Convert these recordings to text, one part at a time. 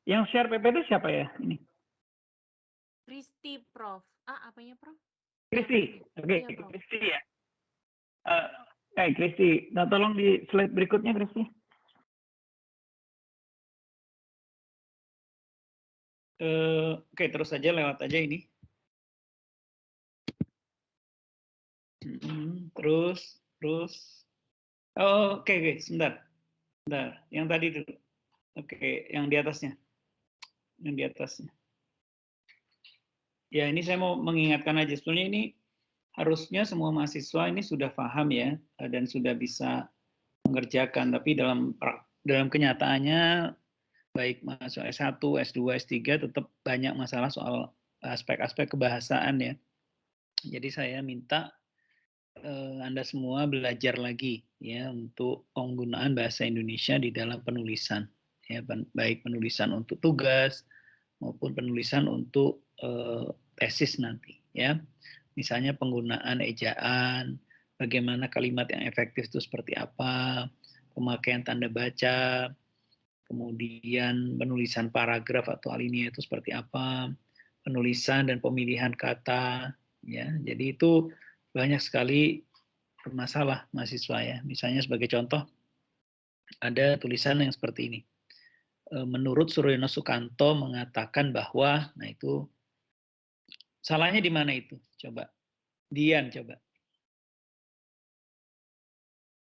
Yang share PPT siapa ya ini? Kristi, Prof. Apanya, Prof? Kristi. Oke, Iya, Prof. Kristi ya. Kristi, nah tolong di slide berikutnya, Kristi. Oke, terus saja lewat aja ini. Terus. Oke, sebentar. Yang tadi dulu. Oke, yang di atasnya. Ya, ini saya mau mengingatkan aja. Sebetulnya ini harusnya semua mahasiswa ini sudah paham ya, dan sudah bisa mengerjakan. Tapi dalam kenyataannya, baik mahasiswa S1, S2, S3 tetap banyak masalah soal aspek-aspek kebahasaan ya. Jadi saya minta Anda semua belajar lagi ya untuk penggunaan bahasa Indonesia di dalam penulisan. Ya, baik penulisan untuk tugas maupun penulisan untuk tesis nanti ya. Misalnya penggunaan ejaan, bagaimana kalimat yang efektif itu seperti apa, pemakaian tanda baca, kemudian penulisan paragraf atau alinea itu seperti apa, penulisan dan pemilihan kata ya. Jadi itu banyak sekali bermasalah mahasiswa ya. Misalnya sebagai contoh ada tulisan yang seperti ini. Menurut Suryono Sukanto mengatakan bahwa, nah itu salahnya di mana itu? Coba, Dian coba.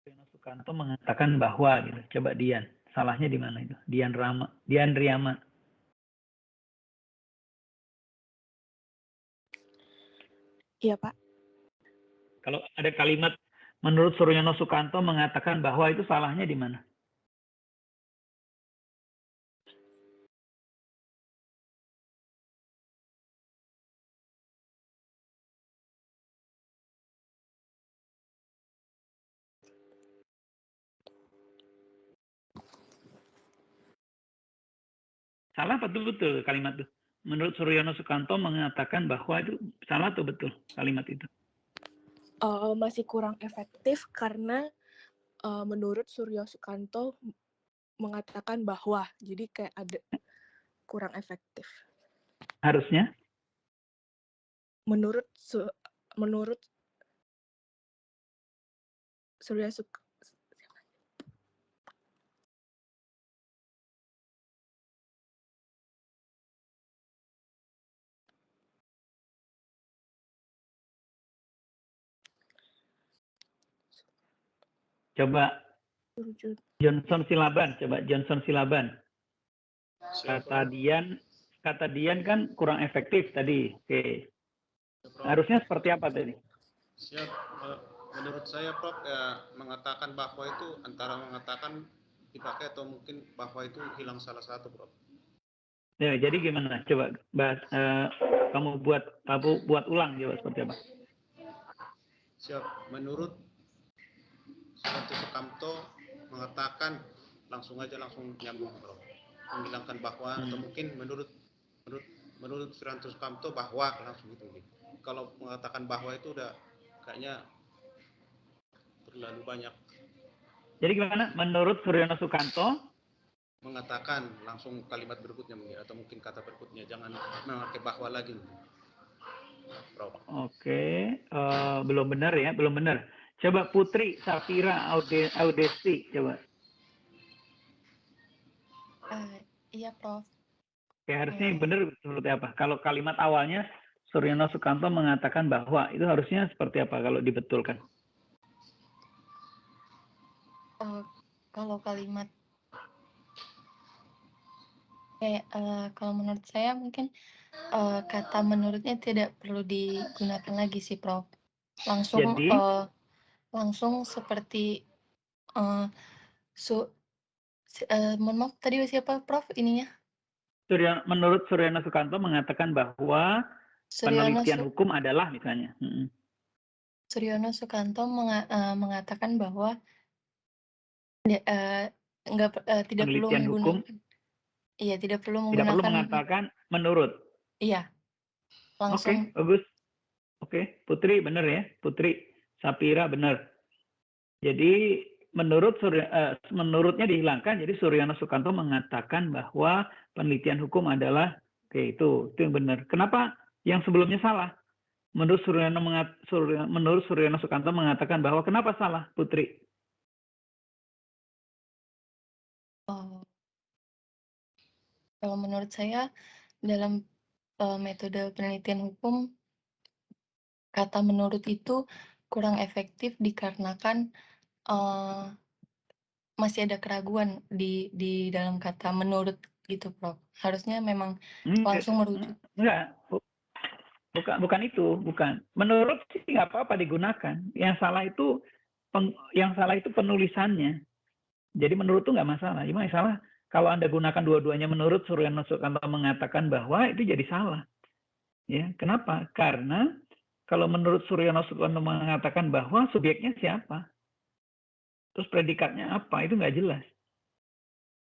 Suryono Sukanto mengatakan bahwa, gitu. Coba Dian, salahnya di mana itu? Dian Riyama. Iya, Pak. Kalau ada kalimat menurut Suryono Sukanto mengatakan bahwa, itu salahnya di mana? Salah betul-betul kalimat itu. Menurut Suryono Sukanto mengatakan bahwa, itu salah atau betul kalimat itu? Masih kurang efektif karena menurut Suryo Sukanto mengatakan bahwa, jadi kayak ada kurang efektif. Harusnya? Menurut Suryo Sukanto. Coba Johnson Silaban. Kata Dian kan kurang efektif tadi. Oke. Harusnya seperti apa tadi? Siap. Menurut saya Prof ya mengatakan bahwa itu antara mengatakan dipakai atau mungkin bahwa itu hilang salah satu Prof. Ya, jadi gimana? Coba bahas, kamu buat ulang coba seperti apa? Siap. Menurut Sukanto mengatakan langsung nyambung Prof. Menghilangkan bahwa atau mungkin menurut Suryanto Sukamto bahwa langsung gitu. Kalau mengatakan bahwa itu udah kayaknya terlalu banyak. Jadi gimana? Menurut Suryono Sukanto Mengatakan langsung kalimat berikutnya mungkin atau mungkin kata berikutnya jangan memakai bahwa lagi. Prof. Oke, belum benar ya, belum benar. Coba Putri Safira Audesti coba. Iya, Prof. Oke, harusnya benar seperti apa? Kalau kalimat awalnya Suryono Sukanto mengatakan bahwa, itu harusnya seperti apa kalau dibetulkan? Kalau kalimat kalau menurut saya mungkin kata menurutnya tidak perlu digunakan lagi sih, Prof. Langsung seperti mohon maaf tadi siapa Prof ininya? Menurut Suryono Sukanto mengatakan bahwa penelitian hukum adalah misalnya. Suryono Sukanto mengatakan bahwa tidak perlu menggunakan. Iya, tidak perlu menggunakan. Tidak perlu mengatakan menurut. Iya, langsung. Oke, bagus. Oke, Putri benar ya, Putri Sapira benar. Jadi menurutnya dihilangkan. Jadi Suryono Sukanto mengatakan bahwa penelitian hukum adalah itu yang benar. Kenapa yang sebelumnya salah? Menurut Suryono Sukanto mengatakan bahwa kenapa salah, Putri? Oh, kalau menurut saya dalam metode penelitian hukum, kata menurut itu kurang efektif dikarenakan masih ada keraguan di dalam kata menurut gitu, Prof. Harusnya memang langsung merujuk. Enggak, bukan itu, bukan. Menurut sih nggak apa-apa digunakan. Yang salah itu penulisannya. Jadi menurut itu nggak masalah. Cuma yang salah kalau Anda gunakan dua-duanya menurut, Suryono Sukanto mengatakan bahwa itu jadi salah. Ya, kenapa? Karena kalau menurut Suryono Sukanto mengatakan bahwa subjeknya siapa, terus predikatnya apa, itu nggak jelas.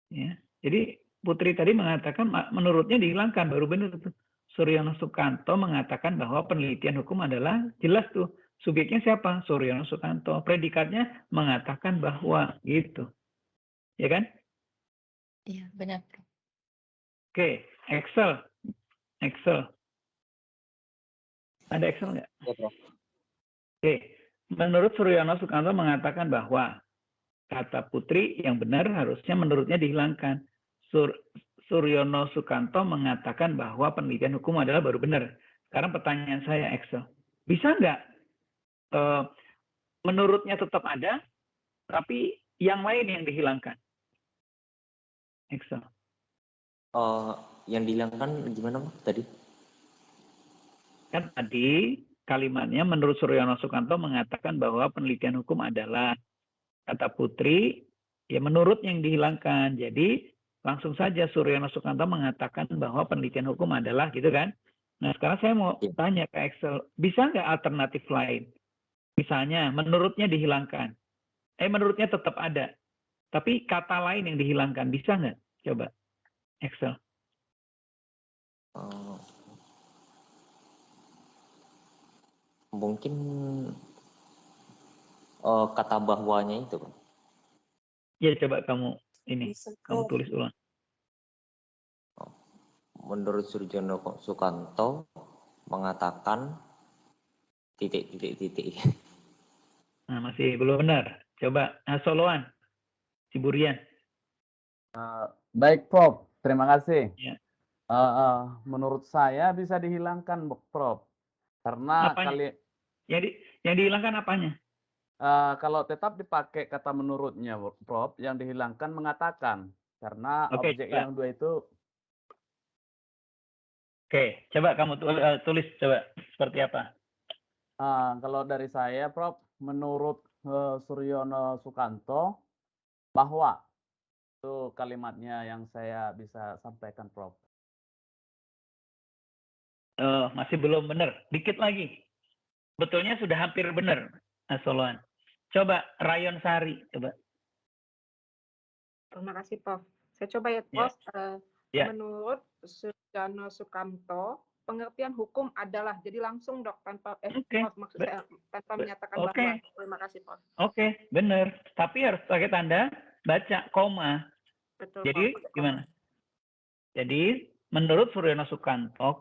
Ya, jadi Putri tadi mengatakan menurutnya dihilangkan, baru benar tuh. Suryono Sukanto mengatakan bahwa penelitian hukum adalah jelas tuh subjeknya siapa, Suryono Sukanto, predikatnya mengatakan bahwa gitu, ya kan? Iya, benar, Prof. Oke, Excel. Ada Excel nggak? Ya, Prof. Oke, menurut Suryono Sukanto mengatakan bahwa kata Putri yang benar harusnya menurutnya dihilangkan. Suryono Sukanto mengatakan bahwa penelitian hukum adalah baru benar. Sekarang pertanyaan saya, Excel. Bisa nggak menurutnya tetap ada, tapi yang lain yang dihilangkan? Excel. Yang dihilangkan gimana, Mas, tadi? Kan tadi kalimatnya menurut Suryono Sukanto mengatakan bahwa penelitian hukum adalah, kata Putri, ya menurut yang dihilangkan. Jadi langsung saja Suryono Sukanto mengatakan bahwa penelitian hukum adalah, gitu kan? Nah sekarang saya mau tanya ke Excel, bisa nggak alternatif lain? Misalnya menurutnya dihilangkan, menurutnya tetap ada, tapi kata lain yang dihilangkan, bisa nggak? Coba Excel. Mungkin kata bahwanya itu, Pak. Ya coba kamu tulis ulang. Menurut Suryono Sukanto mengatakan titik. Nah, masih belum benar. Coba Soloan, Ciburian. Baik, Prof. Terima kasih. Ya. Menurut saya bisa dihilangkan, Prof. Karena yang dihilangkan apanya? Kalau tetap dipakai kata menurutnya, Prof, yang dihilangkan mengatakan. Karena objek yang dua itu. Oke, coba kamu tulis coba seperti apa? Kalau dari saya, Prof, menurut Suryono Sukanto, bahwa itu kalimatnya yang saya bisa sampaikan, Prof. Masih belum benar, dikit lagi. Betulnya sudah hampir benar, Soloan. Coba Rayon Sari, coba. Terima kasih, Prof. Saya coba ya, Prof. Menurut Suryono Sukanto, pengertian hukum adalah, jadi langsung dok, tanpa maksud saya tanpa menyatakan bahwa. Terima kasih, Prof. Oke, benar. Tapi harus pakai tanda baca koma. Betul, jadi Prof. Gimana? Jadi menurut Suryono Sukanto,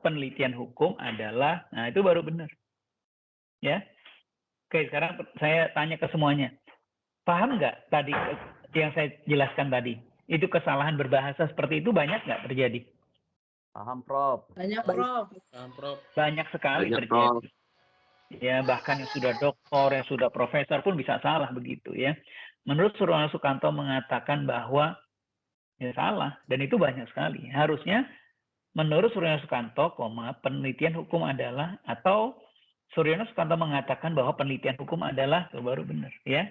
penelitian hukum adalah, nah itu baru benar. Ya. Oke, sekarang saya tanya ke semuanya. Paham nggak tadi yang saya jelaskan tadi? Itu kesalahan berbahasa seperti itu banyak nggak terjadi? Paham, Prof. Banyak, Prof. Banyak sekali terjadi. Ya, bahkan yang sudah doktor, yang sudah profesor pun bisa salah begitu ya. Menurut Suryono Sukanto mengatakan bahwa ya salah, dan itu banyak sekali. Harusnya menurut Suryono Sukanto, penelitian hukum adalah, atau Suryono Sukanto mengatakan bahwa penelitian hukum adalah, baru benar ya.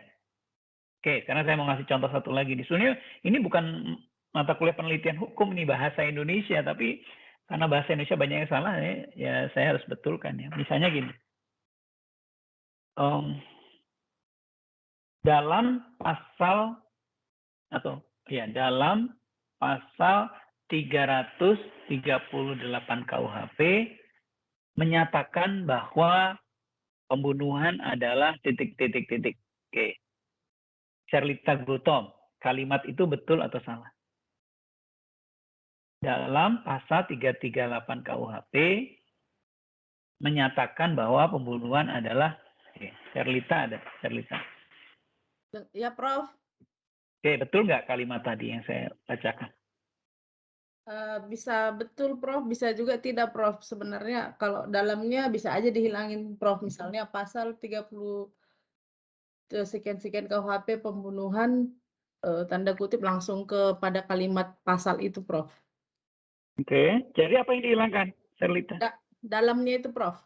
Oke, karena saya mau ngasih contoh satu lagi. Di sini ini bukan mata kuliah penelitian hukum, ini bahasa Indonesia, tapi karena bahasa Indonesia banyak yang salah, ya saya harus betulkan ya. Misalnya gini, dalam pasal 338 KUHP menyatakan bahwa pembunuhan adalah titik. Oke. Sherlita Gultom, kalimat itu betul atau salah? Dalam pasal 338 KUHP menyatakan bahwa pembunuhan adalah Sherlita ada Sherlita. Ya, Prof. Oke, betul nggak kalimat tadi yang saya bacakan? Bisa betul, Prof. Bisa juga tidak, Prof. Sebenarnya kalau dalamnya bisa aja dihilangin, Prof. Misalnya pasal 30 sekian-sekian KUHP pembunuhan, tanda kutip langsung kepada kalimat pasal itu, Prof. Oke, jadi apa yang dihilangkan, Sherlita? Dalamnya itu, Prof.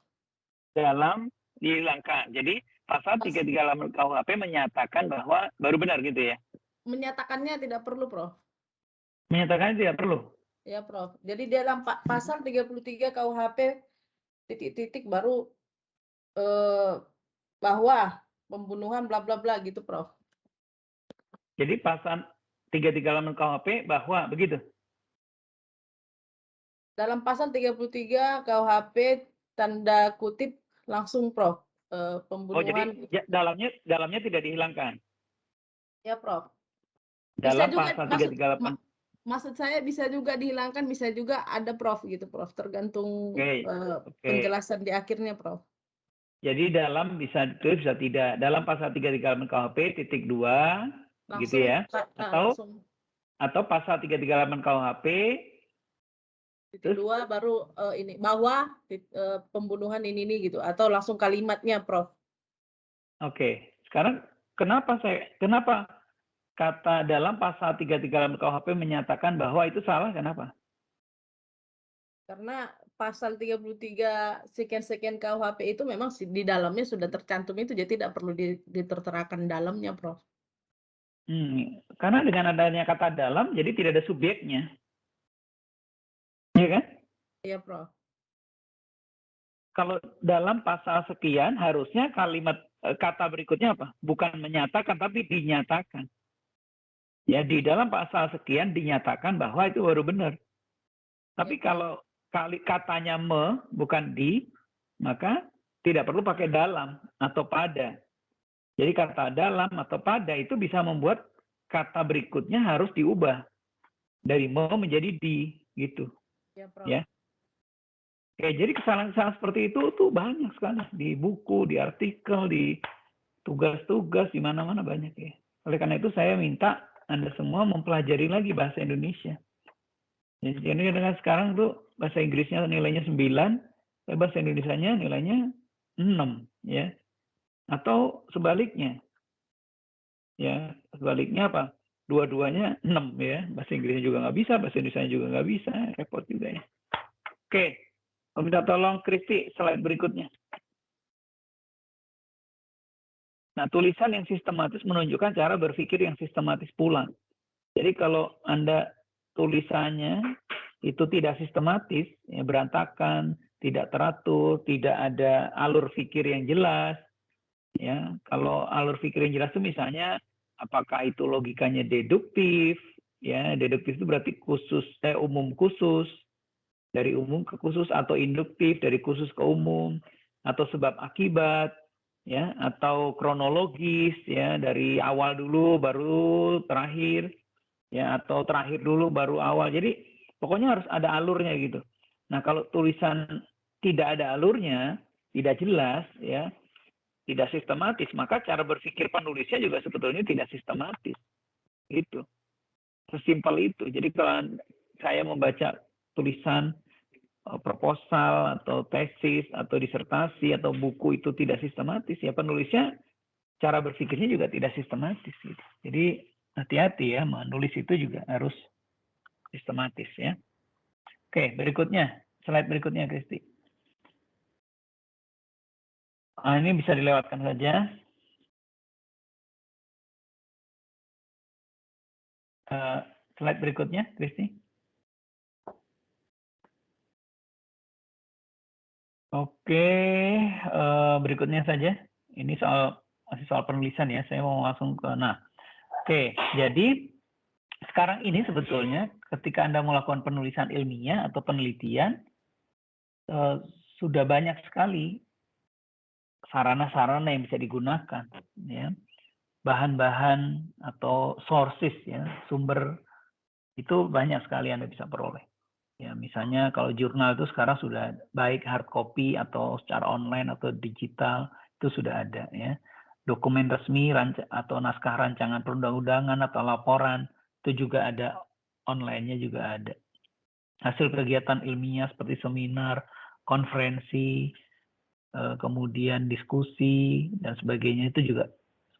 Dalam dihilangkan. Jadi pasal 338 KUHP menyatakan bahwa baru benar gitu ya? Menyatakannya tidak perlu, Prof. Menyatakan tidak perlu. Ya, Prof. Jadi dalam pasal 33 KUHP titik-titik baru bahwa pembunuhan bla bla bla gitu, Prof. Jadi pasal 338 KUHP bahwa begitu. Dalam pasal 33 KUHP tanda kutip langsung, Prof. Pembunuhan. Oh, jadi dalamnya tidak dihilangkan. Ya, Prof. Dalam Bisa juga, pasal 338. maksud saya bisa juga dihilangkan, bisa juga ada, Prof, gitu, Prof. Tergantung penjelasan di akhirnya, Prof. Jadi dalam bisa ditulis, bisa tidak. Dalam pasal 338 KUHP titik 2 gitu ya. Atau pasal 338 KUHP titik 2 baru ini bahwa pembunuhan ini gitu, atau langsung kalimatnya, Prof. Oke. Sekarang kenapa kata dalam pasal 338 KUHP menyatakan bahwa itu salah, kenapa? Karena pasal 33 sekian-sekian KUHP itu memang di dalamnya sudah tercantum itu, jadi tidak perlu diterterakan dalamnya, Prof. Karena dengan adanya kata dalam, jadi tidak ada subjeknya. Iya kan? Iya, Prof. Kalau dalam pasal sekian, harusnya kalimat kata berikutnya apa? Bukan menyatakan, tapi dinyatakan. Ya, di dalam pasal sekian dinyatakan bahwa itu baru benar. Tapi kalau katanya bukan di, maka tidak perlu pakai dalam atau pada. Jadi kata dalam atau pada itu bisa membuat kata berikutnya harus diubah dari menjadi di, gitu. Ya, Prof. Ya. Oke, jadi kesalahan-kesalahan seperti itu tuh banyak sekali di buku, di artikel, di tugas-tugas, di mana-mana banyak ya. Oleh karena itu saya minta Anda semua mempelajari lagi bahasa Indonesia. Jadi dengan sekarang tuh bahasa Inggrisnya nilainya 9, bahasa Indonesianya nilainya 6 ya. Atau sebaliknya. Ya, sebaliknya apa? Dua-duanya 6 ya. Bahasa Inggrisnya juga nggak bisa, bahasa Indonesianya juga nggak bisa, repot juga ya. Oke, minta tolong Kristi slide berikutnya. Nah, tulisan yang sistematis menunjukkan cara berpikir yang sistematis pula. Jadi kalau Anda tulisannya itu tidak sistematis, ya, berantakan, tidak teratur, tidak ada alur pikir yang jelas. Ya, kalau alur pikir yang jelas itu misalnya apakah itu logikanya deduktif, ya, deduktif itu berarti umum khusus, dari umum ke khusus, atau induktif dari khusus ke umum, atau sebab akibat, ya, atau kronologis, ya, dari awal dulu baru terakhir, ya, atau terakhir dulu baru awal. Jadi pokoknya harus ada alurnya gitu. Nah, kalau tulisan tidak ada alurnya, tidak jelas, ya, tidak sistematis, maka cara berpikir penulisnya juga sebetulnya tidak sistematis. Gitu. Sesimpel itu. Jadi kalau saya membaca tulisan proposal atau tesis atau disertasi atau buku itu tidak sistematis, ya penulisnya cara berpikirnya juga tidak sistematis gitu. Jadi hati-hati ya, menulis itu juga harus sistematis ya. Oke, berikutnya, slide berikutnya Kristi. Ini bisa dilewatkan saja. Slide berikutnya Kristi. Oke, berikutnya saja. Ini masih soal penulisan ya. Saya mau langsung ke. Nah, oke. Jadi sekarang ini sebetulnya ketika Anda melakukan penulisan ilmiah atau penelitian, sudah banyak sekali sarana-sarana yang bisa digunakan. Ya. bahan-bahan atau sources ya, sumber itu banyak sekali Anda bisa peroleh. Ya, misalnya kalau jurnal itu sekarang sudah baik hard copy atau secara online atau digital itu sudah ada ya. Dokumen resmi atau naskah rancangan perundang-undangan atau laporan itu juga ada, online-nya juga ada. Hasil kegiatan ilmiah seperti seminar, konferensi, kemudian diskusi dan sebagainya itu juga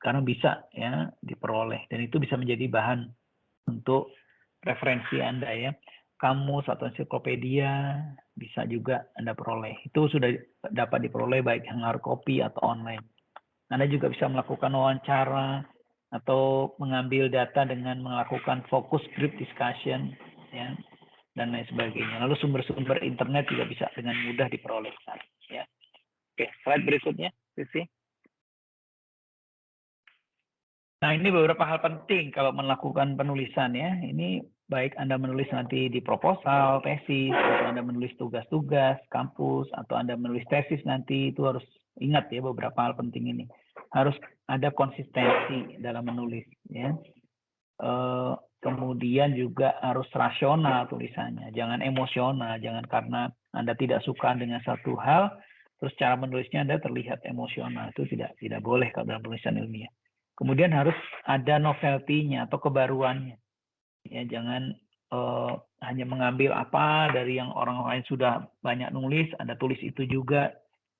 sekarang bisa ya diperoleh, dan itu bisa menjadi bahan untuk referensi Anda ya. Kamus atau ensiklopedia bisa juga Anda peroleh. Itu sudah dapat diperoleh baik yang hard copy atau online. Anda juga bisa melakukan wawancara atau mengambil data dengan melakukan focus group discussion ya, dan lain sebagainya. Lalu sumber-sumber internet juga bisa dengan mudah diperoleh ya. Oke, slide berikutnya, Sisi. Nah, ini beberapa hal penting kalau melakukan penulisan ya. Ini baik Anda menulis nanti di proposal, tesis, atau Anda menulis tugas-tugas kampus, atau Anda menulis tesis nanti, itu harus ingat ya beberapa hal penting ini. Harus ada konsistensi dalam menulis ya. Kemudian juga harus rasional tulisannya, jangan emosional, jangan karena Anda tidak suka dengan satu hal, terus cara menulisnya Anda terlihat emosional. Itu tidak boleh kalau dalam penulisan ilmiah. Kemudian harus ada novelty-nya atau kebaruannya. Ya, jangan hanya mengambil apa dari yang orang lain sudah banyak nulis, Anda tulis itu juga,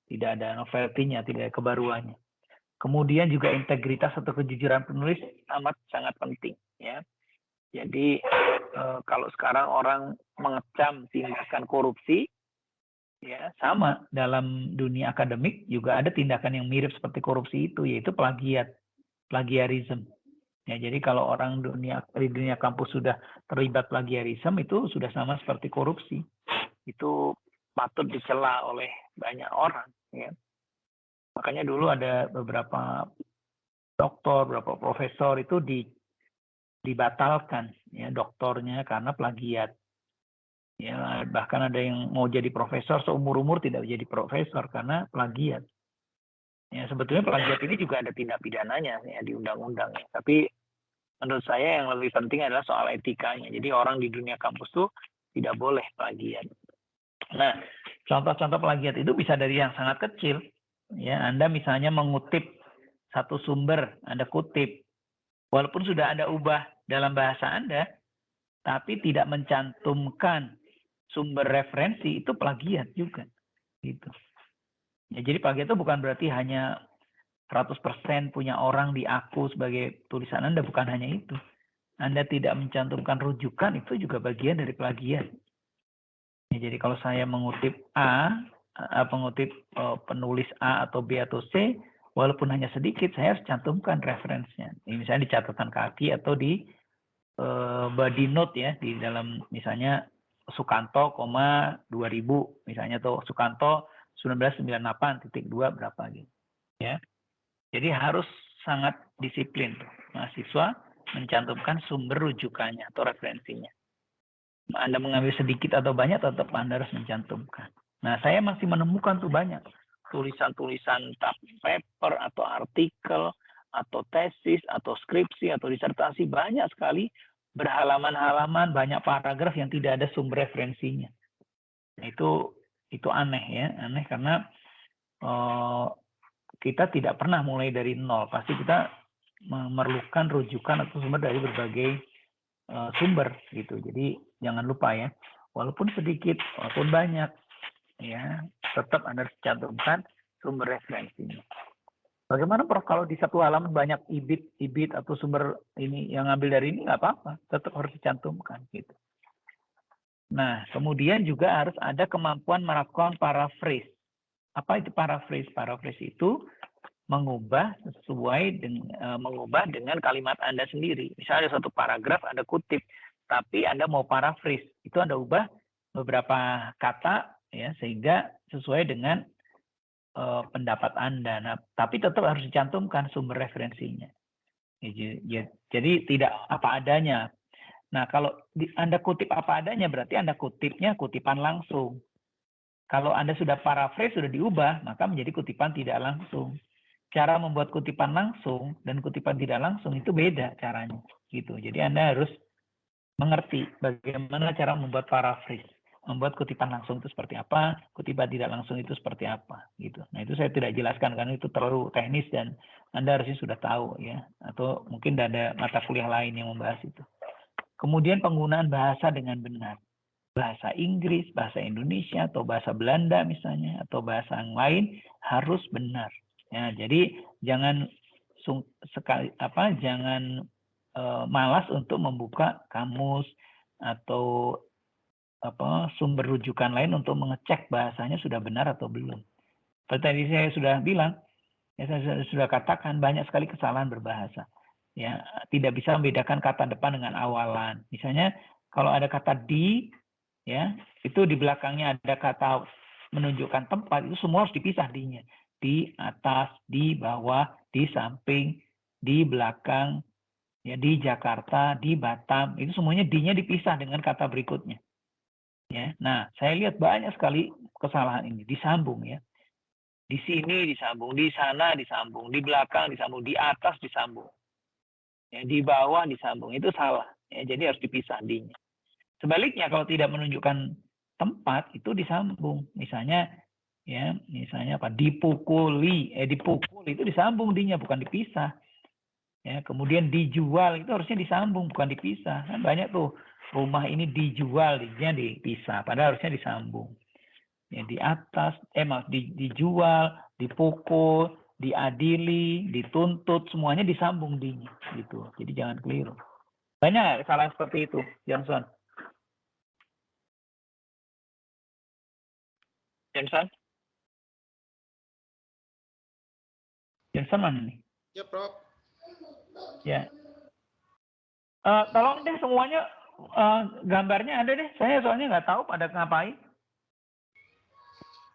tidak ada novelty-nya, tidak ada kebaruannya. Kemudian juga integritas atau kejujuran penulis sangat penting ya. Jadi kalau sekarang orang mengecam tindakan korupsi, ya sama dalam dunia akademik juga ada tindakan yang mirip seperti korupsi itu, yaitu plagiarisme. Ya, jadi kalau orang di dunia kampus sudah terlibat plagiarisme, itu sudah sama seperti korupsi. Itu patut dicela oleh banyak orang. Ya. Makanya dulu ada beberapa doktor, beberapa profesor itu dibatalkan ya doktornya karena plagiat. Ya, bahkan ada yang mau jadi profesor seumur-umur tidak jadi profesor karena plagiat. Ya, sebetulnya plagiat ini juga ada tindak pidananya ya di undang-undang ya. Tapi menurut saya yang lebih penting adalah soal etikanya. Jadi orang di dunia kampus tuh tidak boleh plagiat. Nah, contoh-contoh plagiat itu bisa dari yang sangat kecil. Ya, Anda misalnya mengutip satu sumber, Anda kutip. Walaupun sudah Anda ubah dalam bahasa Anda, tapi tidak mencantumkan sumber referensi, itu plagiat juga. Gitu. Ya, jadi plagiat itu bukan berarti hanya 100% punya orang diaku sebagai tulisan Anda, bukan hanya itu. Anda tidak mencantumkan rujukan, itu juga bagian dari plagiat. Ya, jadi kalau saya mengutip mengutip penulis A atau B atau C, walaupun hanya sedikit, saya harus cantumkan referensinya. Ini misalnya di catatan kaki atau di body note ya, di dalam misalnya Sukanto, 2000 misalnya, atau Sukanto 1998.2 berapa gitu. Ya. Jadi harus sangat disiplin mahasiswa mencantumkan sumber rujukannya atau referensinya. Anda mengambil sedikit atau banyak, tetap Anda harus mencantumkan. Nah, saya masih menemukan tuh banyak tulisan-tulisan paper atau artikel atau tesis atau skripsi atau disertasi, banyak sekali berhalaman-halaman, banyak paragraf yang tidak ada sumber referensinya. Nah, itu aneh ya, aneh karena kita tidak pernah mulai dari nol. Pasti kita memerlukan rujukan atau sumber dari berbagai sumber gitu. Jadi jangan lupa ya, walaupun sedikit, walaupun banyak, ya tetap Anda harus cantumkan sumber referensinya. Bagaimana Prof kalau di satu halaman banyak ibit atau sumber ini yang ngambil dari ini, nggak apa-apa, tetap harus dicantumkan gitu. Nah, kemudian juga harus ada kemampuan melakukan paraphrase. Apa itu paraphrase? Paraphrase itu mengubah dengan kalimat Anda sendiri. Misalnya ada satu paragraf Anda kutip, tapi Anda mau paraphrase, itu Anda ubah beberapa kata ya sehingga sesuai dengan pendapat Anda. Nah, tapi tetap harus dicantumkan sumber referensinya. Jadi tidak apa adanya. Nah, kalau Anda kutip apa adanya, berarti Anda kutipnya kutipan langsung. Kalau Anda sudah paraphrase, sudah diubah, maka menjadi kutipan tidak langsung. cara membuat kutipan langsung dan kutipan tidak langsung itu beda caranya gitu. Jadi Anda harus mengerti bagaimana cara membuat paraphrase, membuat kutipan langsung itu seperti apa, kutipan tidak langsung itu seperti apa gitu. Nah, itu saya tidak jelaskan karena itu terlalu teknis dan Anda harusnya sudah tahu ya, atau mungkin ada mata kuliah lain yang membahas itu. Kemudian penggunaan bahasa dengan benar. Bahasa Inggris, bahasa Indonesia, atau bahasa Belanda misalnya, atau bahasa yang lain harus benar. Ya, jadi jangan malas untuk membuka kamus atau sumber rujukan lain untuk mengecek bahasanya sudah benar atau belum. Seperti tadi saya sudah bilang, ya saya sudah katakan banyak sekali kesalahan berbahasa. Ya, tidak bisa membedakan kata depan dengan awalan. Misalnya kalau ada kata di, ya itu di belakangnya ada kata menunjukkan tempat, itu semua harus dipisah di-nya. Di atas, di bawah, di samping, di belakang, ya di Jakarta, di Batam, itu semuanya di-nya dipisah dengan kata berikutnya. Ya, nah saya lihat banyak sekali kesalahan ini disambung ya. Di sini disambung, di sana disambung, di belakang disambung, di atas disambung, ya di bawah disambung, itu salah. Ya, jadi harus dipisah di-nya. Sebaliknya kalau tidak menunjukkan tempat itu disambung. Misalnya apa? Dipukuli, dipukul itu disambung di-nya bukan dipisah. Ya, kemudian dijual itu harusnya disambung bukan dipisah. Kan banyak tuh rumah ini dijual di-nya dipisah padahal harusnya disambung. Ya, di atas dijual, dipukul, diadili, dituntut semuanya disambung di-nya gitu. Jadi jangan keliru. Banyak kesalahan seperti itu, Johnson. Johnson mana nih? Ya, Prof. Ya. Tolong deh semuanya gambarnya ada deh. Saya soalnya nggak tahu pada ngapain.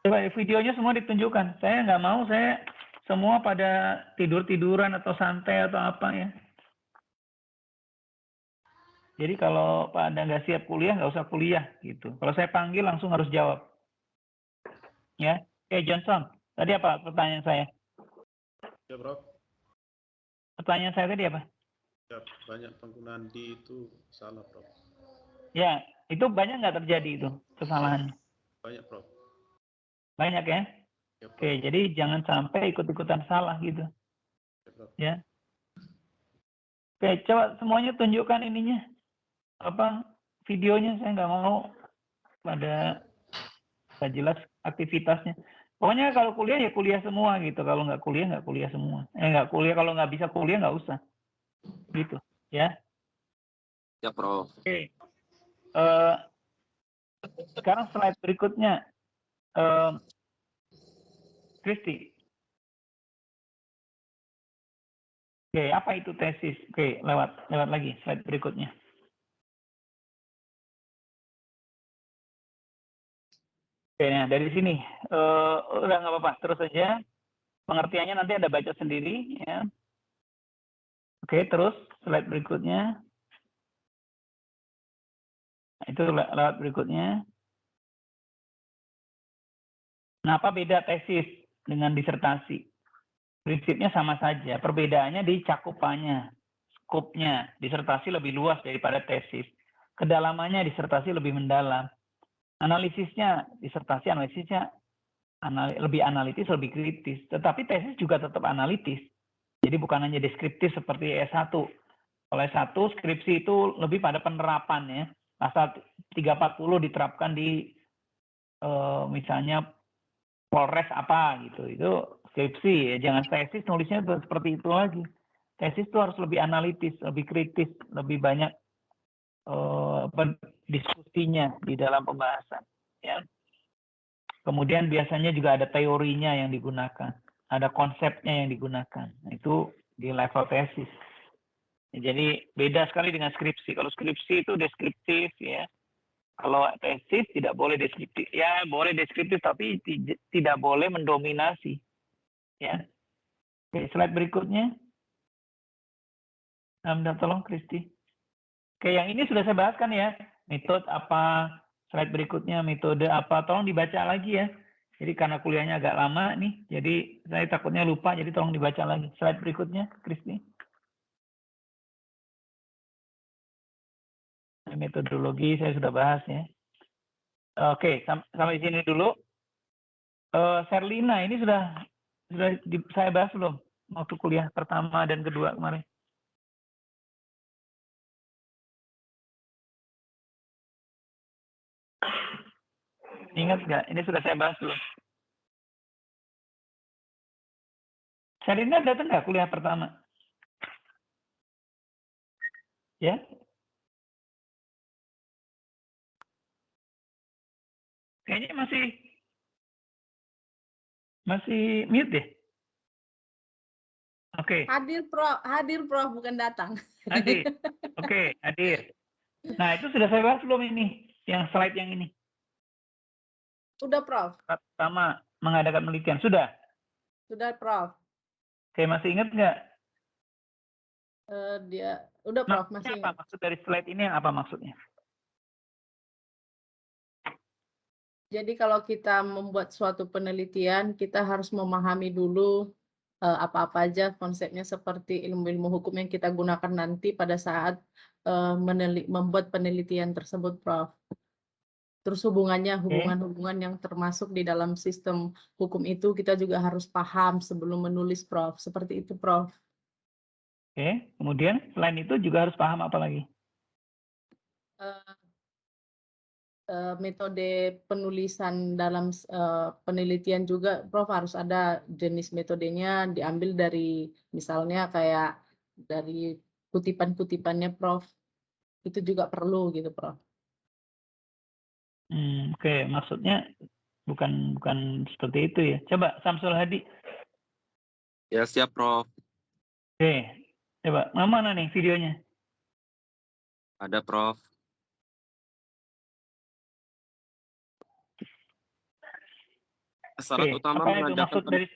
Coba videonya semua ditunjukkan. Saya nggak mau saya semua pada tidur-tiduran atau santai atau apa ya. Jadi kalau pada nggak siap kuliah, nggak usah kuliah gitu. Kalau saya panggil langsung harus jawab. Ya, oke Johnson. Tadi apa pertanyaan saya? Ya, Prof. Pertanyaan saya tadi apa? Ya, banyak penggunaan di itu salah, Prof. Ya, itu banyak nggak terjadi itu kesalahan? Banyak, Prof. Banyak ya? Ya, Prof. Oke, jadi jangan sampai ikut-ikutan salah gitu. Ya, Prof. Ya. Oke, coba semuanya tunjukkan ininya. Videonya saya nggak mau pada nggak jelas aktivitasnya. Pokoknya kalau kuliah ya kuliah semua gitu. Kalau nggak kuliah semua. Nggak kuliah, kalau nggak bisa kuliah nggak usah. Gitu, ya. Ya, Prof. Oke. Sekarang slide berikutnya. Kristi. Oke, apa itu tesis? Oke, lewat lagi slide berikutnya. Oke, nah dari sini udah nggak apa-apa, terus saja. Pengertiannya nanti Anda baca sendiri, ya. Oke, terus slide berikutnya. Nah, itu lewat berikutnya. Nah, apa beda tesis dengan disertasi? Prinsipnya sama saja, perbedaannya di cakupannya, skopnya. Disertasi lebih luas daripada tesis. Kedalamannya disertasi lebih mendalam. Disertasi analisisnya lebih analitis, lebih kritis. Tetapi tesis juga tetap analitis. Jadi bukan hanya deskriptif seperti S1. Kalau S1 skripsi itu lebih pada penerapan ya. Pasal 340 diterapkan di misalnya Polres apa gitu. Itu skripsi ya. Jangan tesis nulisnya seperti itu lagi. Tesis itu harus lebih analitis, lebih kritis, lebih banyak diskusinya di dalam pembahasan. Ya. Kemudian biasanya juga ada teorinya yang digunakan, ada konsepnya yang digunakan. Nah, itu di level tesis. Jadi beda sekali dengan skripsi. Kalau skripsi itu deskriptif ya. Kalau tesis tidak boleh deskriptif. Ya boleh deskriptif tapi tidak boleh mendominasi. Ya. Oke, slide berikutnya. Minta tolong Kristi. Oke, yang ini sudah saya bahaskan ya. Metode apa, slide berikutnya metode apa, tolong dibaca lagi ya. Jadi karena kuliahnya agak lama nih, jadi saya takutnya lupa, jadi tolong dibaca lagi. Slide berikutnya, Kristi. Metodologi saya sudah bahas ya. Oke, sampai sini dulu. Serlina ini sudah saya bahas belum waktu kuliah pertama dan kedua kemarin? Ingat nggak? Ini sudah saya bahas belum? Serlina datang nggak kuliah pertama? Ya? Kayaknya masih mute deh. Oke. Hadir Prof, bukan datang. Hadir. Oke, hadir. Nah, itu sudah saya bahas belum ini? Yang slide yang ini. Sudah, Prof. Pertama, mengadakan penelitian. Sudah? Sudah, Prof. Oke, masih ingat nggak? Udah, Prof. Masih apa? Maksud dari slide ini yang apa maksudnya? Jadi kalau kita membuat suatu penelitian, kita harus memahami dulu apa-apa aja konsepnya seperti ilmu-ilmu hukum yang kita gunakan nanti pada saat membuat penelitian tersebut, Prof. Terus hubungan-hubungan yang termasuk di dalam sistem hukum itu kita juga harus paham sebelum menulis, Prof. Seperti itu, Prof. Oke, kemudian selain itu juga harus paham apa lagi? Metode penulisan dalam penelitian juga, Prof, harus ada jenis metodenya diambil dari misalnya kayak dari kutipan-kutipannya, Prof. Itu juga perlu gitu, Prof. Oke, maksudnya bukan seperti itu ya. Coba Samsul Hadi. Ya, siap, Prof. Oke, coba mana nih videonya? Ada, Prof. Syarat utama apa itu maksud dari?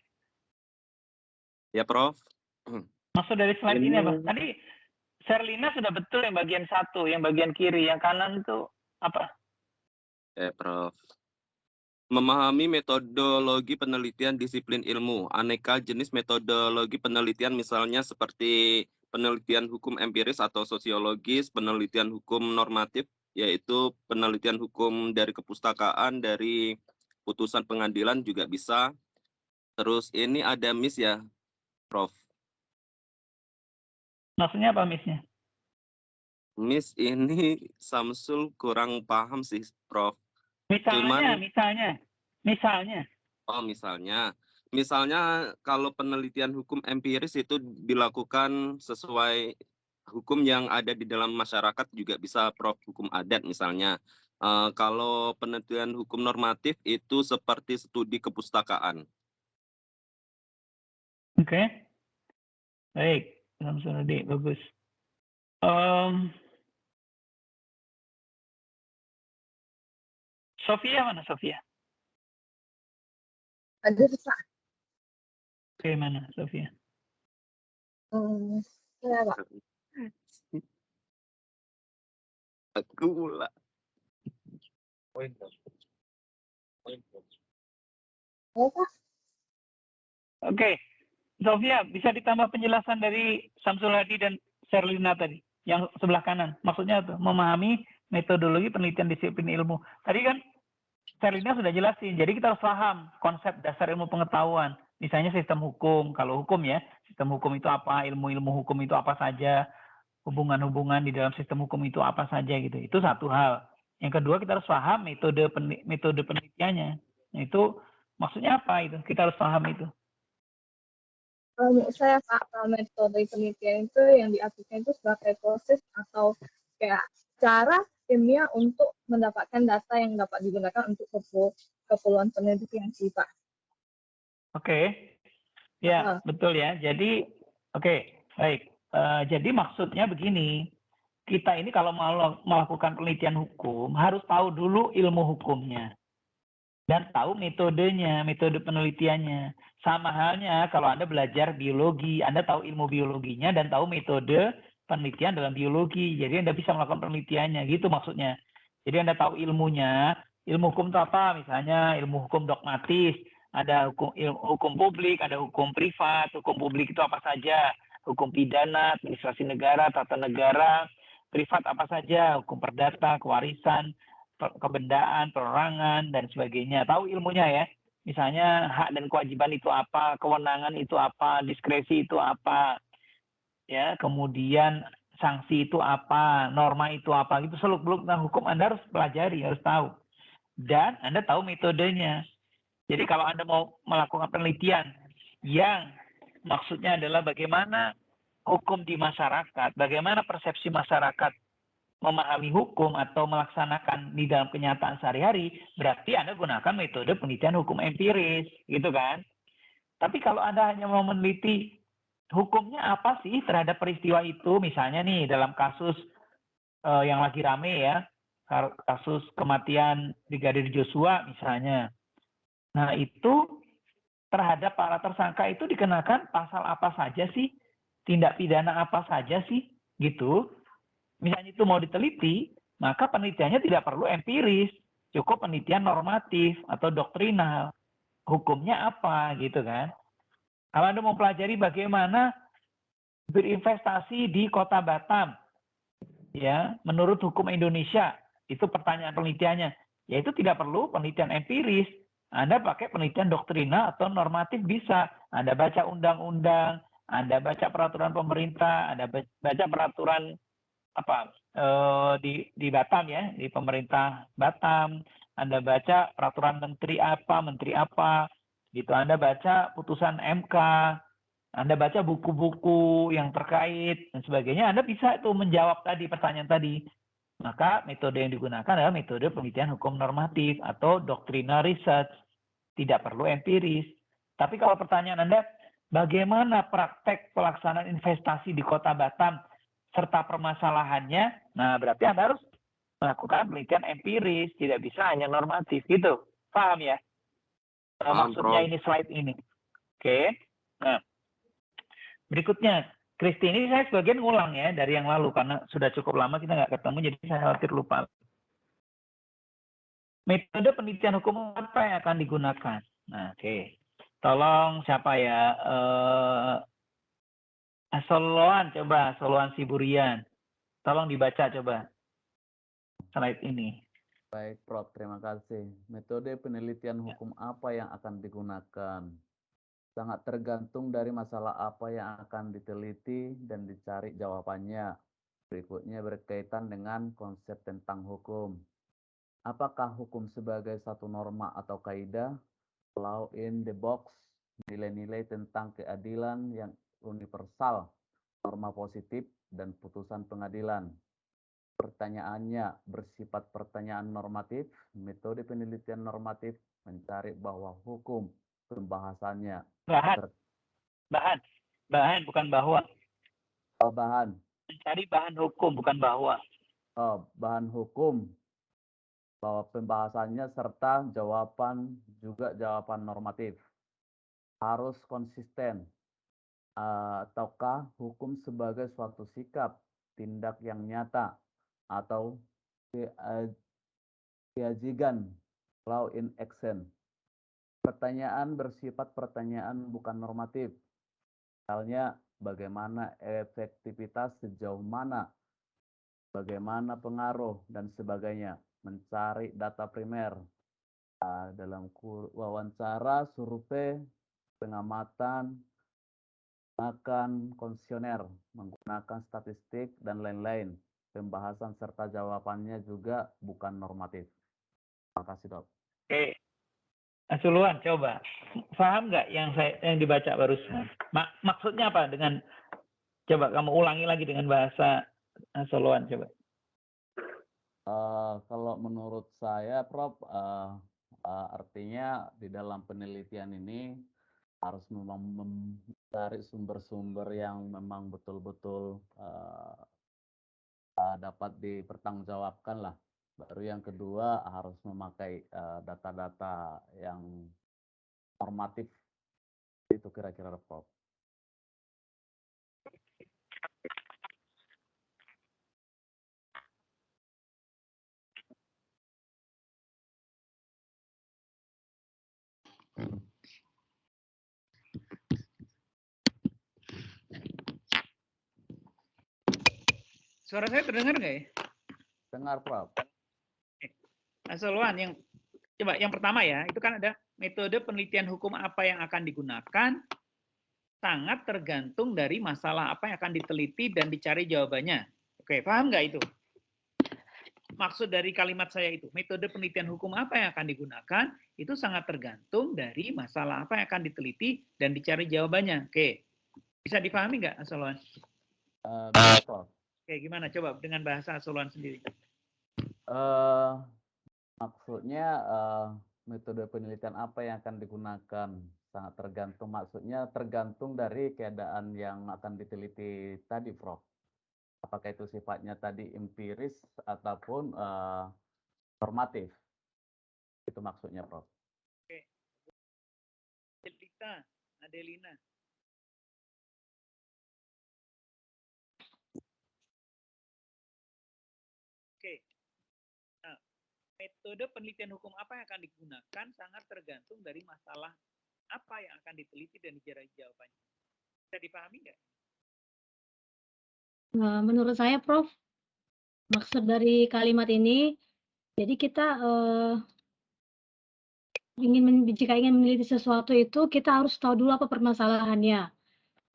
Ya, Prof. Maksud dari slide ini apa? Tadi Serlina sudah betul yang bagian satu, yang bagian kiri, yang kanan itu apa? Prof. Memahami metodologi penelitian disiplin ilmu, aneka jenis metodologi penelitian misalnya seperti penelitian hukum empiris atau sosiologis, penelitian hukum normatif, yaitu penelitian hukum dari kepustakaan, dari putusan pengadilan juga bisa. Terus ini ada MIS ya, Prof. Maksudnya apa MIS-nya? MIS ini Samsul kurang paham sih, Prof. Misalnya. Oh, misalnya kalau penelitian hukum empiris itu dilakukan sesuai hukum yang ada di dalam masyarakat juga bisa, Prof, hukum adat misalnya. Kalau penelitian hukum normatif itu seperti studi kepustakaan. Oke. Baik, Samsul Hadi, bagus. Sofia mana Sofia? Ada Pak. Oke, mana Sofia? Ya, Pak. Aku pula. Oke, Sofia, bisa ditambah penjelasan dari Samsul Hadi dan Serlina tadi, yang sebelah kanan. Maksudnya apa? Memahami metodologi penelitian disiplin ilmu. Tadi kan Serlina sudah jelasin, jadi kita harus paham konsep dasar ilmu pengetahuan. Misalnya sistem hukum, kalau hukum ya, sistem hukum itu apa, ilmu-ilmu hukum itu apa saja, hubungan-hubungan di dalam sistem hukum itu apa saja gitu. Itu satu hal. Yang kedua kita harus paham metode penelitiannya. Itu maksudnya apa itu? Kita harus paham itu. Menurut saya Pak, metode penelitian itu yang diartikan itu sebagai proses atau kayak cara ilmiah untuk mendapatkan data yang dapat digunakan untuk keperluan penelitian sih Pak. Oke, ya betul ya. Jadi, baik. Jadi maksudnya begini, kita ini kalau mau melakukan penelitian hukum harus tahu dulu ilmu hukumnya dan tahu metodenya, metode penelitiannya. Sama halnya kalau Anda belajar biologi, Anda tahu ilmu biologinya dan tahu metode penelitian dalam biologi. Jadi Anda bisa melakukan penelitiannya, gitu maksudnya. Jadi Anda tahu ilmunya, ilmu hukum itu apa? Misalnya ilmu hukum dogmatis, ada hukum publik, ada hukum privat. Hukum publik itu apa saja? Hukum pidana, administrasi negara, tata negara. Privat apa saja? Hukum perdata, kewarisan, kebendaan, perorangan, dan sebagainya. Tahu ilmunya ya. Misalnya hak dan kewajiban itu apa, kewenangan itu apa, diskresi itu apa, ya, kemudian sanksi itu apa, norma itu apa, gitu seluk-beluk tentang hukum Anda harus pelajari, harus tahu. Dan Anda tahu metodenya. Jadi kalau Anda mau melakukan penelitian yang maksudnya adalah bagaimana hukum di masyarakat, bagaimana persepsi masyarakat memahami hukum atau melaksanakan di dalam kenyataan sehari-hari, berarti Anda gunakan metode penelitian hukum empiris, gitu kan? Tapi kalau Anda hanya mau meneliti hukumnya apa sih terhadap peristiwa itu, misalnya nih dalam kasus yang lagi rame ya, kasus kematian Brigadir Joshua misalnya. Nah itu terhadap para tersangka itu dikenakan pasal apa saja sih, tindak pidana apa saja sih, gitu. Misalnya itu mau diteliti, maka penelitiannya tidak perlu empiris, cukup penelitian normatif atau doktrinal. Hukumnya apa gitu kan. Kalau Anda mau pelajari bagaimana berinvestasi di Kota Batam, ya, menurut hukum Indonesia, itu pertanyaan penelitiannya. Ya itu tidak perlu penelitian empiris. Anda pakai penelitian doktrinal atau normatif bisa. Anda baca undang-undang, Anda baca peraturan pemerintah, Anda baca peraturan di Batam ya, di pemerintah Batam, Anda baca peraturan menteri apa, gitu. Anda baca putusan MK, Anda baca buku-buku yang terkait dan sebagainya, Anda bisa itu menjawab tadi pertanyaan tadi. Maka metode yang digunakan adalah metode penelitian hukum normatif atau doctrinal research, tidak perlu empiris. Tapi kalau pertanyaan Anda, bagaimana praktek pelaksanaan investasi di Kota Batam serta permasalahannya, nah berarti Anda harus melakukan penelitian empiris, tidak bisa hanya normatif, gitu. Paham ya? Paham, Maksudnya Prof. ini slide ini. Oke. Nah, berikutnya, Kristi, ini saya sebagian ngulang ya dari yang lalu, karena sudah cukup lama kita nggak ketemu, jadi saya khawatir lupa. Metode penelitian hukum apa yang akan digunakan? Nah, oke. Tolong siapa ya? Soloan Siburian. Tolong dibaca coba slide ini. Baik, Prof. Terima kasih. Metode penelitian hukum apa yang akan digunakan? Sangat tergantung dari masalah apa yang akan diteliti dan dicari jawabannya. Berikutnya berkaitan dengan konsep tentang hukum. Apakah hukum sebagai satu norma atau kaidah? Law in the box, nilai-nilai tentang keadilan yang universal, norma positif, dan putusan pengadilan. Pertanyaannya bersifat pertanyaan normatif, metode penelitian normatif mencari bahwa hukum pembahasannya. Bahan, bukan bahwa. Oh, bahan. Mencari bahan hukum, bukan bahwa. Oh, bahan hukum, bahwa pembahasannya serta jawaban juga jawaban normatif. Harus konsisten. Ataukah hukum sebagai suatu sikap, tindak yang nyata, atau keajigan, law in action. Pertanyaan bersifat pertanyaan bukan normatif. Misalnya, bagaimana efektivitas, sejauh mana, bagaimana pengaruh, dan sebagainya. Mencari data primer. Dalam wawancara, survei, pengamatan, menggunakan kuesioner, menggunakan statistik, dan lain-lain. Pembahasan serta jawabannya juga bukan normatif. Terima kasih, Dok. Oke. Suluan, coba. Paham nggak yang dibaca barusan? Maksudnya apa dengan, coba kamu ulangi lagi dengan bahasa Suluan, coba. Kalau menurut saya, Prof, artinya di dalam penelitian ini harus memang mencari sumber-sumber yang memang betul-betul dapat dipertanggungjawabkan lah. Baru yang kedua harus memakai data-data yang normatif. Itu kira-kira, Prof. Suara saya terdengar nggak ya? Dengar, Prof. Asoluan yang pertama ya, itu kan ada metode penelitian hukum apa yang akan digunakan sangat tergantung dari masalah apa yang akan diteliti dan dicari jawabannya. Oke, paham nggak itu? Maksud dari kalimat saya itu, metode penelitian hukum apa yang akan digunakan itu sangat tergantung dari masalah apa yang akan diteliti dan dicari jawabannya. Oke, bisa dipahami nggak, Asoluan? Bisa, Prof. Oke, gimana? Coba dengan bahasa Asoluan sendiri. Maksudnya metode penelitian apa yang akan digunakan sangat tergantung, maksudnya tergantung dari keadaan yang akan diteliti tadi, Prof. Apakah itu sifatnya tadi empiris ataupun normatif? Itu maksudnya, Prof. Oke. Adelina. Oke. Nah, metode penelitian hukum apa yang akan digunakan sangat tergantung dari masalah apa yang akan diteliti dan dicari jawabannya. Bisa dipahami nggak? Menurut saya, Prof, maksud dari kalimat ini, jadi kita jika ingin meneliti sesuatu itu kita harus tahu dulu apa permasalahannya.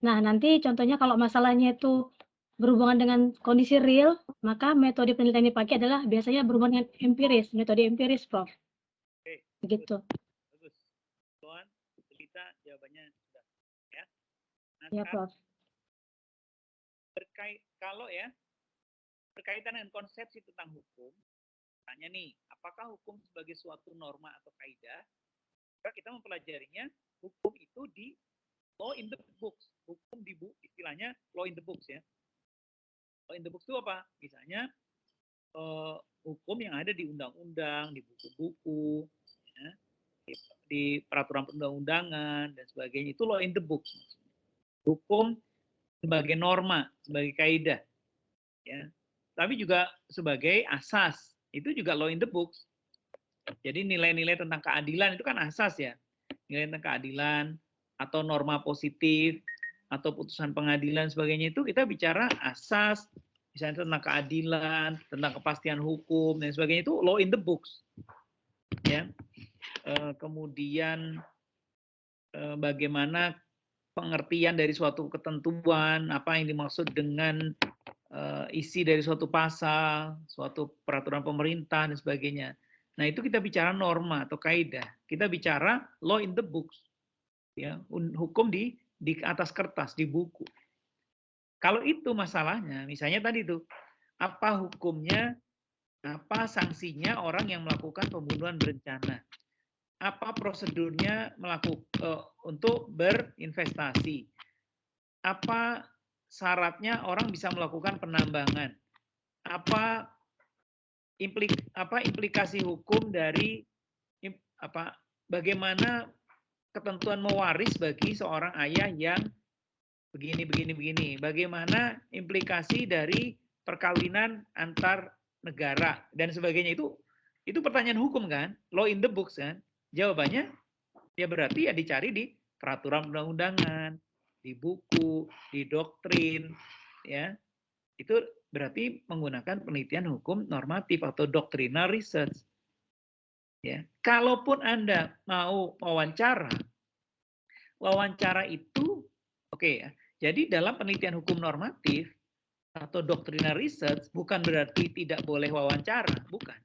Nah, nanti contohnya kalau masalahnya itu berhubungan dengan kondisi real, maka metode penelitian yang dipakai adalah biasanya berhubungan dengan empiris, metode empiris, Prof. Oke. Begitu. Bagus. Tuan, kita jawabannya sudah. Ya. Ya, Prof. Kalau ya, berkaitan dengan konsepsi tentang hukum, tanya nih, apakah hukum sebagai suatu norma atau kaidah? Maka kita mempelajarinya, hukum itu di law in the books. Hukum di buku, istilahnya law in the books ya. Law in the books itu apa? Misalnya, hukum yang ada di undang-undang, di buku-buku, ya, di peraturan perundang-undangan, dan sebagainya. Itu law in the books. Hukum sebagai norma, sebagai kaidah. Ya. Tapi juga sebagai asas. Itu juga law in the books. Jadi nilai-nilai tentang keadilan itu kan asas ya. Nilai tentang keadilan atau norma positif atau putusan pengadilan sebagainya itu kita bicara asas, misalnya tentang keadilan, tentang kepastian hukum dan sebagainya itu law in the books. Ya. Kemudian bagaimana pengertian dari suatu ketentuan, apa yang dimaksud dengan isi dari suatu pasal, suatu peraturan pemerintah dan sebagainya. Nah, itu kita bicara norma atau kaidah. Kita bicara law in the books. Ya, hukum di atas kertas, di buku. Kalau itu masalahnya, misalnya tadi itu, apa hukumnya, apa sanksinya orang yang melakukan pembunuhan berencana? Apa prosedurnya untuk berinvestasi? Apa syaratnya orang bisa melakukan penambangan? Apa implikasi hukum dari bagaimana ketentuan mewaris bagi seorang ayah yang begini. Bagaimana implikasi dari perkawinan antar negara dan sebagainya itu pertanyaan hukum kan? Law in the books kan? Jawabannya ya berarti ya dicari di peraturan perundang-undangan, di buku, di doktrin, ya. Itu berarti menggunakan penelitian hukum normatif atau doctrinal research. Ya. Kalaupun Anda mau wawancara itu oke ya. Jadi dalam penelitian hukum normatif atau doctrinal research bukan berarti tidak boleh wawancara, bukan.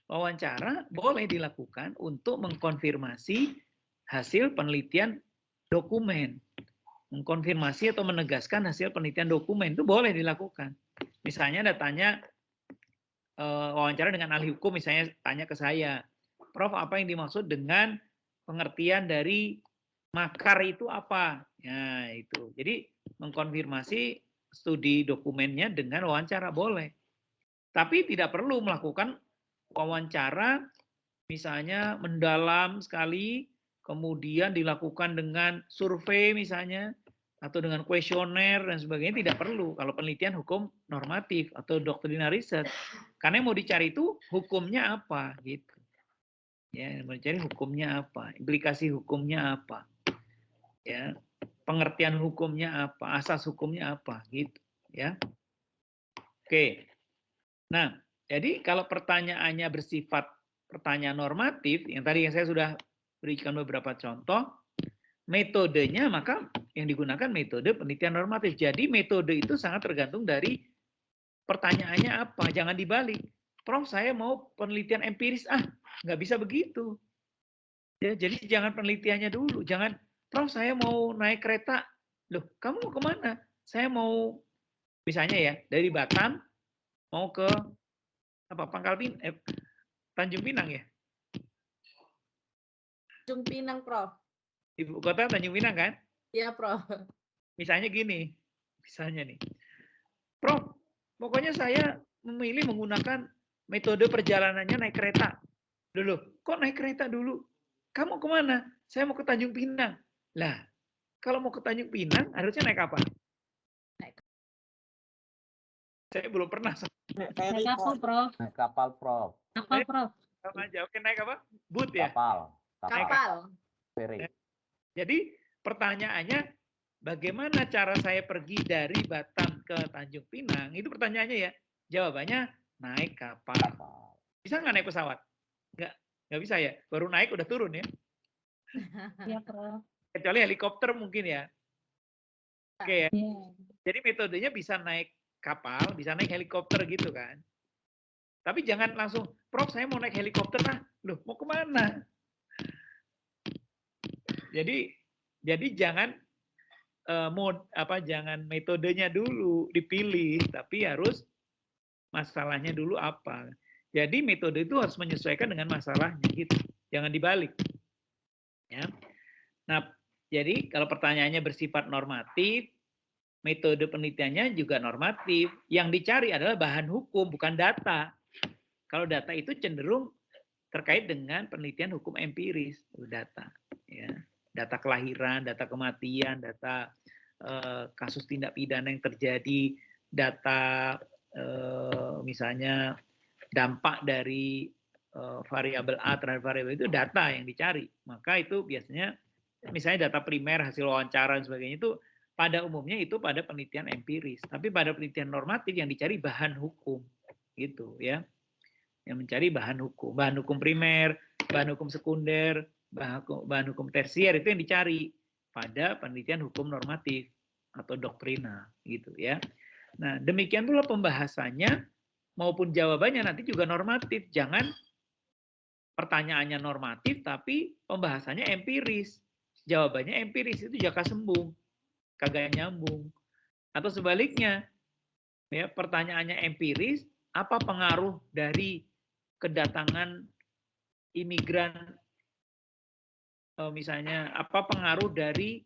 Wawancara boleh dilakukan untuk mengkonfirmasi hasil penelitian dokumen. Mengkonfirmasi atau menegaskan hasil penelitian dokumen itu boleh dilakukan. Misalnya ada tanya wawancara dengan ahli hukum, misalnya tanya ke saya, Prof, apa yang dimaksud dengan pengertian dari makar itu apa? Ya, itu. Jadi mengkonfirmasi studi dokumennya dengan wawancara boleh. Tapi tidak perlu melakukan wawancara misalnya mendalam sekali, kemudian dilakukan dengan survei misalnya, atau dengan kuesioner dan sebagainya, tidak perlu kalau penelitian hukum normatif atau doctrinal research. Karena yang mau dicari itu hukumnya apa gitu. Ya, mencari hukumnya apa, implikasi hukumnya apa, ya, pengertian hukumnya apa, asas hukumnya apa, gitu, ya. Oke. Nah, jadi kalau pertanyaannya bersifat pertanyaan normatif, yang tadi yang saya sudah berikan beberapa contoh, metodenya maka yang digunakan metode penelitian normatif. Jadi metode itu sangat tergantung dari pertanyaannya apa, jangan dibalik. Prof, saya mau penelitian empiris, nggak bisa begitu. Ya, jadi jangan penelitiannya dulu, jangan, Prof, saya mau naik kereta, loh, kamu mau kemana? Saya mau, misalnya ya, dari Batam mau ke apa Tanjung Pinang ya? Tanjung Pinang, Prof. Ibu kota Tanjung Pinang kan? Iya, Prof. Misalnya gini, misalnya nih, Prof, pokoknya saya memilih menggunakan metode perjalanannya naik kereta. Dulu, kok naik kereta dulu? Kamu kemana? Saya mau ke Tanjung Pinang. Lah, kalau mau ke Tanjung Pinang, harusnya naik apa? Saya belum pernah. Naik kapal, Prof. Naik kapal, Prof. Kapal, Prof. Sama aja. Oke, naik apa? Boot ya? Kapal. Ferry. Jadi pertanyaannya, bagaimana cara saya pergi dari Batam ke Tanjung Pinang? Itu pertanyaannya ya. Jawabannya naik kapal. Bisa nggak naik pesawat? Nggak bisa ya. Baru naik udah turun ya. Iya, Prof. Kecuali helikopter mungkin ya. Oke ya. Jadi metodenya bisa naik kapal, bisa naik helikopter gitu kan. Tapi jangan langsung, Prof, saya mau naik helikopter loh, mau kemana? Jadi jangan jangan metodenya dulu dipilih, tapi harus masalahnya dulu apa. Jadi metode itu harus menyesuaikan dengan masalahnya gitu. Jangan dibalik. Ya. Nah, jadi kalau pertanyaannya bersifat normatif, metode penelitiannya juga normatif. Yang dicari adalah bahan hukum, bukan data. Kalau data itu cenderung terkait dengan penelitian hukum empiris, data. Ya. Data kelahiran, data kematian, data kasus tindak pidana yang terjadi, data misalnya dampak dari variabel A terhadap variabel itu data yang dicari. Maka itu biasanya misalnya data primer, hasil wawancara dan sebagainya itu pada umumnya itu pada penelitian empiris. Tapi pada penelitian normatif yang dicari bahan hukum gitu ya. Yang mencari bahan hukum primer, bahan hukum sekunder, bahan hukum tersier itu yang dicari pada penelitian hukum normatif atau doktrina gitu ya. Nah, demikian pula pembahasannya maupun jawabannya nanti juga normatif. Jangan pertanyaannya normatif tapi pembahasannya empiris. Jawabannya empiris, itu jaka sembung, kagak nyambung. Atau sebaliknya, ya, pertanyaannya empiris, apa pengaruh dari kedatangan imigran, misalnya apa pengaruh dari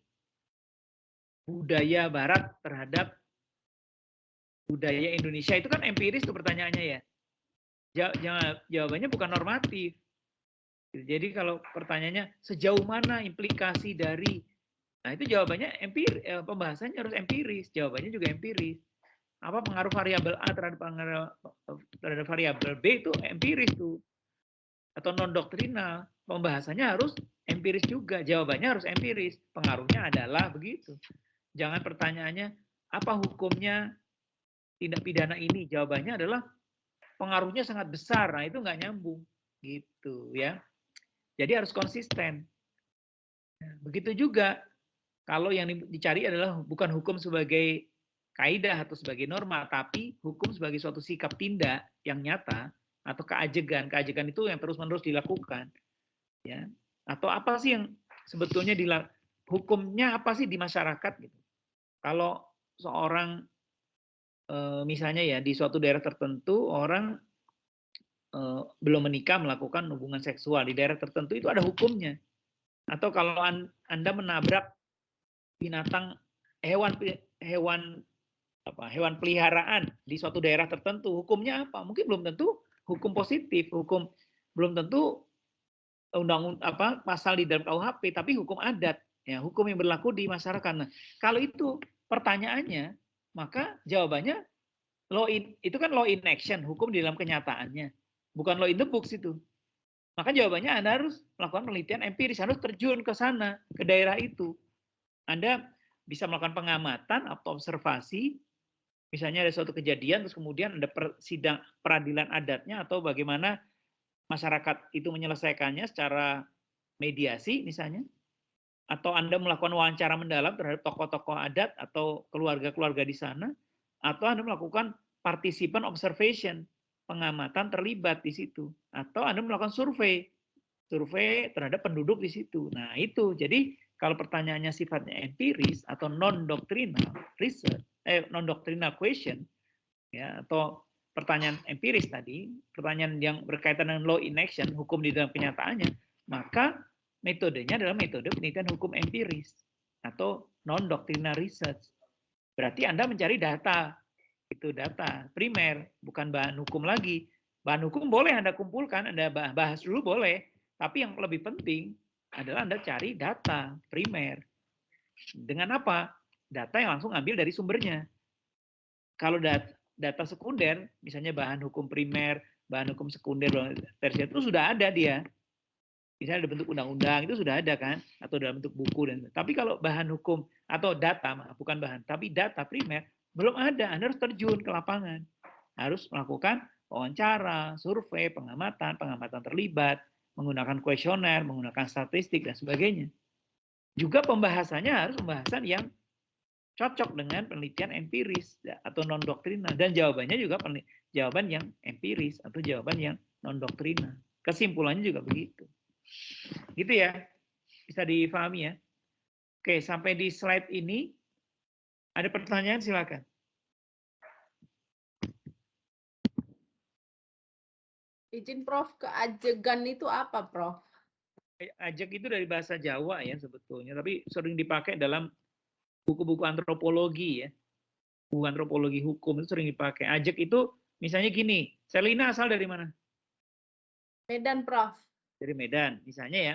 budaya Barat terhadap budaya Indonesia, itu kan empiris tuh pertanyaannya ya. Jawabannya bukan normatif. Jadi kalau pertanyaannya sejauh mana implikasi dari, nah itu jawabannya empiris, pembahasannya harus empiris, jawabannya juga empiris. Apa pengaruh variabel A terhadap variabel B itu empiris tuh. Atau non doktrinal, pembahasannya harus empiris juga, jawabannya harus empiris. Pengaruhnya adalah begitu. Jangan pertanyaannya apa hukumnya tindak pidana ini, jawabannya adalah pengaruhnya sangat besar. Nah, itu nggak nyambung gitu ya. Jadi harus konsisten. Begitu juga kalau yang dicari adalah bukan hukum sebagai kaidah atau sebagai norma, tapi hukum sebagai suatu sikap tindak yang nyata atau keajegan. Keajegan itu yang terus-menerus dilakukan. Ya. Atau apa sih yang sebetulnya hukumnya apa sih di masyarakat gitu. Kalau seorang misalnya ya di suatu daerah tertentu orang belum menikah melakukan hubungan seksual di daerah tertentu itu ada hukumnya. Atau kalau Anda menabrak binatang hewan peliharaan di suatu daerah tertentu, hukumnya apa? Mungkin belum tentu hukum positif, belum tentu pasal di dalam KUHP, tapi hukum adat, ya, hukum yang berlaku di masyarakat. Nah, kalau itu pertanyaannya, maka jawabannya itu kan law in action, hukum di dalam kenyataannya, bukan law in the books itu. Maka jawabannya Anda harus melakukan penelitian empiris, harus terjun ke sana, ke daerah itu. Anda bisa melakukan pengamatan atau observasi, misalnya ada suatu kejadian, terus kemudian ada sidang peradilan adatnya, atau bagaimana masyarakat itu menyelesaikannya secara mediasi misalnya, atau Anda melakukan wawancara mendalam terhadap tokoh-tokoh adat atau keluarga-keluarga di sana, atau Anda melakukan participant observation, pengamatan terlibat di situ, atau Anda melakukan survei terhadap penduduk di situ. Nah, itu. Jadi kalau pertanyaannya sifatnya empiris atau non-doctrinal research, non-doctrinal question, ya, atau pertanyaan empiris tadi, pertanyaan yang berkaitan dengan law in action, hukum di dalam kenyataannya, maka metodenya adalah metode penelitian hukum empiris atau non-doctrinal research. Berarti Anda mencari data, itu data primer, bukan bahan hukum lagi. Bahan hukum boleh Anda kumpulkan, Anda bahas dulu boleh, tapi yang lebih penting adalah Anda cari data primer. Dengan apa? Data yang langsung ambil dari sumbernya. Kalau data sekunder, misalnya bahan hukum primer, bahan hukum sekunder, tersier, itu sudah ada dia. Misalnya ada bentuk undang-undang, itu sudah ada kan? Atau dalam bentuk buku. Tapi kalau bahan hukum, atau data, bukan bahan, tapi data primer, belum ada. Anda harus terjun ke lapangan. Harus melakukan wawancara, survei, pengamatan terlibat, menggunakan kuesioner, menggunakan statistik, dan sebagainya. Juga pembahasannya harus pembahasan yang cocok dengan penelitian empiris atau non-doktrinal. Dan jawabannya juga jawaban yang empiris atau jawaban yang non-doktrinal. Kesimpulannya juga begitu. Gitu ya. Bisa difahami ya. Oke, sampai di slide ini. Ada pertanyaan, silakan. Izin Prof, keajegan itu apa, Prof? Ajeg itu dari bahasa Jawa ya sebetulnya, tapi sering dipakai dalam buku-buku antropologi ya. Buku antropologi hukum itu sering dipakai. Ajeg itu misalnya gini, Selina asal dari mana? Medan, Prof. Dari Medan, misalnya ya.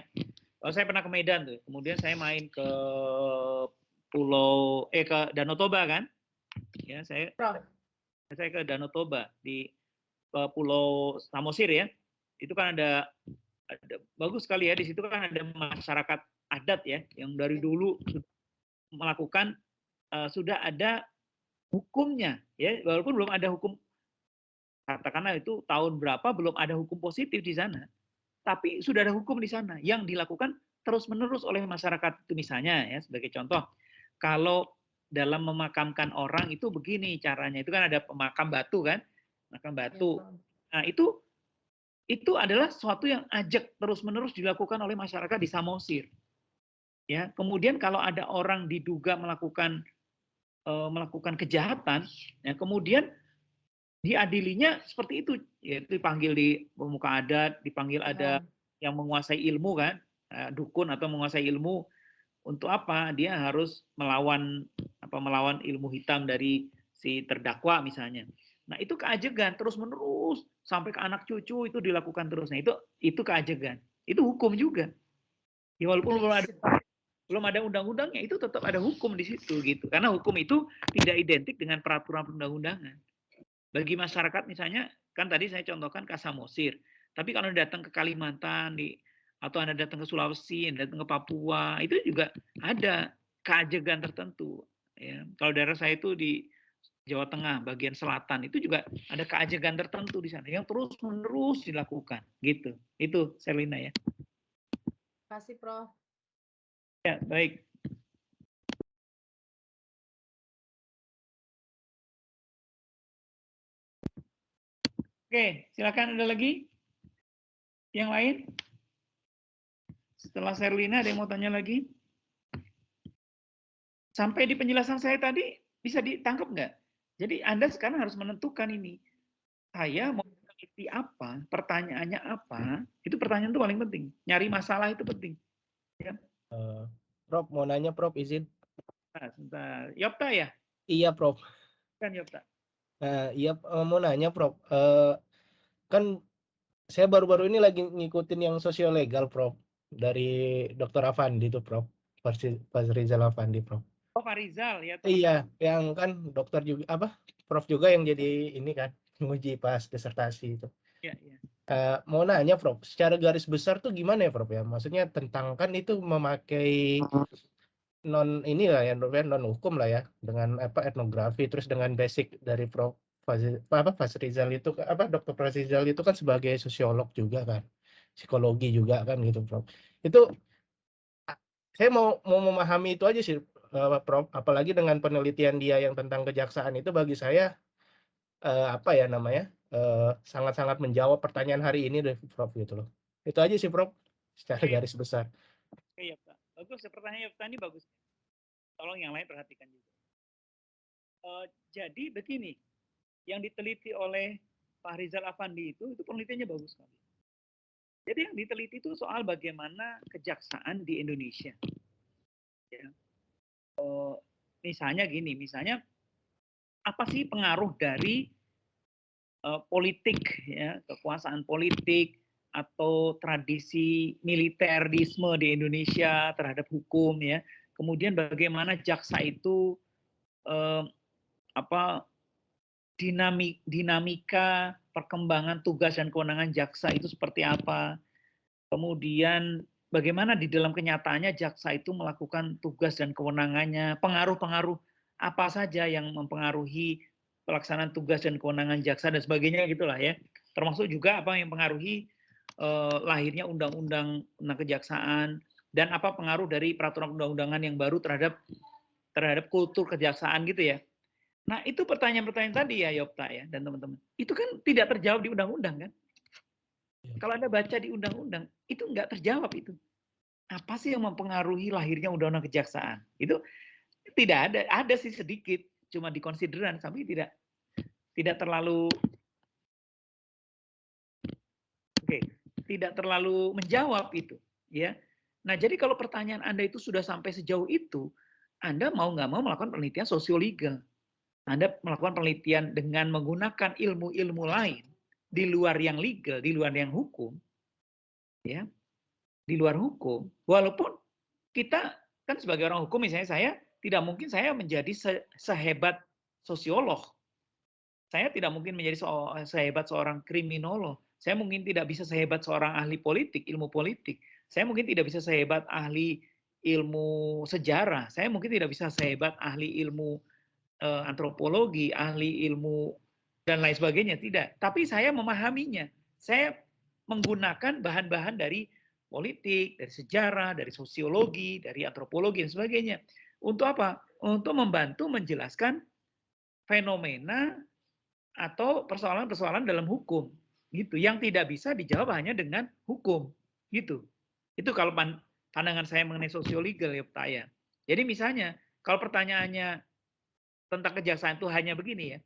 Kalau saya pernah ke Medan tuh, kemudian saya main ke ke Danau Toba kan? Ya, saya ke Danau Toba di Pulau Samosir ya. Itu kan ada bagus sekali ya, di situ kan ada masyarakat adat ya yang dari dulu melakukan sudah ada hukumnya ya, walaupun belum ada hukum, katakanlah itu tahun berapa belum ada hukum positif di sana, tapi sudah ada hukum di sana yang dilakukan terus-menerus oleh masyarakat itu. Misalnya ya, sebagai contoh, kalau dalam memakamkan orang itu begini caranya, itu kan ada pemakam batu kan, makam batu. Nah, itu adalah sesuatu yang ajak terus-menerus dilakukan oleh masyarakat di Samosir. Ya, kemudian kalau ada orang diduga melakukan kejahatan, ya, kemudian diadilinya seperti itu, yaitu dipanggil di pemuka adat, dipanggil ada yang menguasai ilmu kan, dukun atau menguasai ilmu. Untuk apa? Dia harus melawan ilmu hitam dari si terdakwa misalnya. Nah, itu keajegan terus-menerus sampai ke anak cucu itu dilakukan terus. Nah, itu keajegan. Itu hukum juga. Ya, walaupun belum ada undang-undangnya, itu tetap ada hukum di situ gitu. Karena hukum itu tidak identik dengan peraturan perundang-undangan. Bagi masyarakat misalnya, kan tadi saya contohkan ke Samosir. Tapi kalau Anda datang ke Kalimantan atau Anda datang ke Sulawesi, Anda datang ke Papua, itu juga ada keajegan tertentu. Ya. Kalau daerah saya itu di Jawa Tengah bagian selatan itu juga ada keajegan tertentu di sana yang terus-menerus dilakukan gitu. Itu Selina ya. Terima kasih, Prof. Ya, baik. Oke, silakan ada lagi? Yang lain? Setelah Selina ada yang mau tanya lagi? Sampai di penjelasan saya tadi bisa ditangkap nggak? Jadi Anda sekarang harus menentukan ini. Saya mau meneliti apa, pertanyaannya apa, itu pertanyaan itu paling penting. Nyari masalah itu penting. Ya. Prof, mau nanya Prof, izin. Nah, sebentar. Yopta ya? Iya Prof. Kan Yopta. Iya, mau nanya Prof. Kan saya baru-baru ini lagi ngikutin yang sosiolegal Prof. Dari Dr. Afandi itu Prof. Pak Rizal Afandi Prof. Oh, Pak Rizal ya. Iya, yang kan dokter juga Prof juga yang jadi ini kan nguji pas disertasi itu. Iya, iya. Mau nanya Prof, secara garis besar tuh gimana ya Prof ya? Maksudnya tentang kan itu memakai non inilah ya, non hukum lah ya, dengan etnografi, terus dengan basic dari Prof Faz Rizal itu Dr. Faz Rizal itu kan sebagai sosiolog juga kan, psikologi juga kan gitu Prof. Itu saya mau memahami itu aja sih Prof, apalagi dengan penelitian dia yang tentang kejaksaan itu bagi saya sangat-sangat menjawab pertanyaan hari ini deh Prof gitu loh. Itu aja sih Prof secara garis besar. Oke, Yopta. Bagus, pertanyaan Yopta ini bagus. Tolong yang lain perhatikan juga. Jadi begini, yang diteliti oleh Pak Rizal Afandi itu penelitiannya bagus sekali. Jadi yang diteliti itu soal bagaimana kejaksaan di Indonesia. Ya. Misalnya gini, apa sih pengaruh dari politik, ya, kekuasaan politik atau tradisi militerisme di Indonesia terhadap hukum, ya. Kemudian bagaimana jaksa itu dinamika perkembangan tugas dan kewenangan jaksa itu seperti apa. Kemudian bagaimana di dalam kenyataannya jaksa itu melakukan tugas dan kewenangannya, pengaruh-pengaruh apa saja yang mempengaruhi pelaksanaan tugas dan kewenangan jaksa dan sebagainya gitulah ya. Termasuk juga apa yang mempengaruhi lahirnya undang-undang tentang kejaksaan dan apa pengaruh dari peraturan undang-undangan yang baru terhadap kultur kejaksaan gitu ya. Nah, itu pertanyaan-pertanyaan tadi ya Yopta ya dan teman-teman. Itu kan tidak terjawab di undang-undang kan? Kalau Anda baca di undang-undang, itu nggak terjawab itu. Apa sih yang mempengaruhi lahirnya undang-undang kejaksaan? Itu tidak ada sih sedikit, cuma dikonsideran, tapi tidak terlalu tidak terlalu menjawab itu, ya. Nah, jadi kalau pertanyaan Anda itu sudah sampai sejauh itu, Anda mau nggak mau melakukan penelitian sosiolegal. Anda melakukan penelitian dengan menggunakan ilmu-ilmu lain di luar yang legal, di luar yang hukum, ya, di luar hukum. Walaupun kita kan sebagai orang hukum, misalnya saya tidak mungkin saya menjadi sehebat sosiolog. Saya tidak mungkin menjadi sehebat seorang kriminolog. Saya mungkin tidak bisa sehebat seorang ahli politik, ilmu politik. Saya mungkin tidak bisa sehebat ahli ilmu sejarah. Saya mungkin tidak bisa sehebat ahli ilmu antropologi, ahli ilmu dan lain sebagainya, tidak. Tapi saya memahaminya. Saya menggunakan bahan-bahan dari politik, dari sejarah, dari sosiologi, dari antropologi dan sebagainya. Untuk apa? Untuk membantu menjelaskan fenomena atau persoalan-persoalan dalam hukum, gitu. Yang tidak bisa dijawab hanya dengan hukum, gitu. Itu kalau pandangan saya mengenai sosiolegal ya, Pak ya. Jadi misalnya kalau pertanyaannya tentang kejaksaan itu hanya begini ya.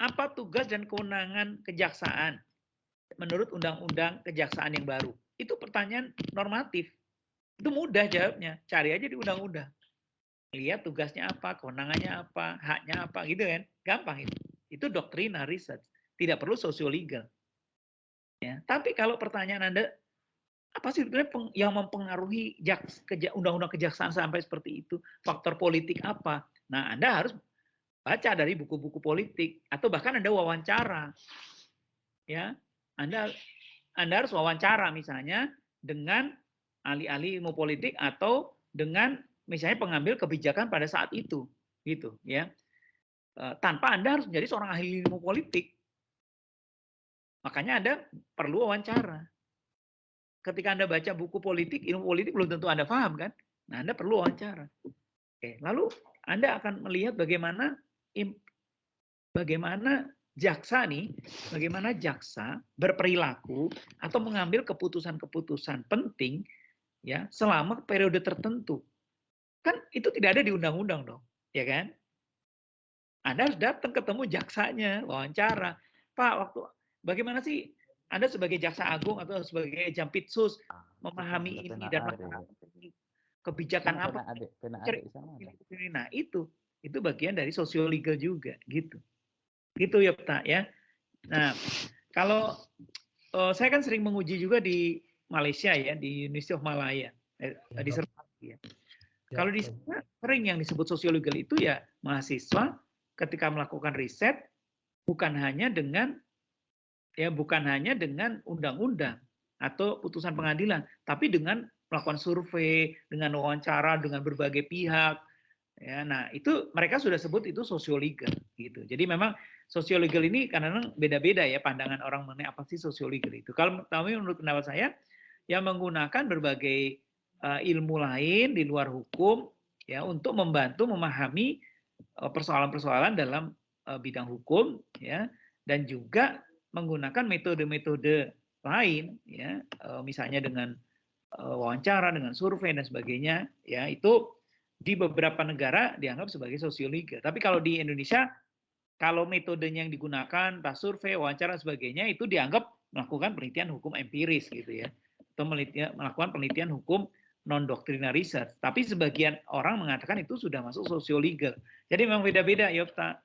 Apa tugas dan kewenangan kejaksaan menurut undang-undang kejaksaan yang baru? Itu pertanyaan normatif. Itu mudah jawabnya. Cari aja di undang-undang. Lihat tugasnya apa, kewenangannya apa, haknya apa, gitu kan. Gampang itu. Itu doktrina research. Tidak perlu sosiolegal. Ya. Tapi kalau pertanyaan Anda, apa sih sebenarnya yang mempengaruhi undang-undang kejaksaan sampai seperti itu? Faktor politik apa? Nah, Anda harus baca dari buku-buku politik atau bahkan Anda wawancara. Ya. Anda harus wawancara misalnya dengan ahli-ahli ilmu politik atau dengan misalnya pengambil kebijakan pada saat itu, gitu ya. Tanpa Anda harus menjadi seorang ahli ilmu politik. Makanya Anda perlu wawancara. Ketika Anda baca buku politik, ilmu politik belum tentu Anda paham kan? Nah, Anda perlu wawancara. Oke, lalu Anda akan melihat bagaimana jaksa berperilaku atau mengambil keputusan-keputusan penting ya selama periode tertentu. Kan itu tidak ada di undang-undang dong, ya kan? Anda harus datang ketemu jaksanya, wawancara. Pak, bagaimana sih Anda sebagai jaksa agung atau sebagai jampitsus memahami ini dan kebijakan apa? Nah, itu bagian dari sosiolegal juga, gitu. Gitu ya, Pak ya. Nah, kalau saya kan sering menguji juga di Malaysia ya, di University of Malaya, di Serpati ya. Kalau di sana sering yang disebut sosiolegal itu ya mahasiswa ketika melakukan riset bukan hanya dengan Ya, bukan hanya dengan undang-undang atau putusan pengadilan, tapi dengan melakukan survei, dengan wawancara dengan berbagai pihak. Ya, nah itu mereka sudah sebut itu sosiolegal gitu. Jadi memang sosiolegal ini kadang-kadang beda-beda ya pandangan orang mengenai apa sih sosiolegal itu. Kalau menurut pendapat saya, yang menggunakan berbagai ilmu lain di luar hukum ya untuk membantu memahami persoalan-persoalan dalam bidang hukum ya, dan juga menggunakan metode-metode lain ya, misalnya dengan wawancara, dengan survei dan sebagainya ya, itu di beberapa negara dianggap sebagai sosiolegal. Tapi kalau di Indonesia, kalau metodenya yang digunakan, entah survei, wawancara dan sebagainya, itu dianggap melakukan penelitian hukum empiris gitu ya, atau melakukan penelitian hukum non-doctrinal research. Tapi sebagian orang mengatakan itu sudah masuk sosiolegal. Jadi memang beda-beda Yopta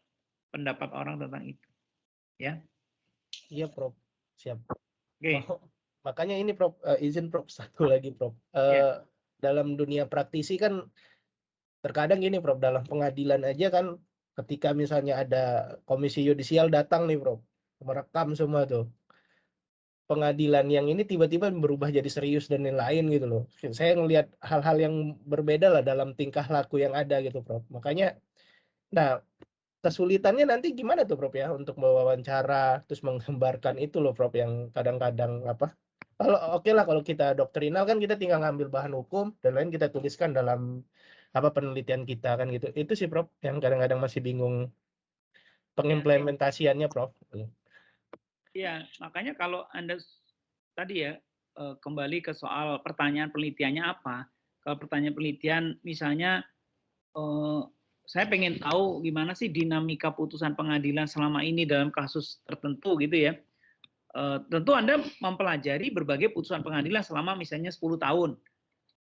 pendapat orang tentang itu. Ya. Iya, Prof. Siap. Oke. Makanya ini Prof, izin Prof satu lagi Prof. Dalam dunia praktisi kan terkadang gini Prof, dalam pengadilan aja kan ketika misalnya ada komisi yudisial datang nih Prof, merekam semua tuh. Pengadilan yang ini tiba-tiba berubah jadi serius dan lain-lain gitu loh. Saya ngelihat hal-hal yang berbeda lah dalam tingkah laku yang ada gitu Prof. Makanya, nah kesulitannya nanti gimana tuh Prof ya untuk mewawancara terus menggambarkan itu loh Prof, yang kadang-kadang apa? Kalau oke lah kalau kita doktrinal kan kita tinggal ngambil bahan hukum dan lain kita tuliskan dalam apa penelitian kita kan gitu. Itu sih Prof yang kadang-kadang masih bingung pengimplementasiannya Prof. Iya, makanya kalau Anda tadi ya kembali ke soal pertanyaan penelitiannya apa. Kalau pertanyaan penelitian misalnya saya pengen tahu gimana sih dinamika putusan pengadilan selama ini dalam kasus tertentu gitu ya. Tentu Anda mempelajari berbagai putusan pengadilan selama misalnya 10 tahun.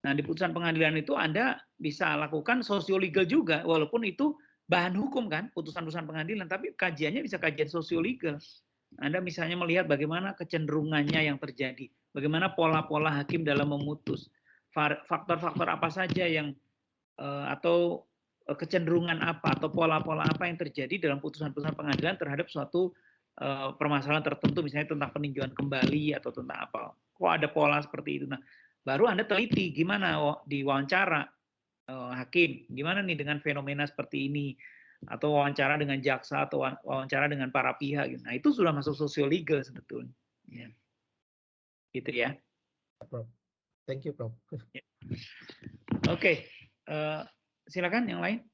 Nah, di putusan pengadilan itu Anda bisa lakukan sosiolegal juga, walaupun itu bahan hukum kan, putusan-putusan pengadilan, tapi kajiannya bisa kajian sosiolegal. Anda misalnya melihat bagaimana kecenderungannya yang terjadi, bagaimana pola-pola hakim dalam memutus, faktor-faktor apa saja yang atau kecenderungan apa atau pola-pola apa yang terjadi dalam putusan-putusan pengadilan terhadap suatu permasalahan tertentu, misalnya tentang peninjauan kembali atau tentang apa. Kok ada pola seperti itu? Nah, baru Anda teliti gimana di wawancara hakim, gimana nih dengan fenomena seperti ini, atau wawancara dengan jaksa atau wawancara dengan para pihak. Nah, itu sudah masuk sosiolegal sebetulnya. Ya. Gitu ya. Thank you, Prof. Ya. Oke, silakan yang lain.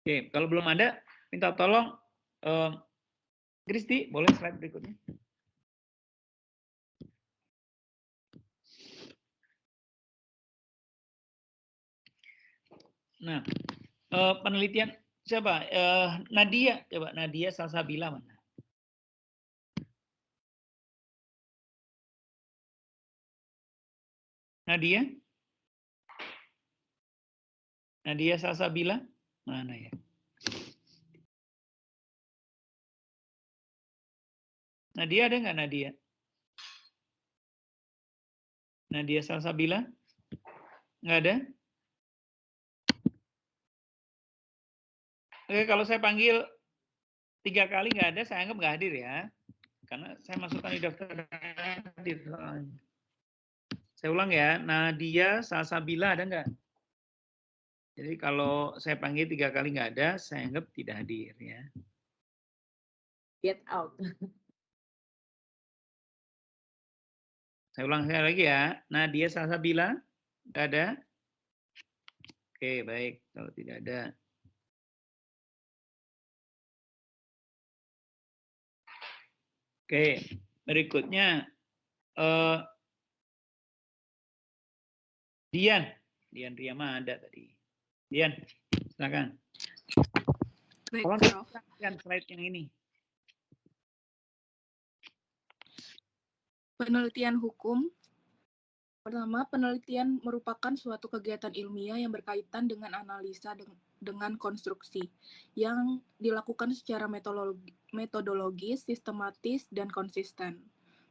Oke, kalau belum ada, minta tolong Kristi, boleh slide berikutnya. Nah, penelitian siapa? Nadia, coba Nadia Salsabila mana? Nadia? Nadia Salsabila? Mana ya? Nadia ada nggak Nadia? Nadia Salsabila? Nggak ada? Oke, kalau saya panggil 3 kali nggak ada, saya anggap nggak hadir ya. Karena saya masukkan di daftar hadir. Saya ulang ya, Nadia Salsabila ada nggak? Jadi kalau saya panggil 3 kali nggak ada, saya anggap tidak hadir ya. Get out. Saya ulang sekali lagi ya, Nadia Salsabila, nggak ada? Oke, baik. Kalau tidak ada. Oke, berikutnya Dian Riyama ada tadi. Dian, silakan. Baik, Tolong Prof. slide yang ini. Penelitian hukum. Pertama, penelitian merupakan suatu kegiatan ilmiah yang berkaitan dengan analisa dengan konstruksi yang dilakukan secara metodologis, sistematis, dan konsisten,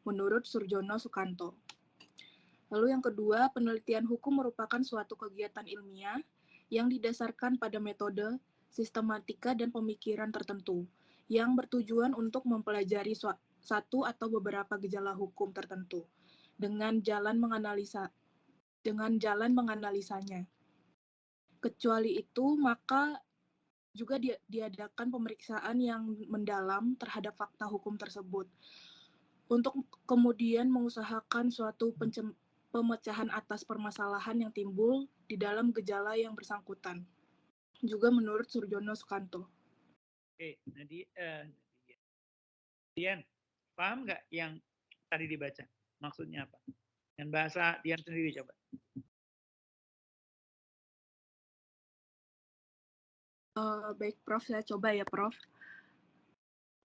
menurut Surjono Sukanto. Lalu yang kedua, penelitian hukum merupakan suatu kegiatan ilmiah yang didasarkan pada metode sistematika, dan pemikiran tertentu yang bertujuan untuk mempelajari satu atau beberapa gejala hukum tertentu dengan jalan menganalisanya. Kecuali itu, maka juga diadakan pemeriksaan yang mendalam terhadap fakta hukum tersebut untuk kemudian mengusahakan suatu pemecahan atas permasalahan yang timbul di dalam gejala yang bersangkutan. Juga menurut Surjono Sukanto. Oke, Dian, paham nggak yang tadi dibaca? Maksudnya apa? Dan bahasa Dian sendiri coba. Baik, Prof. Saya coba ya, Prof.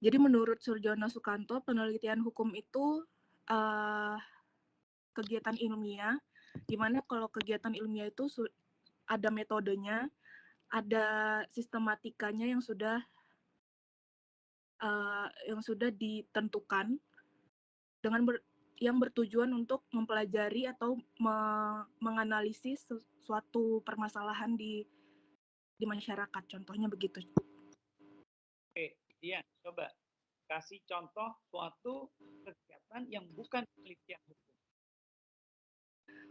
Jadi menurut Surjono Sukanto, penelitian hukum itu kegiatan ilmiah, di mana kalau kegiatan ilmiah itu ada metodenya, ada sistematikanya yang sudah ditentukan dengan yang bertujuan untuk mempelajari atau menganalisis suatu permasalahan di masyarakat. Contohnya begitu. Oke, Dian, coba kasih contoh suatu kegiatan yang bukan penelitian hukum.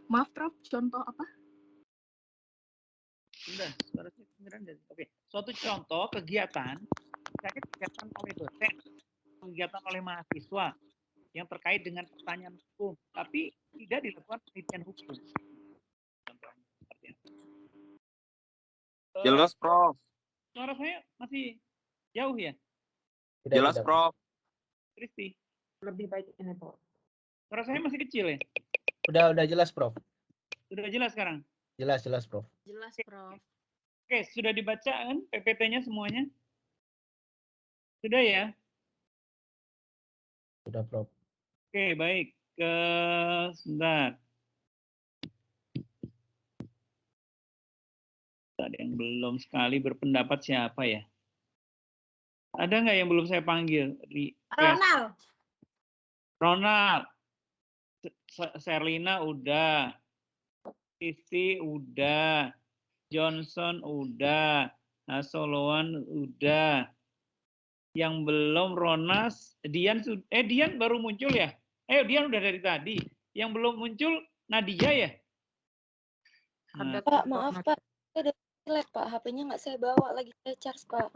Maaf, Prof, contoh apa? Sudah, suaranya kedengeran jadi. Oke, suatu contoh kegiatan, misalnya kegiatan oleh dosen, kegiatan oleh mahasiswa yang terkait dengan pertanyaan hukum, tapi tidak dilakukan penelitian hukum. Contohnya seperti apa? Jelas, Prof. Suara saya masih jauh ya? Jelas, Prof. Kristi. Lebih baik ini, Prof. Suara saya masih kecil ya? Udah jelas, Prof. Sudah jelas sekarang? Jelas, Prof. Jelas, Prof. Oke, sudah dibaca kan PPT-nya semuanya? Sudah ya? Sudah, Prof. Oke, baik. Sebentar. Ada yang belum sekali berpendapat siapa ya? Ada nggak yang belum saya panggil? Ronald. Serlina udah. Kristi udah. Johnson udah. Hasolowan udah. Yang belum Ronas, Dian baru muncul ya? Dian udah dari tadi. Yang belum muncul Nadia ya? Nah. Pak, maaf Pak, saya ada jelek Pak, HP-nya nggak saya bawa, lagi saya charge Pak.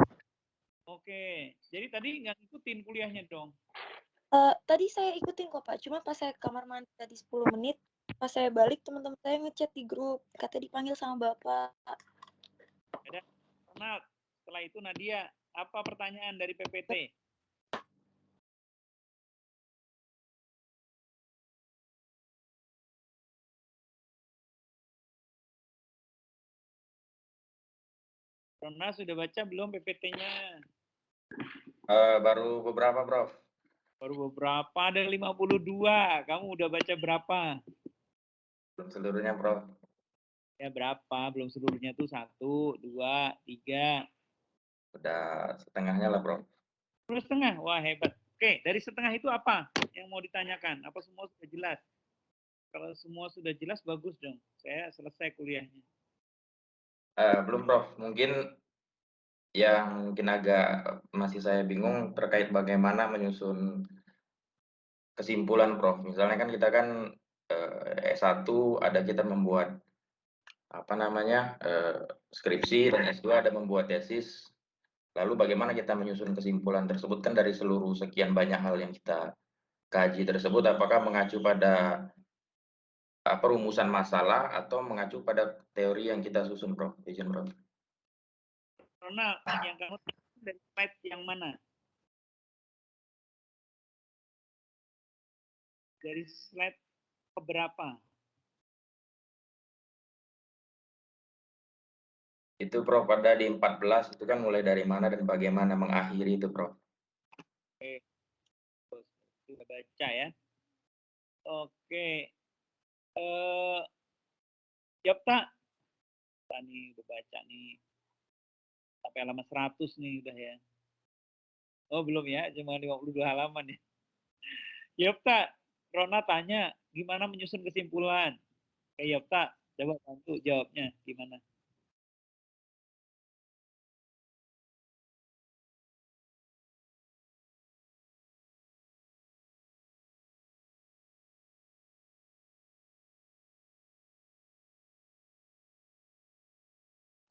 Oke, jadi tadi nggak ngikutin kuliahnya dong? Tadi saya ikutin kok Pak, cuma pas saya kamar mandi tadi 10 menit, pas saya balik teman-teman saya ngechat di grup, katanya dipanggil sama Bapak. Ada, Ronald, setelah itu Nadia, apa pertanyaan dari PPT? Ronald sudah baca belum PPT-nya? Baru beberapa, Prof. Baru beberapa, ada 52. Kamu udah baca berapa? Belum seluruhnya, Prof. Ya berapa? Belum seluruhnya tuh 1, 2, 3. Udah setengahnya lah, Prof. Udah setengah? Wah, hebat. Oke, dari setengah itu apa yang mau ditanyakan? Apa semua sudah jelas? Kalau semua sudah jelas, bagus dong. Saya selesai kuliahnya. Belum, Prof. Mungkin yang mungkin agak masih saya bingung terkait bagaimana menyusun kesimpulan, Prof. Misalnya kan kita kan S1 ada kita membuat skripsi, dan S2 ada membuat tesis. Lalu bagaimana kita menyusun kesimpulan tersebut kan dari seluruh sekian banyak hal yang kita kaji tersebut, apakah mengacu pada rumusan masalah atau mengacu pada teori yang kita susun, Prof. Izin, Prof. Ronald, yang kamu dari slide yang mana? Dari slide keberapa? Itu, Prof, ada di 14, itu kan mulai dari mana dan bagaimana mengakhiri itu, Prof. Oke, sudah baca ya. Oke. Jawab tak? Nih, udah baca nih. Sampai halaman 100 nih udah ya. Oh, belum ya, cuma 52 halaman ya. Jawab tak? Rona tanya, gimana menyusun kesimpulan? Jawab tak? Coba bantu jawabnya, gimana?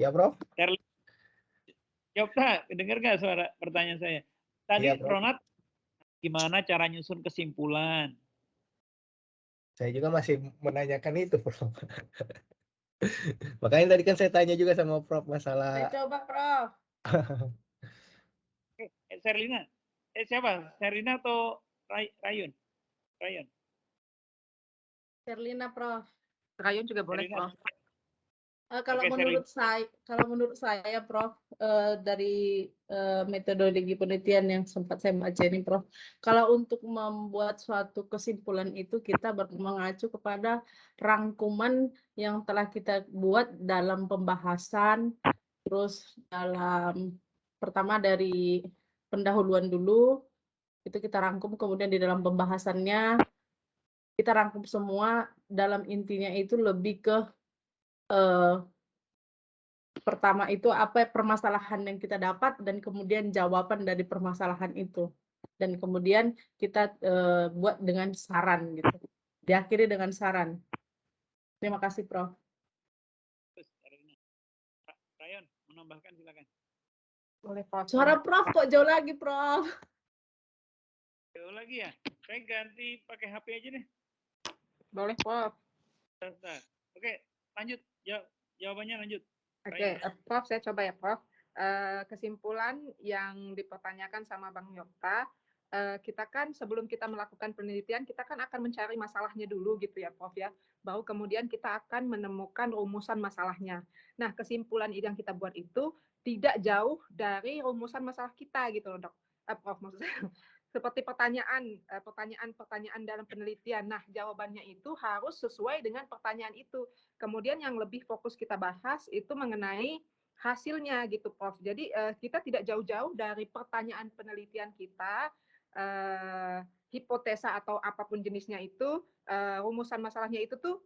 Ya, Prof. Yokta, dengar nggak suara pertanyaan saya? Tadi Iya, Prof. Ronald, gimana cara nyusun kesimpulan? Saya juga masih menanyakan itu, Prof. Makanya tadi kan saya tanya juga sama Prof Saya masalah coba, Prof. Serlina, siapa? Serlina atau Rayun? Rayun. Serlina, Prof. Rayun juga boleh, Serlina. Prof. Kalau Oke, menurut saya, Prof, dari metodologi penelitian yang sempat saya baca ini, Prof, kalau untuk membuat suatu kesimpulan itu kita mengacu kepada rangkuman yang telah kita buat dalam pembahasan, terus dalam pertama dari pendahuluan dulu, itu kita rangkum, kemudian di dalam pembahasannya kita rangkum semua, dalam intinya itu lebih ke pertama itu apa permasalahan yang kita dapat dan kemudian jawaban dari permasalahan itu, dan kemudian kita buat dengan saran gitu, diakhiri dengan saran. Terima kasih, Prof. Rayun, menambahkan silakan. Boleh, Prof. Suara Prof kok jauh lagi, Prof. Jauh lagi ya? Saya ganti pakai HP aja deh. Boleh, Prof. Oke, lanjut. Jawabannya lanjut. Oke, Prof, saya coba ya, Prof. Kesimpulan yang dipertanyakan sama Bang Yokta, kita kan sebelum kita melakukan penelitian, kita kan akan mencari masalahnya dulu gitu ya, Prof ya. Baru kemudian kita akan menemukan rumusan masalahnya. Nah, kesimpulan yang kita buat itu tidak jauh dari rumusan masalah kita gitu loh, Dok. Prof, maksud saya. Seperti pertanyaan dalam penelitian. Nah, jawabannya itu harus sesuai dengan pertanyaan itu. Kemudian yang lebih fokus kita bahas itu mengenai hasilnya gitu, Prof. Jadi kita tidak jauh-jauh dari pertanyaan penelitian kita, hipotesa atau apapun jenisnya itu, rumusan masalahnya itu tuh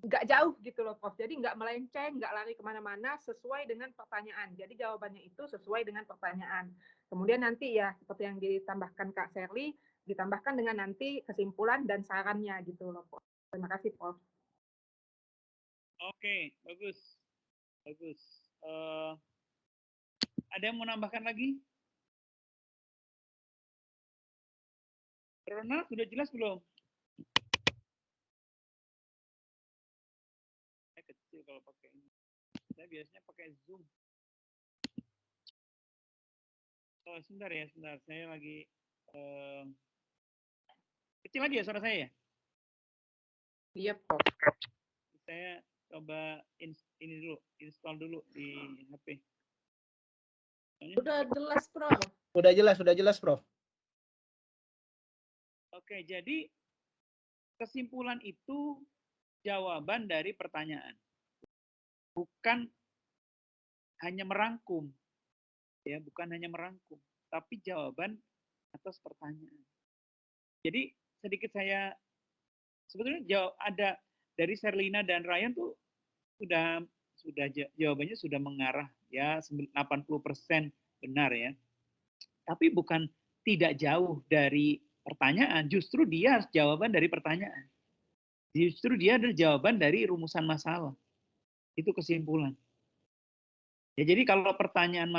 nggak jauh gitu loh, Prof. Jadi nggak melenceng, nggak lari kemana-mana, sesuai dengan pertanyaan. Jadi jawabannya itu sesuai dengan pertanyaan. Kemudian nanti ya, seperti yang ditambahkan Kak Sherly, ditambahkan dengan nanti kesimpulan dan sarannya gitu loh, Prof. Terima kasih, Prof. Oke, bagus. Bagus. Ada yang mau nambahkan lagi? Ronald, sudah jelas belum? Saya kecil kalau pakai ini. Saya biasanya pakai Zoom. Oh, sebentar ya, sebentar. Saya lagi kecil lagi ya suara saya ya? Iya, Prof. Saya coba ini dulu, install dulu di HP. Udah jelas, Prof. Udah jelas, Prof. Oke, jadi kesimpulan itu jawaban dari pertanyaan. Bukan hanya merangkum. Ya, bukan hanya merangkum, tapi jawaban atas pertanyaan. Jadi sedikit saya sebetulnya ada dari Serlina dan Ryan tuh sudah jawabannya sudah mengarah ya 80% benar ya. Tapi bukan tidak jauh dari pertanyaan, justru dia jawaban dari pertanyaan. Justru dia adalah jawaban dari rumusan masalah. Itu kesimpulan. Ya, jadi kalau pertanyaan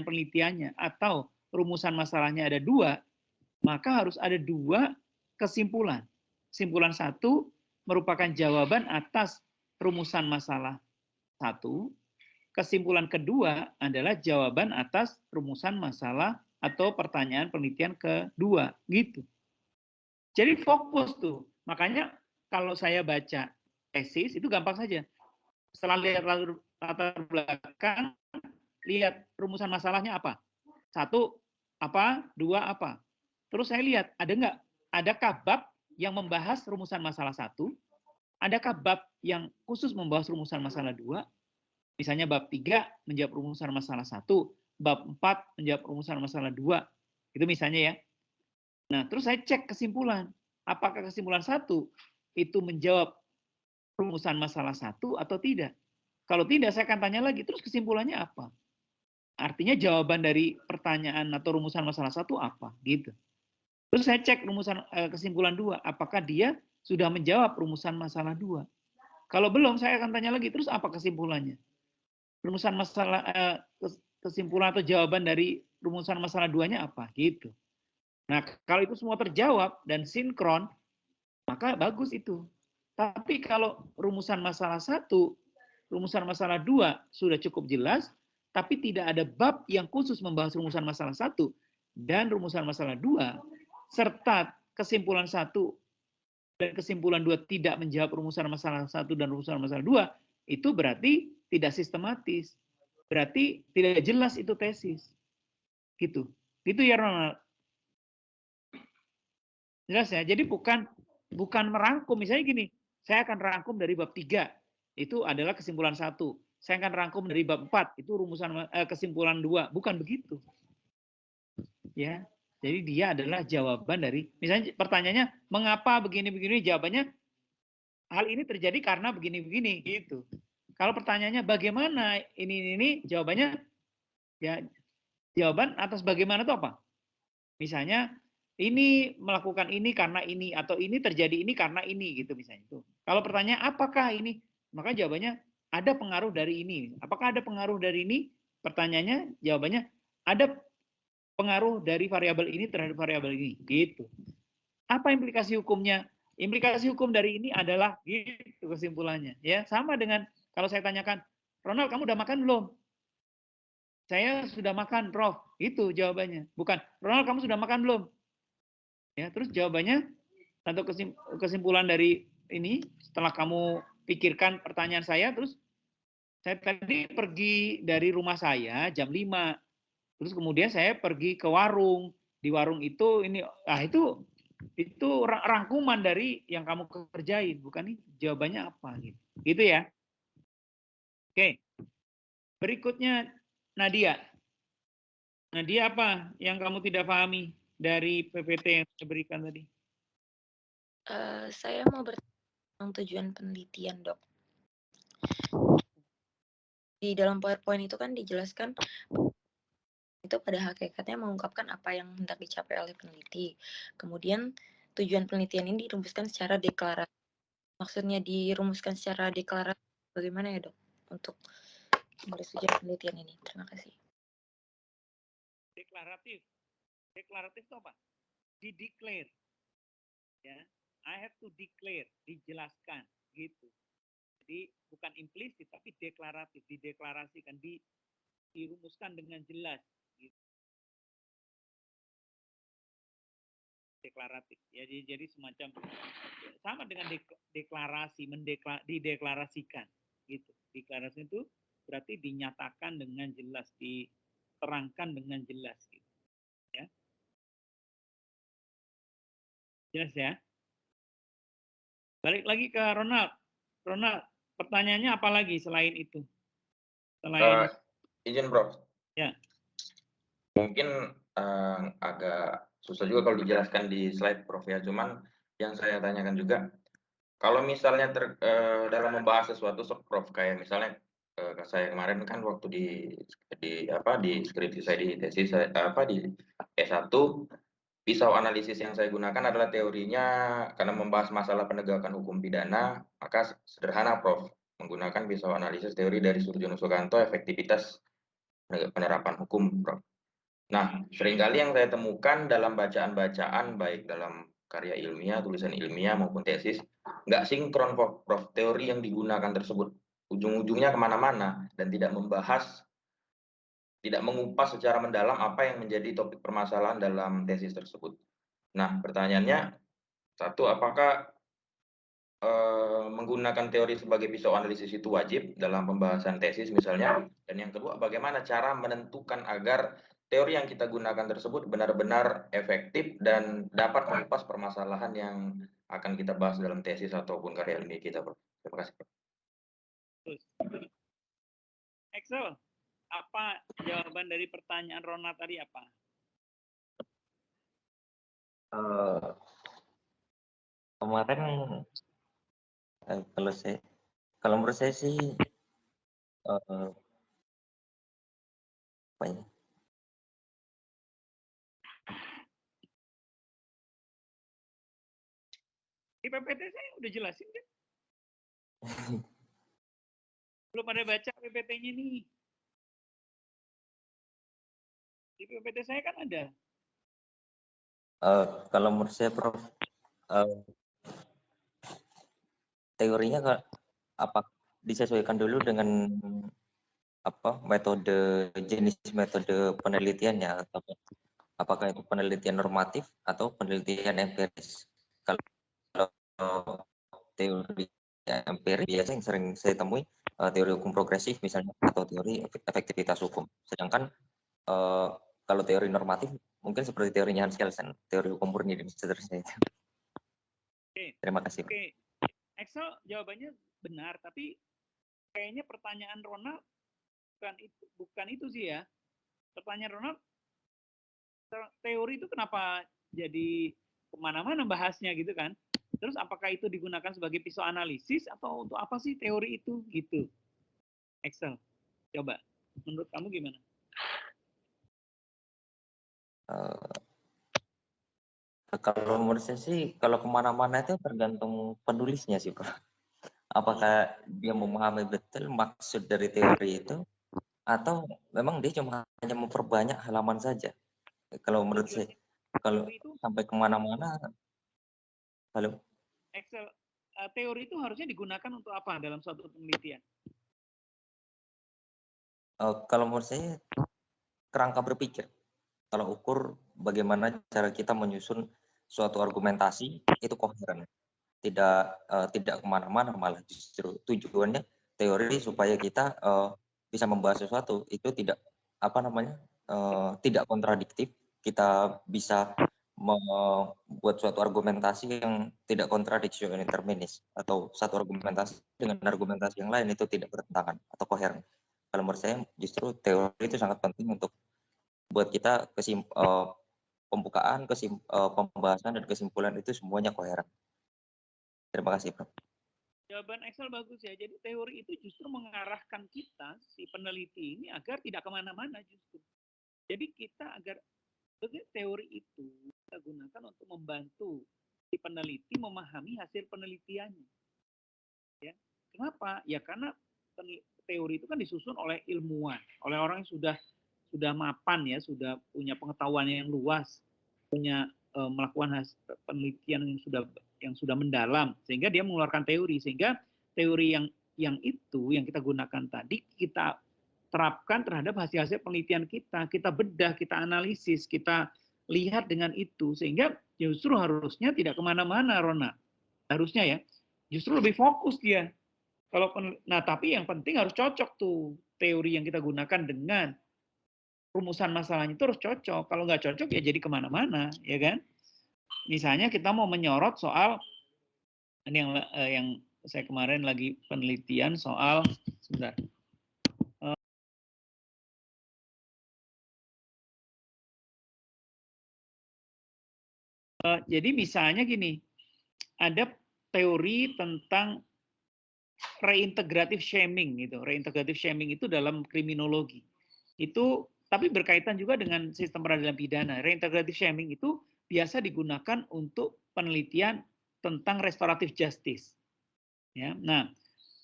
penelitiannya atau rumusan masalahnya ada dua, maka harus ada dua kesimpulan. Kesimpulan satu merupakan jawaban atas rumusan masalah satu. Kesimpulan kedua adalah jawaban atas rumusan masalah atau pertanyaan penelitian kedua, gitu. Jadi fokus tuh. Makanya kalau saya baca tesis itu gampang saja. Setelah lihat latar belakang, lihat rumusan masalahnya apa. Satu apa, dua apa. Terus saya lihat adakah bab yang membahas rumusan masalah satu, adakah bab yang khusus membahas rumusan masalah dua. Misalnya bab 3 menjawab rumusan masalah 1, bab 4 menjawab rumusan masalah 2. Itu misalnya ya. Nah, terus saya cek kesimpulan. Apakah kesimpulan 1 itu menjawab rumusan masalah 1 atau tidak? Kalau tidak, saya akan tanya lagi, terus kesimpulannya apa? Artinya jawaban dari pertanyaan atau rumusan masalah 1 apa? Gitu. Terus saya cek kesimpulan 2, apakah dia sudah menjawab rumusan masalah 2? Kalau belum, saya akan tanya lagi, terus apa kesimpulannya? Rumusan masalah, kesimpulan atau jawaban dari rumusan masalah 2-nya apa? Gitu. Nah, kalau itu semua terjawab dan sinkron, maka bagus itu. Tapi kalau rumusan masalah 1, rumusan masalah 2 sudah cukup jelas, tapi tidak ada bab yang khusus membahas rumusan masalah 1 dan rumusan masalah 2, serta kesimpulan 1 dan kesimpulan 2 tidak menjawab rumusan masalah 1 dan rumusan masalah 2, itu berarti tidak sistematis. Berarti tidak jelas itu tesis. Gitu. Gitu ya, Ronald. Jelas ya? Jadi bukan merangkum. Misalnya gini, saya akan rangkum dari bab 3. Itu adalah kesimpulan 1. Saya akan rangkum dari bab 4. Itu rumusan kesimpulan 2. Bukan begitu. Ya. Jadi dia adalah jawaban dari, misalnya pertanyaannya, mengapa begini-begini? Jawabannya, hal ini terjadi karena begini-begini. Gitu. Kalau pertanyaannya, bagaimana ini, jawabannya, ya jawaban atas bagaimana itu apa? Misalnya, ini melakukan ini karena ini, atau ini terjadi ini karena ini, gitu misalnya. Itu. Kalau pertanyaan, apakah ini? Maka jawabannya, ada pengaruh dari ini. Apakah ada pengaruh dari ini? Pertanyaannya, jawabannya, ada pengaruh dari variabel ini terhadap variabel ini. Gitu. Apa implikasi hukumnya? Implikasi hukum dari ini adalah, gitu kesimpulannya. Ya, sama dengan kalau saya tanyakan, Ronald, kamu udah makan belum? Saya sudah makan, Prof. Itu jawabannya. Bukan, Ronald, kamu sudah makan belum? Ya, terus jawabannya atau kesimpulan dari ini setelah kamu pikirkan pertanyaan saya, terus saya tadi pergi dari rumah saya jam 5. Terus kemudian saya pergi ke warung. Di warung itu ini itu rangkuman dari yang kamu kerjain, bukan ini jawabannya apa gitu. Gitu ya. Oke. Berikutnya Nadia. Nadia, apa yang kamu tidak pahami dari PPT yang saya berikan tadi? Saya mau bertanya tentang tujuan penelitian, Dok. Di dalam PowerPoint itu kan dijelaskan itu pada hakikatnya mengungkapkan apa yang hendak dicapai oleh peneliti. Kemudian tujuan penelitian ini dirumuskan secara deklarasi. Maksudnya dirumuskan secara deklarasi bagaimana ya, Dok? Untuk menggaris tujuan penelitian ini. Terima kasih. Deklaratif. Deklaratif itu apa? Dideclare. Ya, I have to declare, dijelaskan gitu. Jadi bukan implisit tapi deklaratif, dideklarasikan, dirumuskan dengan jelas gitu. Deklaratif. Ya, jadi semacam sama dengan deklarasi, dideklarasikan gitu. Deklarasi itu berarti dinyatakan dengan jelas, diterangkan dengan jelas gitu. Ya. Jelas ya? Balik lagi ke Ronald. Ronald, pertanyaannya apa lagi selain itu? Selain izin, Prof. Ya. Mungkin agak susah juga kalau dijelaskan di slide, Prof ya. Cuman yang saya tanyakan juga, kalau misalnya dalam membahas sesuatu, Prof, kayak misalnya saya kemarin kan waktu di skripsi saya di tesis saya, di S1, pisau analisis yang saya gunakan adalah teorinya karena membahas masalah penegakan hukum pidana, maka sederhana, Prof, menggunakan pisau analisis teori dari Surjono Sukanto, efektivitas penerapan hukum, Prof. Nah, seringkali yang saya temukan dalam bacaan-bacaan, baik dalam karya ilmiah, tulisan ilmiah maupun tesis, nggak sinkron, Prof. Teori yang digunakan tersebut. Ujung-ujungnya kemana-mana dan tidak membahas, tidak mengupas secara mendalam apa yang menjadi topik permasalahan dalam tesis tersebut. Nah, pertanyaannya, satu, apakah menggunakan teori sebagai pisau analisis itu wajib dalam pembahasan tesis misalnya? Dan yang kedua, bagaimana cara menentukan agar teori yang kita gunakan tersebut benar-benar efektif dan dapat mengupas permasalahan yang akan kita bahas dalam tesis ataupun karya ilmiah kita, Prof. Terima kasih, Prof. Excel, apa jawaban dari pertanyaan Ronald tadi apa? Kemarin kalau menurut saya sih apa ya? Di PPT saya udah jelasin kan? Belum pada baca PPT-nya nih. Di PPT saya kan ada. Kalau menurut saya, Prof, teorinya apa disesuaikan dulu dengan jenis metode penelitiannya, atau apakah itu penelitian normatif atau penelitian empiris. Kalau teori empiris biasanya yang sering saya temui teori hukum progresif misalnya, atau teori efektivitas hukum. Sedangkan kalau teori normatif mungkin seperti teorinya Hans Kelsen, teori hukum murni dan seterusnya. Terima kasih. Oke. Excel jawabannya benar, tapi kayaknya pertanyaan Ronald bukan itu sih ya. Pertanyaan Ronald, teori itu kenapa jadi kemana-mana bahasnya gitu kan? Terus apakah itu digunakan sebagai pisau analisis atau untuk apa sih teori itu gitu? Excel, coba. Menurut kamu gimana? Kalau menurut saya sih, kalau kemana-mana itu tergantung penulisnya sih, Pak. Apakah dia memahami betul maksud dari teori itu, atau memang dia cuma hanya memperbanyak halaman saja. Kalau menurut saya, kalau sampai kemana-mana, halo? Excel, teori itu harusnya digunakan untuk apa dalam suatu penelitian? Kalau menurut saya, kerangka berpikir. Kalau ukur bagaimana cara kita menyusun suatu argumentasi itu koheren, tidak kemana-mana, malah justru tujuannya teori supaya kita bisa membahas sesuatu itu tidak tidak kontradiktif, kita bisa membuat suatu argumentasi yang tidak kontradiksi interminis, atau satu argumentasi dengan argumentasi yang lain itu tidak bertentangan atau koheren. Kalau menurut saya justru teori itu sangat penting untuk buat kita pembukaan, pembahasan dan kesimpulan itu semuanya koheren. Terima kasih, Prof. Jawaban Excel bagus ya. Jadi teori itu justru mengarahkan kita, si peneliti ini, agar tidak kemana-mana justru. Jadi kita agar teori itu kita gunakan untuk membantu si peneliti memahami hasil penelitiannya. Ya. Kenapa? Ya karena teori itu kan disusun oleh ilmuwan, oleh orang yang sudah mapan ya, sudah punya pengetahuan yang luas, punya melakukan penelitian yang sudah mendalam, sehingga dia mengeluarkan teori, sehingga teori yang kita gunakan tadi kita terapkan terhadap hasil-hasil penelitian kita bedah, kita analisis, kita lihat dengan itu, sehingga justru harusnya tidak kemana-mana, Rona, harusnya ya, justru lebih fokus dia. Nah tapi yang penting harus cocok tuh teori yang kita gunakan dengan rumusan masalahnya itu harus cocok. Kalau nggak cocok ya jadi kemana-mana, ya kan? Misalnya kita mau menyorot soal ini yang saya kemarin lagi penelitian soal sebentar. Jadi misalnya gini, ada teori tentang reintegrative shaming gitu. Reintegrative shaming itu dalam kriminologi. Itu tapi berkaitan juga dengan sistem peradilan pidana. Reintegrative shaming itu biasa digunakan untuk penelitian tentang restoratif justice. Ya. Nah,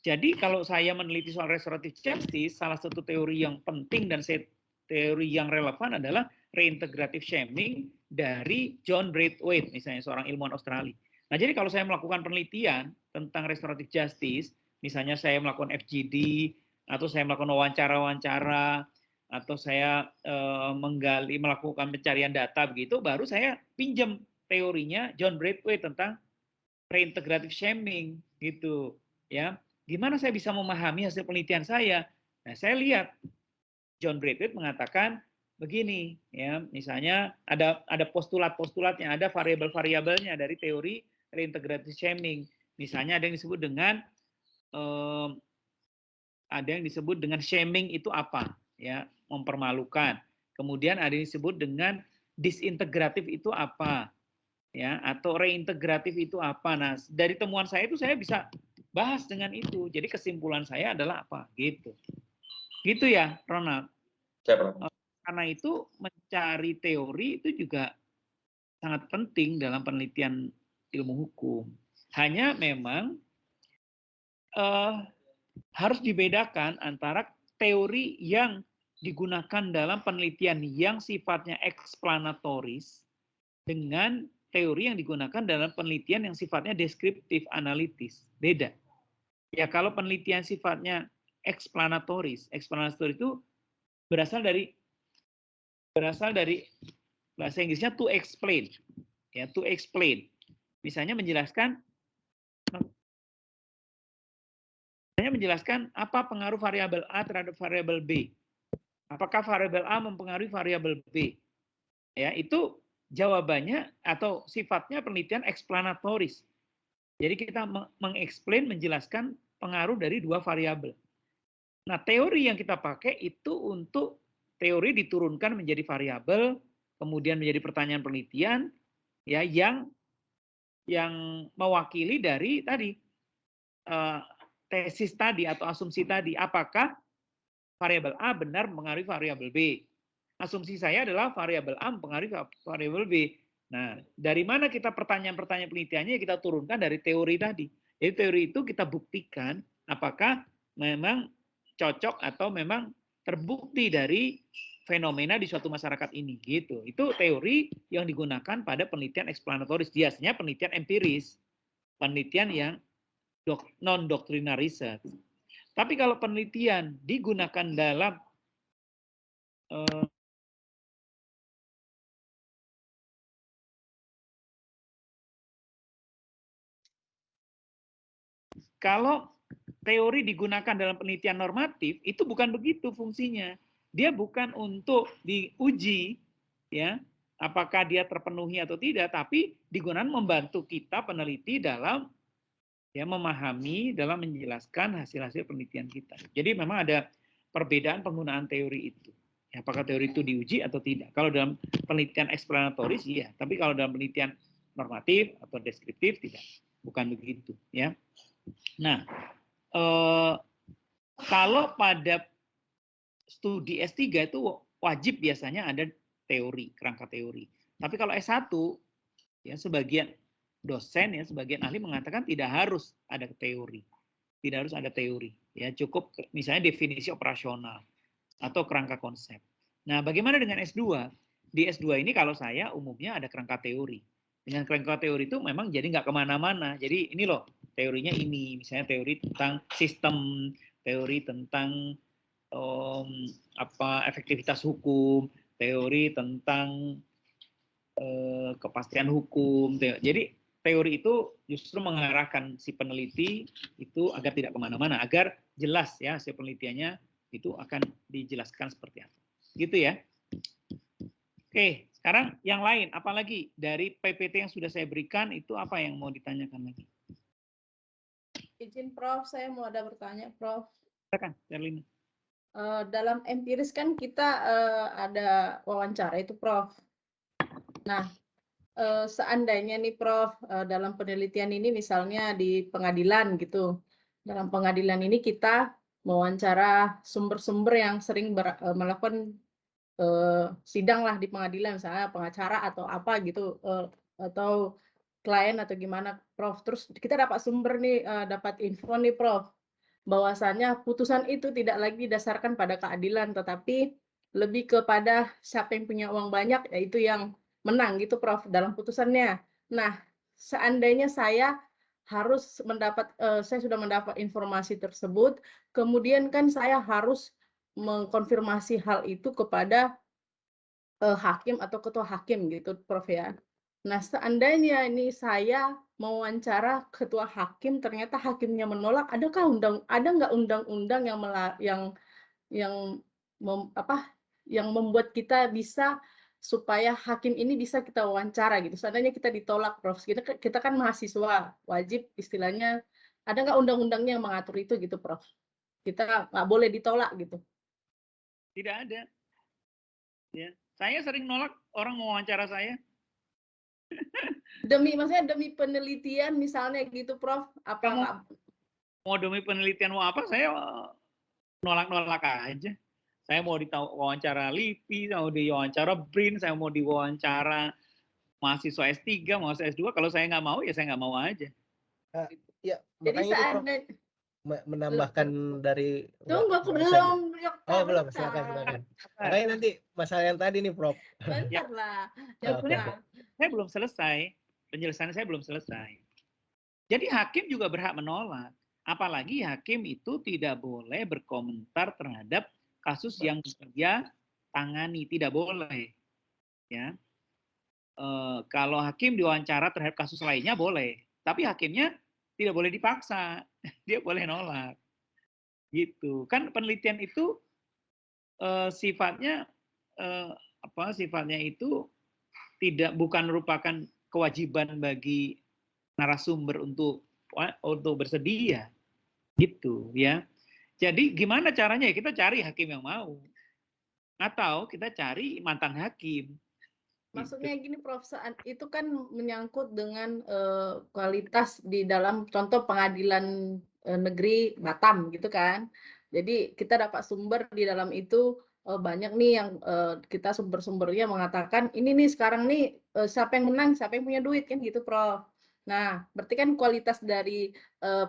jadi kalau saya meneliti soal restoratif justice, salah satu teori yang penting dan teori yang relevan adalah reintegrative shaming dari John Braithwaite, misalnya seorang ilmuwan Australia. Nah, jadi kalau saya melakukan penelitian tentang restoratif justice, misalnya saya melakukan FGD, atau saya melakukan wawancara-wawancara, atau saya melakukan pencarian data begitu, baru saya pinjam teorinya John Braithwaite tentang reintegrative shaming gitu, ya. Gimana saya bisa memahami hasil penelitian saya? Nah, saya lihat John Braithwaite mengatakan begini, ya, misalnya ada postulat-postulatnya, ada variabel-variabelnya dari teori reintegrative shaming. Misalnya ada yang disebut dengan shaming itu apa, ya, mempermalukan. Kemudian ada yang disebut dengan disintegratif itu apa, ya, atau reintegratif itu apa. Nah, dari temuan saya itu saya bisa bahas dengan itu. Jadi kesimpulan saya adalah apa, gitu. Gitu ya, Ronald. Karena itu mencari teori itu juga sangat penting dalam penelitian ilmu hukum. Hanya memang harus dibedakan antara teori yang digunakan dalam penelitian yang sifatnya eksplanatoris dengan teori yang digunakan dalam penelitian yang sifatnya deskriptif analitis. Beda. Ya, kalau penelitian sifatnya eksplanatoris itu berasal dari bahasa Inggrisnya to explain. Ya, to explain. Misalnya menjelaskan apa pengaruh variabel A terhadap variabel B. Apakah variabel A mempengaruhi variabel B? Ya, itu jawabannya atau sifatnya penelitian eksplanatoris. Jadi kita mengeksplain, menjelaskan pengaruh dari dua variabel. Nah, teori yang kita pakai itu untuk teori diturunkan menjadi variabel, kemudian menjadi pertanyaan penelitian, ya, yang mewakili dari tadi tesis tadi atau asumsi tadi. Apakah variabel A benar mempengaruhi variabel B? Asumsi saya adalah variabel A mempengaruhi variabel B. Nah, dari mana kita pertanyaan-pertanyaan penelitiannya kita turunkan dari teori tadi. Jadi teori itu kita buktikan apakah memang cocok atau memang terbukti dari fenomena di suatu masyarakat ini gitu. Itu teori yang digunakan pada penelitian eksplanatoris, biasanya penelitian empiris, penelitian yang non-doctrinal research. Tapi kalau penelitian digunakan dalam kalau teori digunakan dalam penelitian normatif, itu bukan begitu fungsinya. Dia bukan untuk diuji, ya, apakah dia terpenuhi atau tidak, tapi digunakan membantu kita peneliti dalam ya memahami, dalam menjelaskan hasil-hasil penelitian kita. Jadi memang ada perbedaan penggunaan teori itu. Ya, apakah teori itu diuji atau tidak? Kalau dalam penelitian eksplanatoris, iya. Tapi kalau dalam penelitian normatif atau deskriptif, tidak. Bukan begitu, ya. Nah, kalau pada studi S3 itu wajib biasanya ada teori, kerangka teori. Tapi kalau S1, ya sebagian dosen, ya sebagian ahli mengatakan tidak harus ada teori. Tidak harus ada teori. Ya, cukup misalnya definisi operasional atau kerangka konsep. Nah, bagaimana dengan S2? Di S2 ini kalau saya umumnya ada kerangka teori. Dengan kerangka teori itu memang jadi nggak kemana-mana. Jadi ini loh, teorinya ini. Misalnya teori tentang sistem, teori tentang efektivitas hukum, teori tentang kepastian hukum. Jadi teori itu justru mengarahkan si peneliti itu agar tidak kemana-mana, agar jelas ya hasil penelitiannya itu akan dijelaskan seperti apa. Gitu ya. Oke, sekarang yang lain, apalagi dari PPT yang sudah saya berikan itu apa yang mau ditanyakan lagi? Izin Prof, saya mau ada bertanya, Prof. Silakan, Erlina. Dalam empiris kan kita ada wawancara itu, Prof. Nah, seandainya nih, Prof, dalam penelitian ini misalnya di pengadilan gitu, dalam pengadilan ini kita mewawancara sumber-sumber yang sering melakukan sidang lah di pengadilan, misalnya pengacara atau apa gitu, atau klien atau gimana, Prof. Terus kita dapat sumber nih, dapat info nih, Prof, bahwasanya putusan itu tidak lagi didasarkan pada keadilan, tetapi lebih kepada siapa yang punya uang banyak, yaitu yang menang gitu, Prof, dalam putusannya. Nah, seandainya saya harus saya sudah mendapat informasi tersebut, kemudian kan saya harus mengkonfirmasi hal itu kepada hakim atau ketua hakim gitu, Prof ya. Nah, seandainya ini saya mewawancara ketua hakim, ternyata hakimnya menolak, ada nggak undang-undang yang membuat kita bisa supaya hakim ini bisa kita wawancara gitu. Seandainya kita ditolak, Prof. Kita kan mahasiswa, wajib istilahnya ada nggak undang-undangnya yang mengatur itu gitu, Prof? Kita nggak boleh ditolak gitu. Tidak ada. Ya, saya sering nolak orang mau wawancara saya. Maksudnya demi penelitian misalnya gitu, Prof. Apa mau demi penelitian mau apa? Saya nolak-nolak aja. Saya mau diwawancara LIPI, saya mau diwawancara BRIN, saya mau diwawancara mahasiswa S3, mahasiswa S2. Kalau saya nggak mau, ya saya nggak mau aja. Ya, jadi menambahkan dari Tunggu, aku Mbak Sari? belum. Oh belum, silakan. Makanya nanti masalah yang tadi nih, Prof. Bentar lah. Sebetulnya saya belum selesai, penjelasan saya belum selesai. Jadi hakim juga berhak menolak. Apalagi hakim itu tidak boleh berkomentar terhadap kasus yang dia tangani, tidak boleh. Ya, kalau hakim diwawancara terhadap kasus lainnya boleh, tapi hakimnya tidak boleh dipaksa, dia boleh nolak. Gitu. Kan penelitian itu sifatnya sifatnya itu bukan merupakan kewajiban bagi narasumber untuk bersedia, gitu ya. Jadi gimana caranya? Ya kita cari hakim yang mau, atau kita cari mantan hakim. Maksudnya gini, Prof, saat itu kan menyangkut dengan kualitas di dalam contoh pengadilan negeri Batam gitu kan. Jadi kita dapat sumber di dalam itu banyak nih yang kita sumber-sumbernya mengatakan ini nih sekarang nih siapa yang menang, siapa yang punya duit kan gitu, Prof. Nah, berarti kan kualitas dari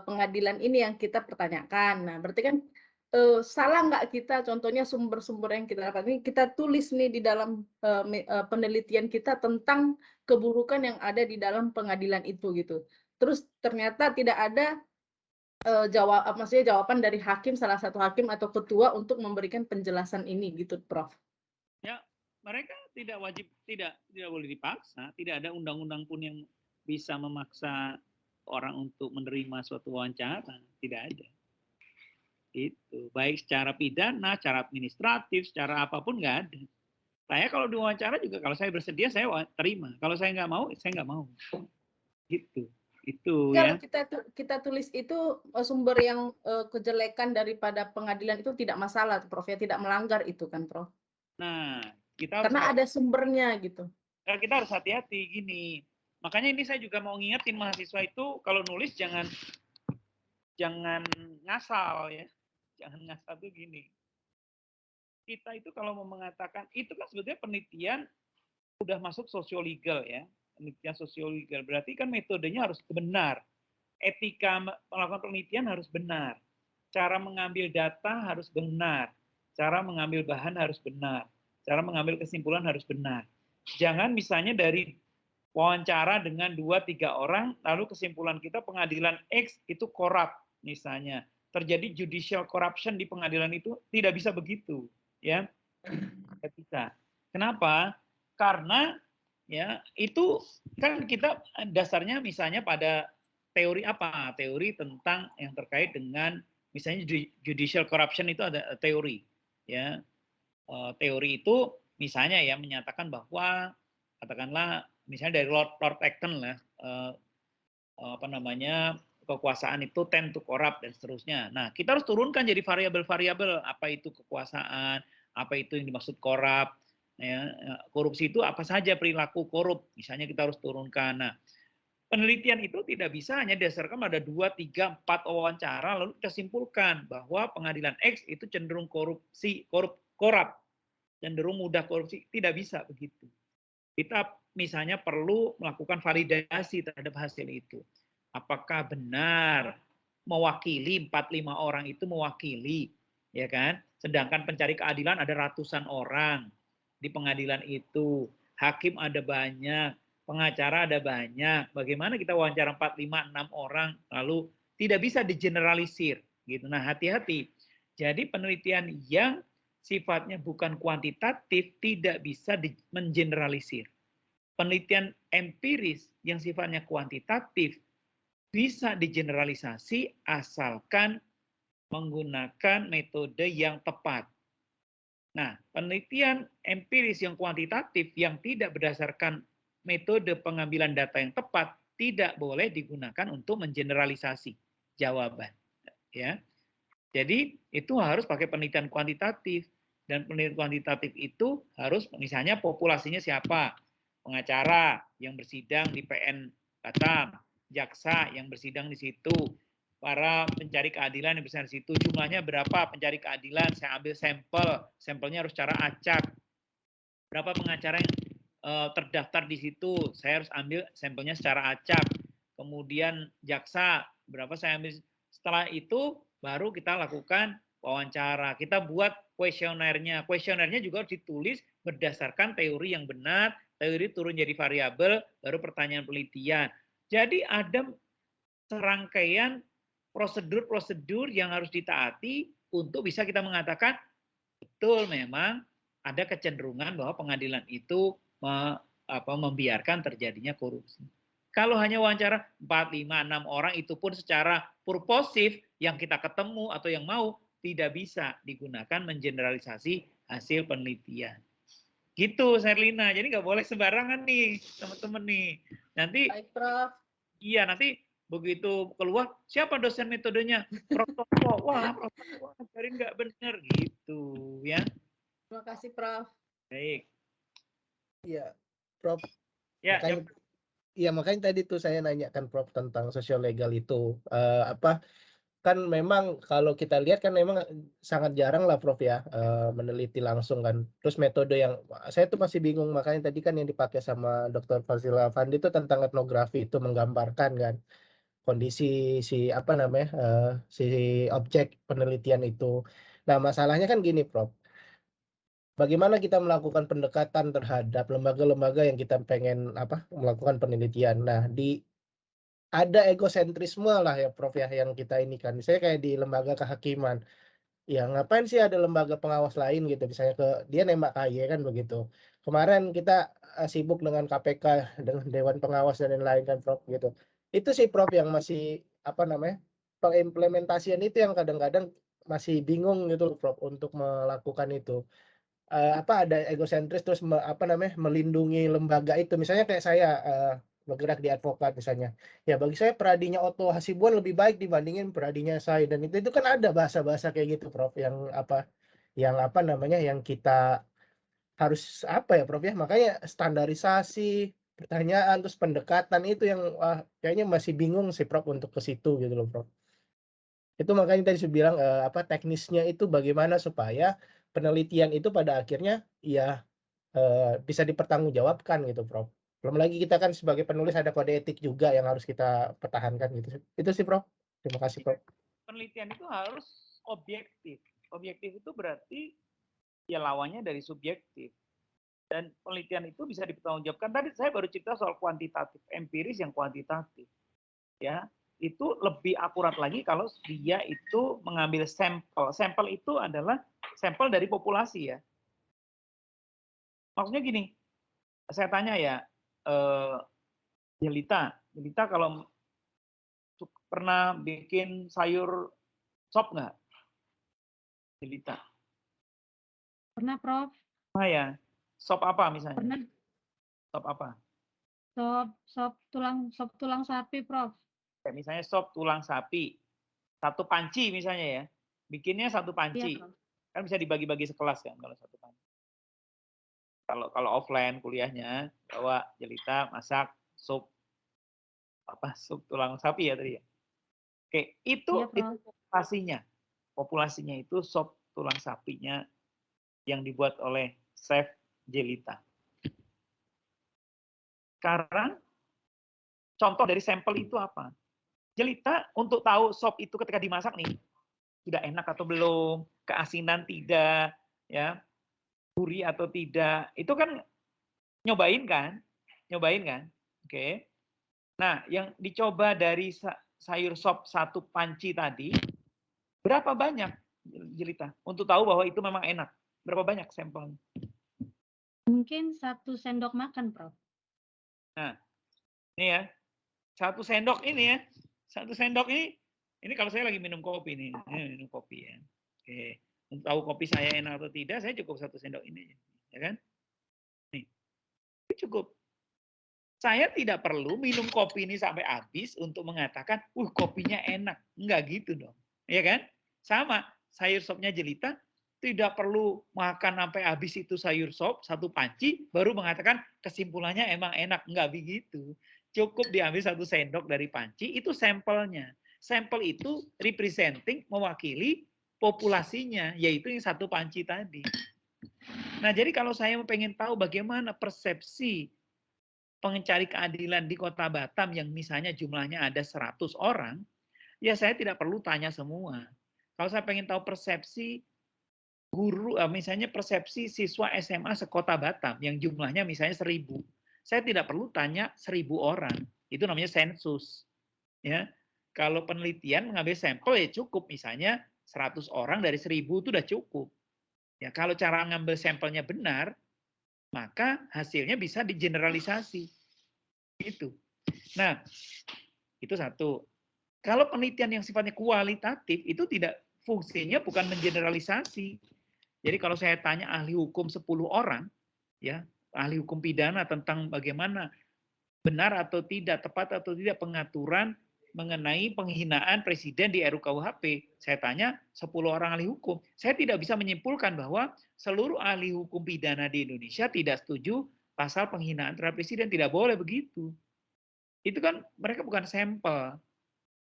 pengadilan ini yang kita pertanyakan. Nah, berarti kan salah nggak kita contohnya sumber-sumber yang kita dapat ini kita tulis nih di dalam penelitian kita tentang keburukan yang ada di dalam pengadilan itu gitu. Terus ternyata tidak ada jawaban dari hakim, salah satu hakim atau ketua untuk memberikan penjelasan ini gitu, Prof. Ya, mereka tidak wajib, tidak boleh dipaksa, tidak ada undang-undang pun yang bisa memaksa orang untuk menerima suatu wawancara, tidak ada. Itu baik secara pidana, secara administratif, secara apapun nggak ada. Saya kalau diwawancara juga kalau saya bersedia saya terima. Kalau saya nggak mau, saya nggak mau. Gitu. Itu kalau ya. kita tulis itu sumber yang kejelekan daripada pengadilan itu tidak masalah, Prof, ya tidak melanggar itu kan, Prof. Nah, kita karena ada sumbernya gitu. Kita harus hati-hati gini. Makanya ini saya juga mau ngingetin mahasiswa itu kalau nulis jangan ngasal ya. Jangan ngasal tuh gini. Kita itu kalau mau mengatakan, itu kan sebetulnya penelitian udah masuk sosiolegal ya. Penelitian sosiolegal. Berarti kan metodenya harus benar. Etika melakukan penelitian harus benar. Cara mengambil data harus benar. Cara mengambil bahan harus benar. Cara mengambil kesimpulan harus benar. Jangan misalnya dari wawancara dengan 2-3 orang, lalu kesimpulan kita pengadilan X itu korup misalnya. Terjadi judicial corruption di pengadilan itu, tidak bisa begitu. Ya, tidak bisa. Kenapa? Karena ya itu kan kita dasarnya misalnya pada teori apa? Teori tentang yang terkait dengan misalnya judicial corruption itu ada teori. Ya, teori itu misalnya ya menyatakan bahwa katakanlah misalnya dari Lord Acton lah kekuasaan itu tend to corrupt dan seterusnya. Nah, kita harus turunkan jadi variabel-variabel apa itu kekuasaan, apa itu yang dimaksud korup, ya, korupsi itu apa saja perilaku korup, misalnya kita harus turunkan. Nah, penelitian itu tidak bisa hanya dasarkan pada 2, 3, 4 wawancara lalu kita simpulkan bahwa pengadilan X itu cenderung korup, cenderung mudah korupsi, tidak bisa begitu. Kita misalnya perlu melakukan validasi terhadap hasil itu. Apakah benar mewakili 4-5 orang itu mewakili, ya kan? Sedangkan pencari keadilan ada ratusan orang di pengadilan itu, hakim ada banyak, pengacara ada banyak. Bagaimana kita wawancara 4, 5, 6 orang lalu tidak bisa digeneralisir gitu. Nah, hati-hati. Jadi penelitian yang sifatnya bukan kuantitatif tidak bisa mengeneralisir. Penelitian empiris yang sifatnya kuantitatif bisa digeneralisasi asalkan menggunakan metode yang tepat. Nah, penelitian empiris yang kuantitatif yang tidak berdasarkan metode pengambilan data yang tepat tidak boleh digunakan untuk mengeneralisasi jawaban. Ya, jadi itu harus pakai penelitian kuantitatif dan penelitian kuantitatif itu harus misalnya populasinya siapa, pengacara yang bersidang di PN Batam, jaksa yang bersidang di situ, para pencari keadilan yang bersidang di situ, jumlahnya berapa pencari keadilan, saya ambil sampelnya harus secara acak, berapa pengacara yang terdaftar di situ, saya harus ambil sampelnya secara acak, kemudian jaksa, berapa saya ambil Setelah itu baru kita lakukan wawancara. Kita buat kuesionernya. Kuesionernya juga ditulis berdasarkan teori yang benar, teori turun jadi variabel, baru pertanyaan penelitian. Jadi ada serangkaian prosedur-prosedur yang harus ditaati untuk bisa kita mengatakan betul memang ada kecenderungan bahwa pengadilan itu membiarkan terjadinya korupsi. Kalau hanya wawancara 4, 5, 6 orang itu pun secara purposif yang kita ketemu atau yang mau tidak bisa digunakan mengeneralisasi hasil penelitian. Gitu, Sherlina. Jadi nggak boleh sembarangan nih, teman-teman nih. Nanti, Baik, Prof. Iya, nanti begitu keluar, siapa dosen metodenya? Prof Toto. Wah, Prof Toto ajarin nggak benar gitu, ya. Terima kasih, Prof. Baik. Iya, Prof. Ya, makanya tadi tuh saya nanyakan Prof tentang sosiolegal itu kan memang kalau kita lihat kan memang sangat jarang lah Prof ya meneliti langsung kan. Terus metode yang saya tuh masih bingung, makanya tadi kan yang dipakai sama Dr. Fazila Afandi itu tentang etnografi, itu menggambarkan kan kondisi si si objek penelitian itu. Nah, masalahnya kan gini Prof. Bagaimana kita melakukan pendekatan terhadap lembaga-lembaga yang kita pengen melakukan penelitian. Nah, ada egosentrisme lah ya Prof ya yang kita ini kan. Misalnya kayak di lembaga kehakiman. Ya ngapain sih ada lembaga pengawas lain gitu, misalnya dia nembak KY kan begitu. Kemarin kita sibuk dengan KPK, dengan Dewan Pengawas dan lain-lain kan Prof gitu. Itu sih Prof yang masih pengimplementasian itu yang kadang-kadang masih bingung gitu Prof untuk melakukan itu. Ada egosentris terus melindungi lembaga itu. Misalnya kayak saya bergerak di advokat misalnya. Ya bagi saya Pradinya Otto Hasibuan lebih baik dibandingin Pradinya saya, dan itu kan ada bahasa-bahasa kayak gitu Prof yang yang kita harus ya Prof ya. Makanya standarisasi pertanyaan terus pendekatan itu yang kayaknya masih bingung sih Prof untuk ke situ gitu loh Prof. Itu makanya tadi saya bilang teknisnya itu bagaimana supaya penelitian itu pada akhirnya ya bisa dipertanggungjawabkan gitu Prof. Belum lagi kita kan sebagai penulis ada kode etik juga yang harus kita pertahankan gitu. Itu sih Prof. Terima kasih Prof. Penelitian itu harus objektif. Objektif itu berarti ya lawannya dari subjektif. Dan penelitian itu bisa dipertanggungjawabkan. Tadi saya baru cerita soal kuantitatif, empiris yang kuantitatif. Ya, itu lebih akurat lagi kalau dia itu mengambil sampel. Sampel itu adalah sampel dari populasi ya. Maksudnya gini, saya tanya ya, Jelita kalau pernah bikin sayur sop nggak? Jelita? Pernah, Prof. Pernah ya? Sop apa misalnya? Pernah. Sop apa? Sop tulang sapi, Prof. Kayak misalnya sop tulang sapi, 1 panci misalnya ya, bikinnya 1 panci. Iya, Kan bisa dibagi-bagi sekelas kan kalau 1 panci. Kalau offline kuliahnya, bawa Jelita masak sup tulang sapi ya tadi ya. Oke, itu populasinya. Populasinya itu sop tulang sapinya yang dibuat oleh Chef Jelita. Sekarang contoh dari sampel itu apa? Jelita untuk tahu sop itu ketika dimasak nih, sudah enak atau belum, keasinan tidak, ya, gurih atau tidak, itu kan nyobain kan? Oke. Nah, yang dicoba dari sayur sop 1 panci tadi, berapa banyak Jelita untuk tahu bahwa itu memang enak? Berapa banyak sampelnya? Mungkin 1 sendok makan, Prof. Nah, ini ya, 1 sendok ini ya. 1 sendok ini kalau saya lagi minum kopi nih, minum kopi ya. Oke, untuk tahu kopi saya enak atau tidak, saya cukup 1 sendok ini, ya kan? Nih, itu cukup. Saya tidak perlu minum kopi ini sampai habis untuk mengatakan, kopinya enak. Enggak gitu dong, ya kan? Sama, sayur sopnya Jelita tidak perlu makan sampai habis itu sayur sop 1 panci, baru mengatakan kesimpulannya emang enak. Enggak begitu. Cukup diambil 1 sendok dari panci, itu sampelnya. Sampel itu representing, mewakili populasinya, yaitu yang 1 panci tadi. Nah, jadi kalau saya pengen tahu bagaimana persepsi pencari keadilan di Kota Batam yang misalnya jumlahnya ada 100 orang, Ya saya tidak perlu tanya semua. Kalau saya pengen tahu persepsi guru, misalnya persepsi siswa SMA sekota Batam yang jumlahnya misalnya 1.000. Saya tidak perlu tanya 1.000 orang. Itu namanya sensus. Ya. Kalau penelitian mengambil sampel ya cukup, misalnya 100 orang dari 1.000 itu udah cukup. Ya, kalau cara ngambil sampelnya benar, maka hasilnya bisa digeneralisasi. Itu. Nah, itu satu. Kalau penelitian yang sifatnya kualitatif itu tidak, fungsinya bukan mengeneralisasi. Jadi kalau saya tanya ahli hukum 10 orang, ya, ahli hukum pidana tentang bagaimana benar atau tidak, tepat atau tidak pengaturan mengenai penghinaan presiden di RUKUHP. Saya tanya 10 orang ahli hukum. Saya tidak bisa menyimpulkan bahwa seluruh ahli hukum pidana di Indonesia tidak setuju pasal penghinaan terhadap presiden. Tidak boleh begitu. Itu kan mereka bukan sampel.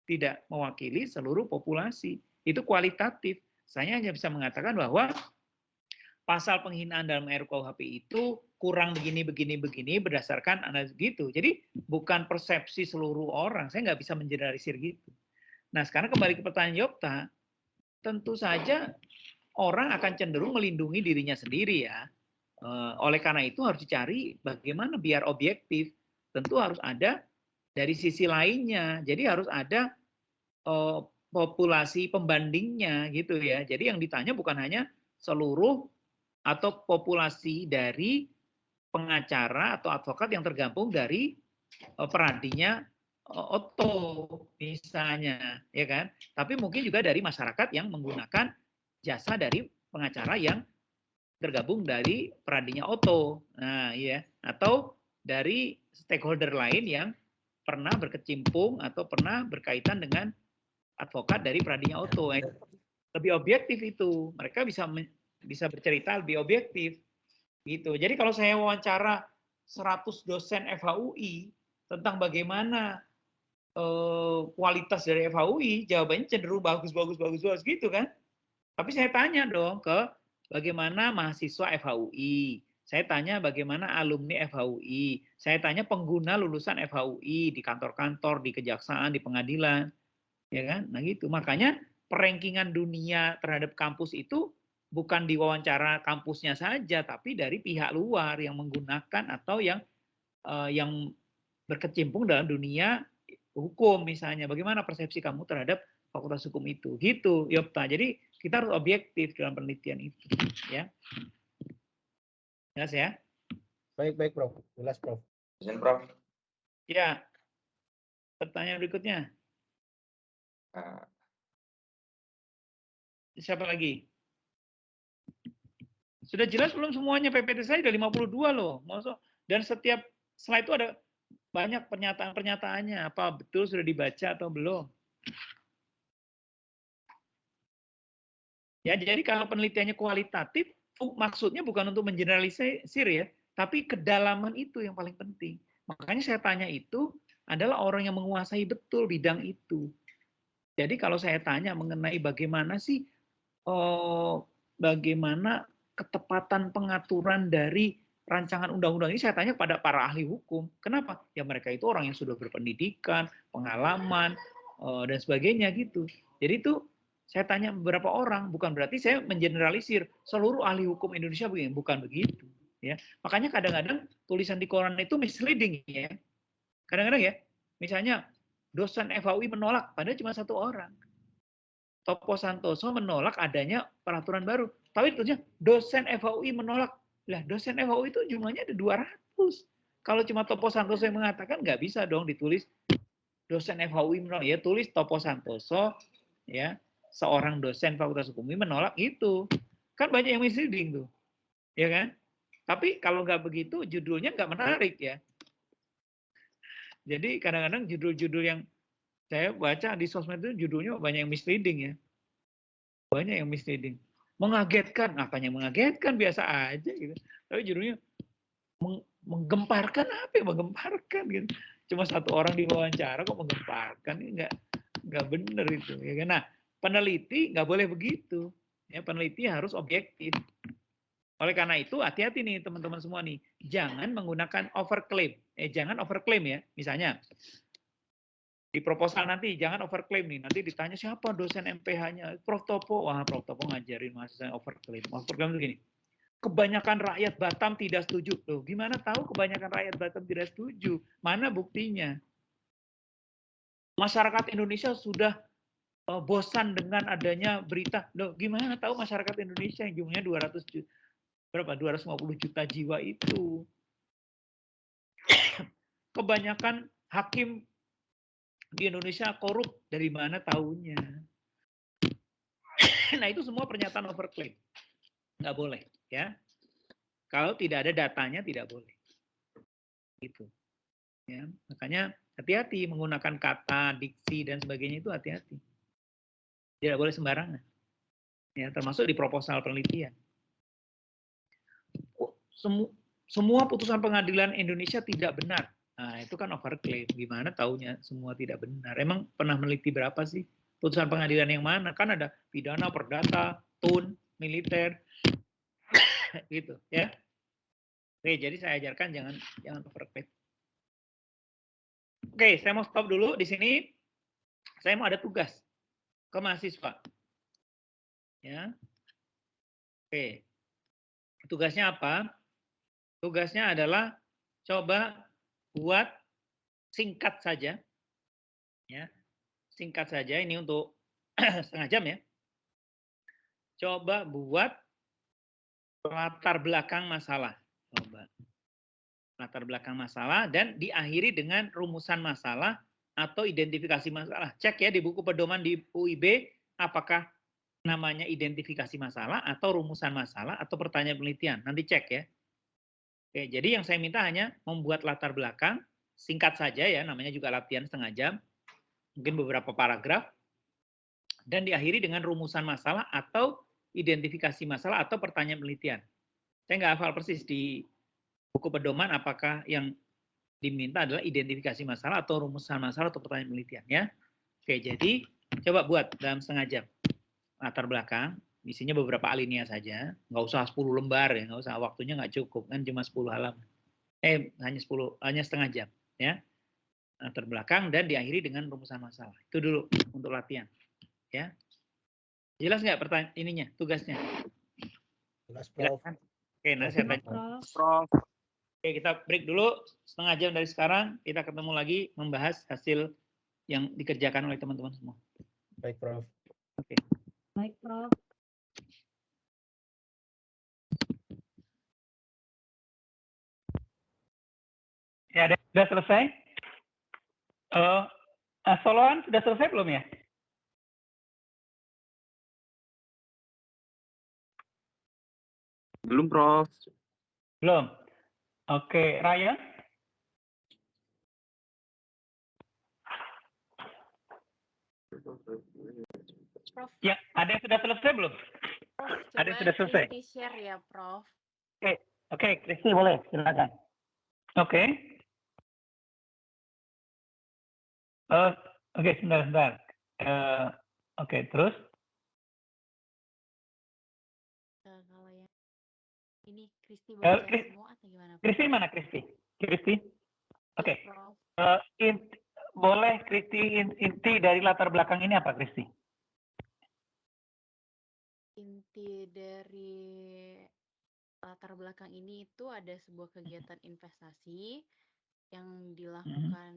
Tidak mewakili seluruh populasi. Itu kualitatif. Saya hanya bisa mengatakan bahwa pasal penghinaan dalam RUKUHP itu kurang begini berdasarkan analisis gitu. Jadi bukan persepsi seluruh orang. Saya nggak bisa mengeneralisir gitu. Nah sekarang kembali ke pertanyaan Yopta, tentu saja orang akan cenderung melindungi dirinya sendiri ya. Oleh karena itu harus dicari bagaimana biar objektif. Tentu harus ada dari sisi lainnya. Jadi harus ada populasi pembandingnya gitu ya. Jadi yang ditanya bukan hanya seluruh atau populasi dari pengacara atau advokat yang tergabung dari peradinya Otto misalnya, ya kan? Tapi mungkin juga dari masyarakat yang menggunakan jasa dari pengacara yang tergabung dari peradinya Otto. Nah, iya, atau dari stakeholder lain yang pernah berkecimpung atau pernah berkaitan dengan advokat dari peradinya Otto. Lebih objektif itu. Mereka bisa bercerita lebih objektif gitu. Jadi kalau saya wawancara 100 dosen FHUI tentang bagaimana kualitas dari FHUI, jawabannya cenderung bagus gitu kan. Tapi saya tanya dong ke bagaimana mahasiswa FHUI, saya tanya bagaimana alumni FHUI, saya tanya pengguna lulusan FHUI di kantor-kantor, di kejaksaan, di pengadilan, ya kan? Nah gitu. Makanya perankingan dunia terhadap kampus itu bukan diwawancara kampusnya saja, tapi dari pihak luar yang menggunakan atau yang berkecimpung dalam dunia hukum misalnya. Bagaimana persepsi kamu terhadap fakultas hukum itu? Gitu, Yopta. Jadi kita harus objektif dalam penelitian itu, ya. Jelas ya? Baik, Prof. Jelas, Prof. Izin, Prof. Ya. Pertanyaan berikutnya. Siapa lagi? Sudah jelas belum semuanya? PPT saya udah 52 loh. Dan setiap slide itu ada banyak pernyataan-pernyataannya. Apa betul sudah dibaca atau belum? Ya, jadi kalau penelitiannya kualitatif, maksudnya bukan untuk mengeneralisir ya, tapi kedalaman itu yang paling penting. Makanya saya tanya itu adalah orang yang menguasai betul bidang itu. Jadi kalau saya tanya mengenai bagaimana sih, bagaimana ketepatan pengaturan dari rancangan undang-undang ini, saya tanya pada para ahli hukum. Kenapa? Ya mereka itu orang yang sudah berpendidikan, pengalaman, dan sebagainya gitu. Jadi itu saya tanya beberapa orang, bukan berarti saya mengeneralisir seluruh ahli hukum Indonesia begini, bukan begitu. Ya, makanya kadang-kadang tulisan di koran itu misleading ya. Kadang-kadang ya, misalnya dosen FHUI menolak, padahal cuma satu orang. Topo Santoso menolak adanya peraturan baru. Tapi tentunya dosen FHUI menolak. Lah dosen FHUI itu jumlahnya ada 200. Kalau cuma Topo Santoso yang mengatakan, nggak bisa dong ditulis dosen FHUI menolak. Ya tulis Topo Santoso, ya seorang dosen Fakultas Hukum menolak itu. Kan banyak yang misleading tuh. Ya kan? Tapi kalau nggak begitu, judulnya nggak menarik ya. Jadi kadang-kadang judul-judul yang saya baca di sosmed itu judulnya banyak yang misleading ya. Banyak yang misleading. Mengagetkan, apanya mengagetkan, biasa aja gitu. Tapi judulnya menggemparkan, apa yang menggemparkan gitu. Cuma satu orang diwawancara kok menggemparkan, ini nggak benar itu. Ya kan? Nah, peneliti nggak boleh begitu. Ya, peneliti harus objektif. Oleh karena itu, hati-hati nih teman-teman semua nih. Jangan menggunakan overclaim. Jangan overclaim ya. Misalnya, Di proposal nanti jangan overclaim nih. Nanti ditanya siapa dosen MPH-nya? Prof Topo. Wah, Prof Topo ngajarin mahasiswa overclaim. Overclaim itu gini. Kebanyakan rakyat Batam tidak setuju. Loh, gimana tahu kebanyakan rakyat Batam tidak setuju? Mana buktinya? Masyarakat Indonesia sudah bosan dengan adanya berita. Loh, gimana tahu masyarakat Indonesia yang jumlahnya 250 juta jiwa itu? Kebanyakan hakim di Indonesia korup, dari mana tahunya? Nah, itu semua pernyataan overclaim. Nggak boleh, ya. Kalau tidak ada datanya, tidak boleh. Gitu. Ya, makanya hati-hati menggunakan kata, diksi, dan sebagainya itu hati-hati. Tidak boleh sembarangan. Ya, termasuk di proposal penelitian. Semua putusan pengadilan Indonesia tidak benar. Nah, itu kan overclaim. Gimana taunya semua tidak benar? Emang pernah meneliti berapa sih putusan pengadilan yang mana? Kan ada pidana, perdata, tun, militer, gitu ya. Oke, jadi saya ajarkan jangan overclaim. Oke, saya mau stop dulu di sini. Saya mau ada tugas ke mahasiswa. Ya. Oke. Tugasnya apa? Tugasnya adalah coba buat singkat saja, ya, singkat saja. Ini untuk setengah jam ya. Coba buat latar belakang masalah. Coba latar belakang masalah dan diakhiri dengan rumusan masalah atau identifikasi masalah. Cek ya di buku pedoman di UIB apakah namanya identifikasi masalah atau rumusan masalah atau pertanyaan penelitian. Nanti cek ya. Oke, jadi yang saya minta hanya membuat latar belakang, singkat saja ya, namanya juga latihan setengah jam, mungkin beberapa paragraf, dan diakhiri dengan rumusan masalah atau identifikasi masalah atau pertanyaan penelitian. Saya nggak hafal persis di buku pedoman apakah yang diminta adalah identifikasi masalah atau rumusan masalah atau pertanyaan penelitian ya. Oke, jadi coba buat dalam setengah jam latar belakang. Isinya beberapa alinea saja, nggak usah 10 lembar ya, nggak usah, waktunya nggak cukup kan cuma 10 halaman. Hanya setengah jam ya. Terbelakang dan diakhiri dengan rumusan masalah. Itu dulu untuk latihan. Ya. Jelas nggak pertanyaan ininya, tugasnya? Jelas, Prof. Oke, nanti saya tanya. Prof. Oke, kita break dulu setengah jam dari sekarang, kita ketemu lagi membahas hasil yang dikerjakan oleh teman-teman semua. Baik, Prof. Oke. Baik, Prof. Ya, sudah selesai? Soloan sudah selesai belum ya? Belum, Prof. Belum. Oke, Ryan? Prof. Ya, ada yang sudah selesai belum? Prof, Ada yang sudah selesai? Kristi share ya, Prof. Oke, Kristi boleh, silakan. Oke. Oke, sebentar. Oke, terus? Kalau yang ini Kristi baca semua atau gimana? Kristi mana Kristi? Kristi? Oke. Prof. Boleh Kristi inti dari latar belakang ini apa Kristi? Inti dari latar belakang ini itu ada sebuah kegiatan investasi yang dilakukan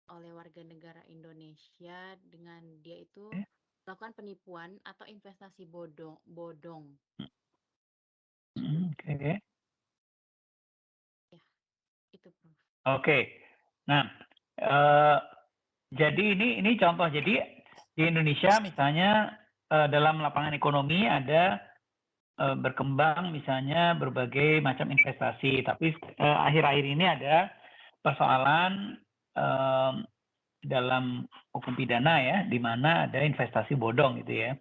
oleh warga negara Indonesia dengan dia itu melakukan penipuan atau investasi bodong. Oke. Ya, itu Prof. Oke. Nah, jadi ini contoh. Jadi di Indonesia misalnya dalam lapangan ekonomi ada berkembang misalnya berbagai macam investasi. Tapi akhir-akhir ini ada persoalan dalam hukum pidana ya, di mana ada investasi bodong gitu ya.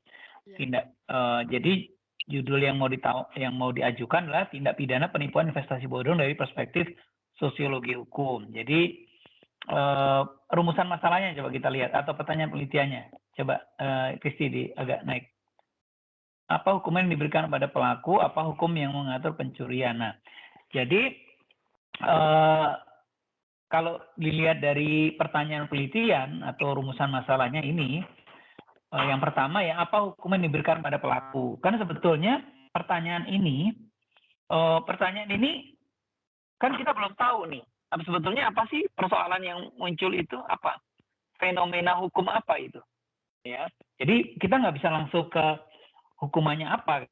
Jadi judul yang mau diajukan adalah tindak pidana penipuan investasi bodong dari perspektif sosiologi hukum. Jadi rumusan masalahnya coba kita lihat atau pertanyaan penelitiannya. Coba Kristi agak naik. Apa hukuman yang diberikan kepada pelaku? Apa hukum yang mengatur pencurian? Nah, jadi kalau dilihat dari pertanyaan penelitian atau rumusan masalahnya ini, yang pertama ya, apa hukuman yang diberikan pada pelaku? Kan sebetulnya pertanyaan ini kan kita belum tahu nih, sebetulnya apa sih persoalan yang muncul itu apa? Fenomena hukum apa itu? Ya, jadi kita nggak bisa langsung ke hukumannya apa.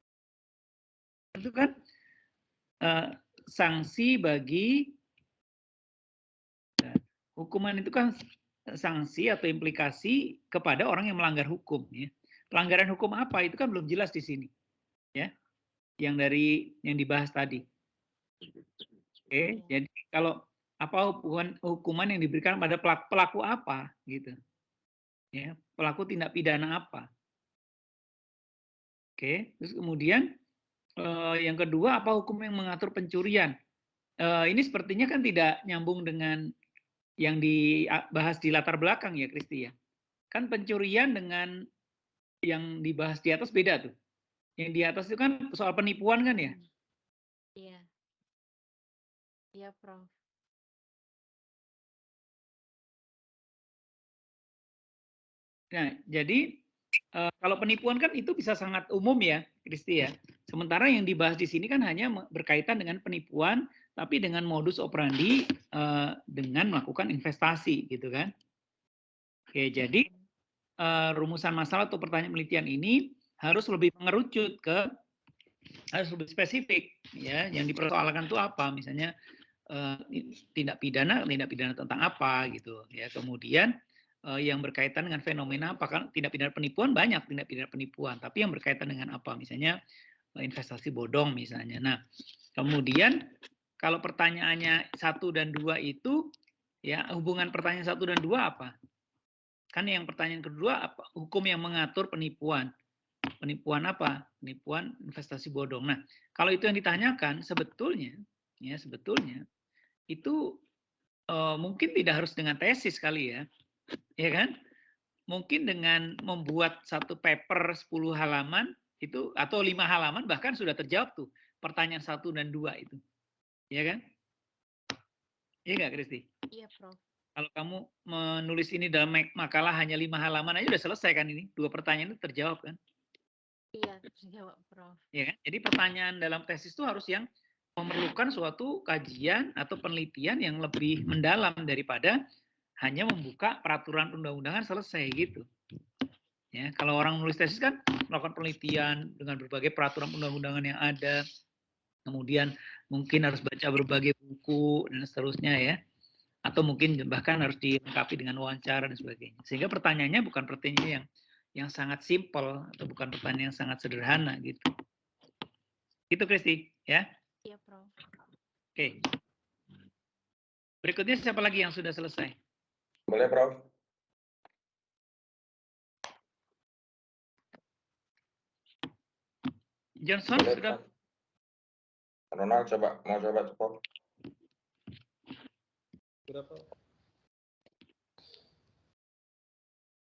Itu kan sanksi bagi hukuman itu kan sanksi atau implikasi kepada orang yang melanggar hukum. Ya. Pelanggaran hukum apa itu kan belum jelas di sini, ya. Yang yang dibahas tadi. Oke, jadi kalau apa hukuman yang diberikan pada pelaku apa, gitu. Ya, pelaku tindak pidana apa. Oke, terus kemudian yang kedua apa hukum yang mengatur pencurian. Ini sepertinya kan tidak nyambung dengan yang dibahas di latar belakang ya, Kristi ya. Kan pencurian dengan yang dibahas di atas beda tuh. Yang di atas itu kan soal penipuan kan ya? Iya. Iya, Prof. Nah, jadi kalau penipuan kan itu bisa sangat umum ya, Kristi ya. Sementara yang dibahas di sini kan hanya berkaitan dengan penipuan, tapi dengan modus operandi dengan melakukan investasi, gitu kan? Oke, jadi rumusan masalah atau pertanyaan penelitian ini harus lebih mengerucut harus lebih spesifik, ya. Yang dipersoalkan itu apa? Misalnya tindak pidana tentang apa, gitu, ya. Kemudian yang berkaitan dengan fenomena apa, kan tindak pidana penipuan banyak tindak pidana penipuan, tapi yang berkaitan dengan apa, misalnya investasi bodong misalnya. Nah, kemudian kalau pertanyaannya 1 dan 2 itu, ya hubungan pertanyaan 1 dan 2 apa? Kan yang pertanyaan kedua apa? Hukum yang mengatur penipuan. Penipuan apa? Penipuan investasi bodong. Nah, kalau itu yang ditanyakan sebetulnya itu mungkin tidak harus dengan tesis kali ya. Ya kan? Mungkin dengan membuat satu paper 10 halaman itu atau 5 halaman bahkan sudah terjawab tuh pertanyaan 1 dan 2 itu. Ya kan? Iya nggak, Kristi? Iya, Prof. Kalau kamu menulis ini dalam makalah hanya 5 halaman aja udah selesai kan ini. 2 pertanyaan itu terjawab kan? Iya, terjawab, Prof. Ya kan? Jadi pertanyaan dalam tesis itu harus yang memerlukan suatu kajian atau penelitian yang lebih mendalam daripada hanya membuka peraturan undang-undangan selesai gitu. Ya, kalau orang menulis tesis kan melakukan penelitian dengan berbagai peraturan undang-undangan yang ada, kemudian mungkin harus baca berbagai buku dan seterusnya ya, atau mungkin bahkan harus dilengkapi dengan wawancara dan sebagainya. Sehingga pertanyaannya bukan pertanyaan yang sangat simpel atau bukan pertanyaan yang sangat sederhana gitu. Itu Kristi, ya? Iya, Prof. Oke. Berikutnya siapa lagi yang sudah selesai? Boleh, Prof. Johnson boleh, sudah. Ronald mau coba, Prof. Sudah, Prof.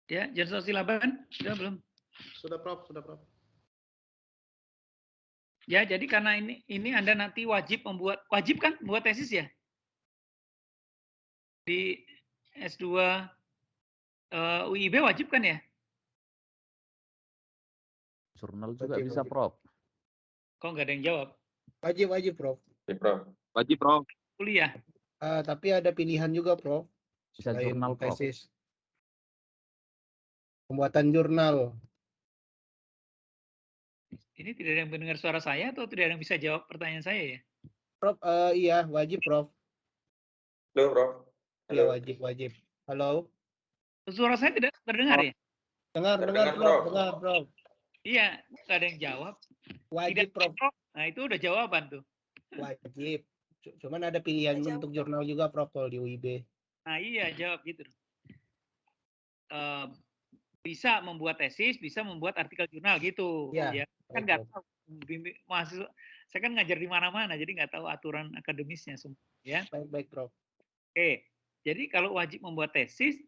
Ya, Johnson silakan. Sudah belum? Sudah, Prof. Sudah, Prof. Ya, jadi karena ini Anda nanti wajib kan membuat tesis ya? Di S2 UIB wajib kan ya? Jurnal juga wajib, bisa, Prof. Kok nggak ada yang jawab? Wajib, Prof. Wajib, Prof. Kuliah. Tapi ada pilihan juga, Prof. Bisa selain jurnal, Prof. tesis. Pembuatan jurnal. Ini tidak ada yang mendengar suara saya atau tidak ada yang bisa jawab pertanyaan saya ya? Prof, iya wajib, Prof. Halo, Prof. Iya wajib. Halo. Suara saya tidak terdengar ya? Dengar, Prof. Iya, nggak ada yang jawab. Wajib, tidak, Prof. Nah, itu udah jawaban tuh. Wajib. Cuman ada pilihan untuk jurnal juga, Prof, kalau di UIB. Nah, iya, jawab gitu. Bisa membuat tesis, bisa membuat artikel jurnal gitu. Ya, kan nggak tahu. Mahasiswa, saya kan ngajar di mana-mana, jadi nggak tahu aturan akademisnya semua. Ya. Baik, Prof. Oke, jadi kalau wajib membuat tesis,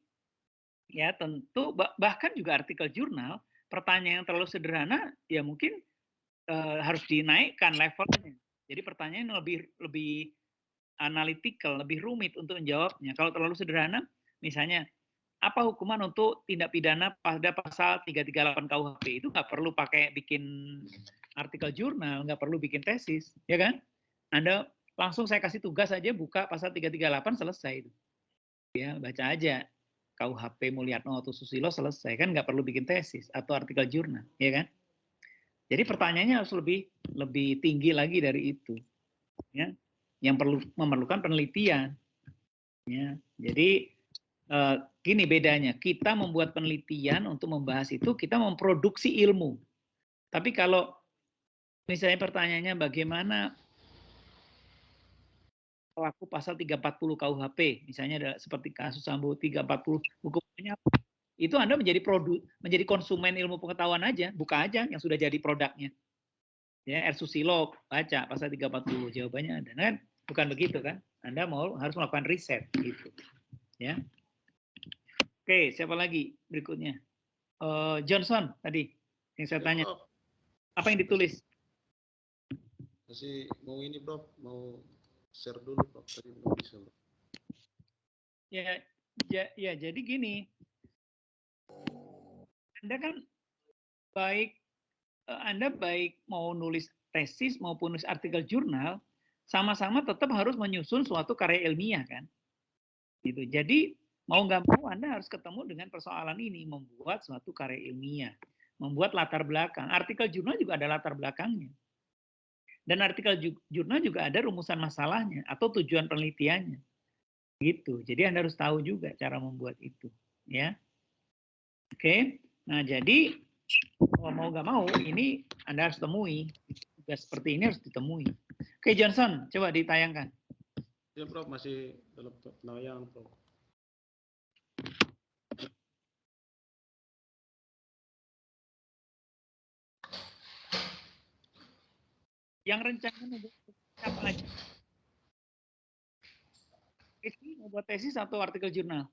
ya tentu bahkan juga artikel jurnal, pertanyaan yang terlalu sederhana, ya mungkin harus dinaikkan levelnya. Jadi pertanyaan lebih analytical, lebih rumit untuk menjawabnya. Kalau terlalu sederhana, misalnya apa hukuman untuk tindak pidana pada pasal 338 KUHP, itu nggak perlu pakai bikin artikel jurnal, nggak perlu bikin tesis, ya kan? Anda langsung saya kasih tugas aja buka pasal 338 selesai itu. Ya, baca aja KUHP Mulyatno atau Susilo selesai, kan nggak perlu bikin tesis atau artikel jurnal, ya kan? Jadi pertanyaannya harus lebih tinggi lagi dari itu, ya, yang memerlukan penelitian, ya. Jadi gini bedanya, kita membuat penelitian untuk membahas itu, kita memproduksi ilmu. Tapi kalau misalnya pertanyaannya bagaimana pelaku pasal 340 KUHP, misalnya ada seperti kasus Sambo 340 hukumnya, itu Anda menjadi konsumen ilmu pengetahuan aja, buka aja yang sudah jadi produknya. Ya, R. Susilo baca pasal 340, jawabannya ada. Kan bukan begitu kan? Anda harus melakukan riset gitu. Ya. Oke, siapa lagi berikutnya? Johnson tadi yang saya tanya. Apa yang ditulis? Masih mau ini, Bro, mau share dulu, Bro. Tadi belum bisa, Bro. Ya, jadi gini. Anda kan Anda baik mau nulis tesis maupun nulis artikel jurnal, sama-sama tetap harus menyusun suatu karya ilmiah kan. Gitu. Jadi mau nggak mau Anda harus ketemu dengan persoalan ini, membuat suatu karya ilmiah, membuat latar belakang. Artikel jurnal juga ada latar belakangnya. Dan artikel jurnal juga ada rumusan masalahnya atau tujuan penelitiannya. Gitu. Jadi Anda harus tahu juga cara membuat itu, ya. Oke. Nah, jadi mau nggak mau ini Anda harus temui. Tugas seperti ini harus ditemui. Oke, Johnson, coba ditayangkan. Ya, Prof, masih dalam penayangan, Prof. Yang rencana membuat apa aja? Membuat tesis atau artikel jurnal?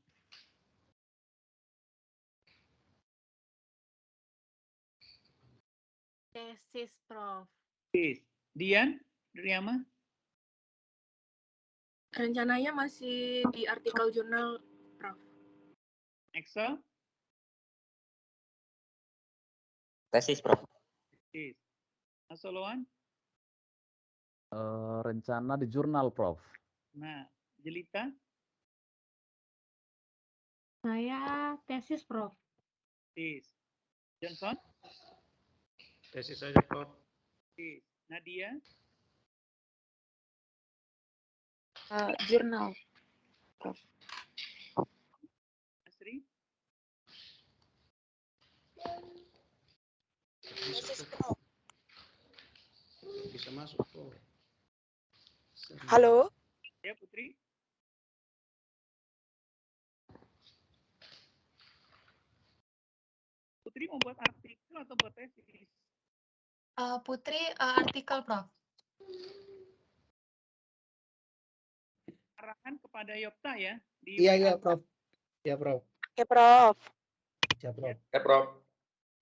Tesis, Prof. Tesis. Dian, Riyama? Rencananya masih di artikel jurnal, Prof. Excel? Tesis, Prof. Tesis. Asoloan? Rencana di jurnal, Prof. Nah, Jelita? Saya tesis, Prof. Tesis. Johnson? Tesis saja, Prof. Tesis. Nadia? Jurnal, Prof. Asri? Tesis, Prof. Bisa masuk, Prof. Halo? Ya, Putri? Putri mau buat artikel atau buat tesis? Putri, artikel, Prof. Arahan kepada Yopta ya? Iya, Prof. Ya, Prof. Oke, Prof. Siap, Prof. Ya, Prof.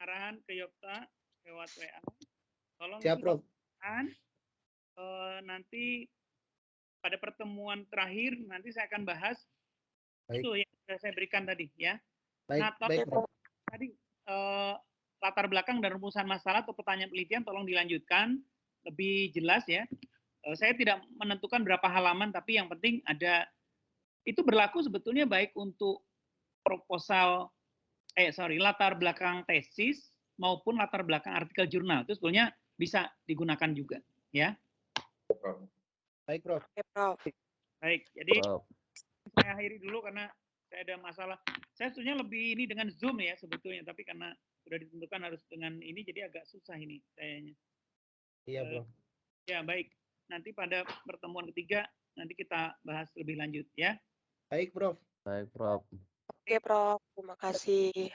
Arahan ke Yopta lewat WA. Tolong Siap, Prof. Nanti pada pertemuan terakhir nanti saya akan bahas Baik. itu yang sudah saya berikan tadi ya. Baik, Nah, baik, Prof. Tadi latar belakang dan rumusan masalah atau pertanyaan penelitian tolong dilanjutkan lebih jelas ya. Saya tidak menentukan berapa halaman, tapi yang penting ada, itu berlaku sebetulnya baik untuk proposal, latar belakang tesis maupun latar belakang artikel jurnal. Itu sebetulnya bisa digunakan juga ya. Baik, Prof. Oke, Prof. Baik, jadi Prof. saya akhiri dulu karena saya ada masalah. Saya sebetulnya lebih ini dengan Zoom ya sebetulnya, tapi karena sudah ditentukan harus dengan ini, jadi agak susah ini kayaknya. Iya, Prof. Ya, baik. Nanti pada pertemuan ketiga, nanti kita bahas lebih lanjut ya. Baik, Prof. Baik, Prof. Oke, Prof. Terima kasih.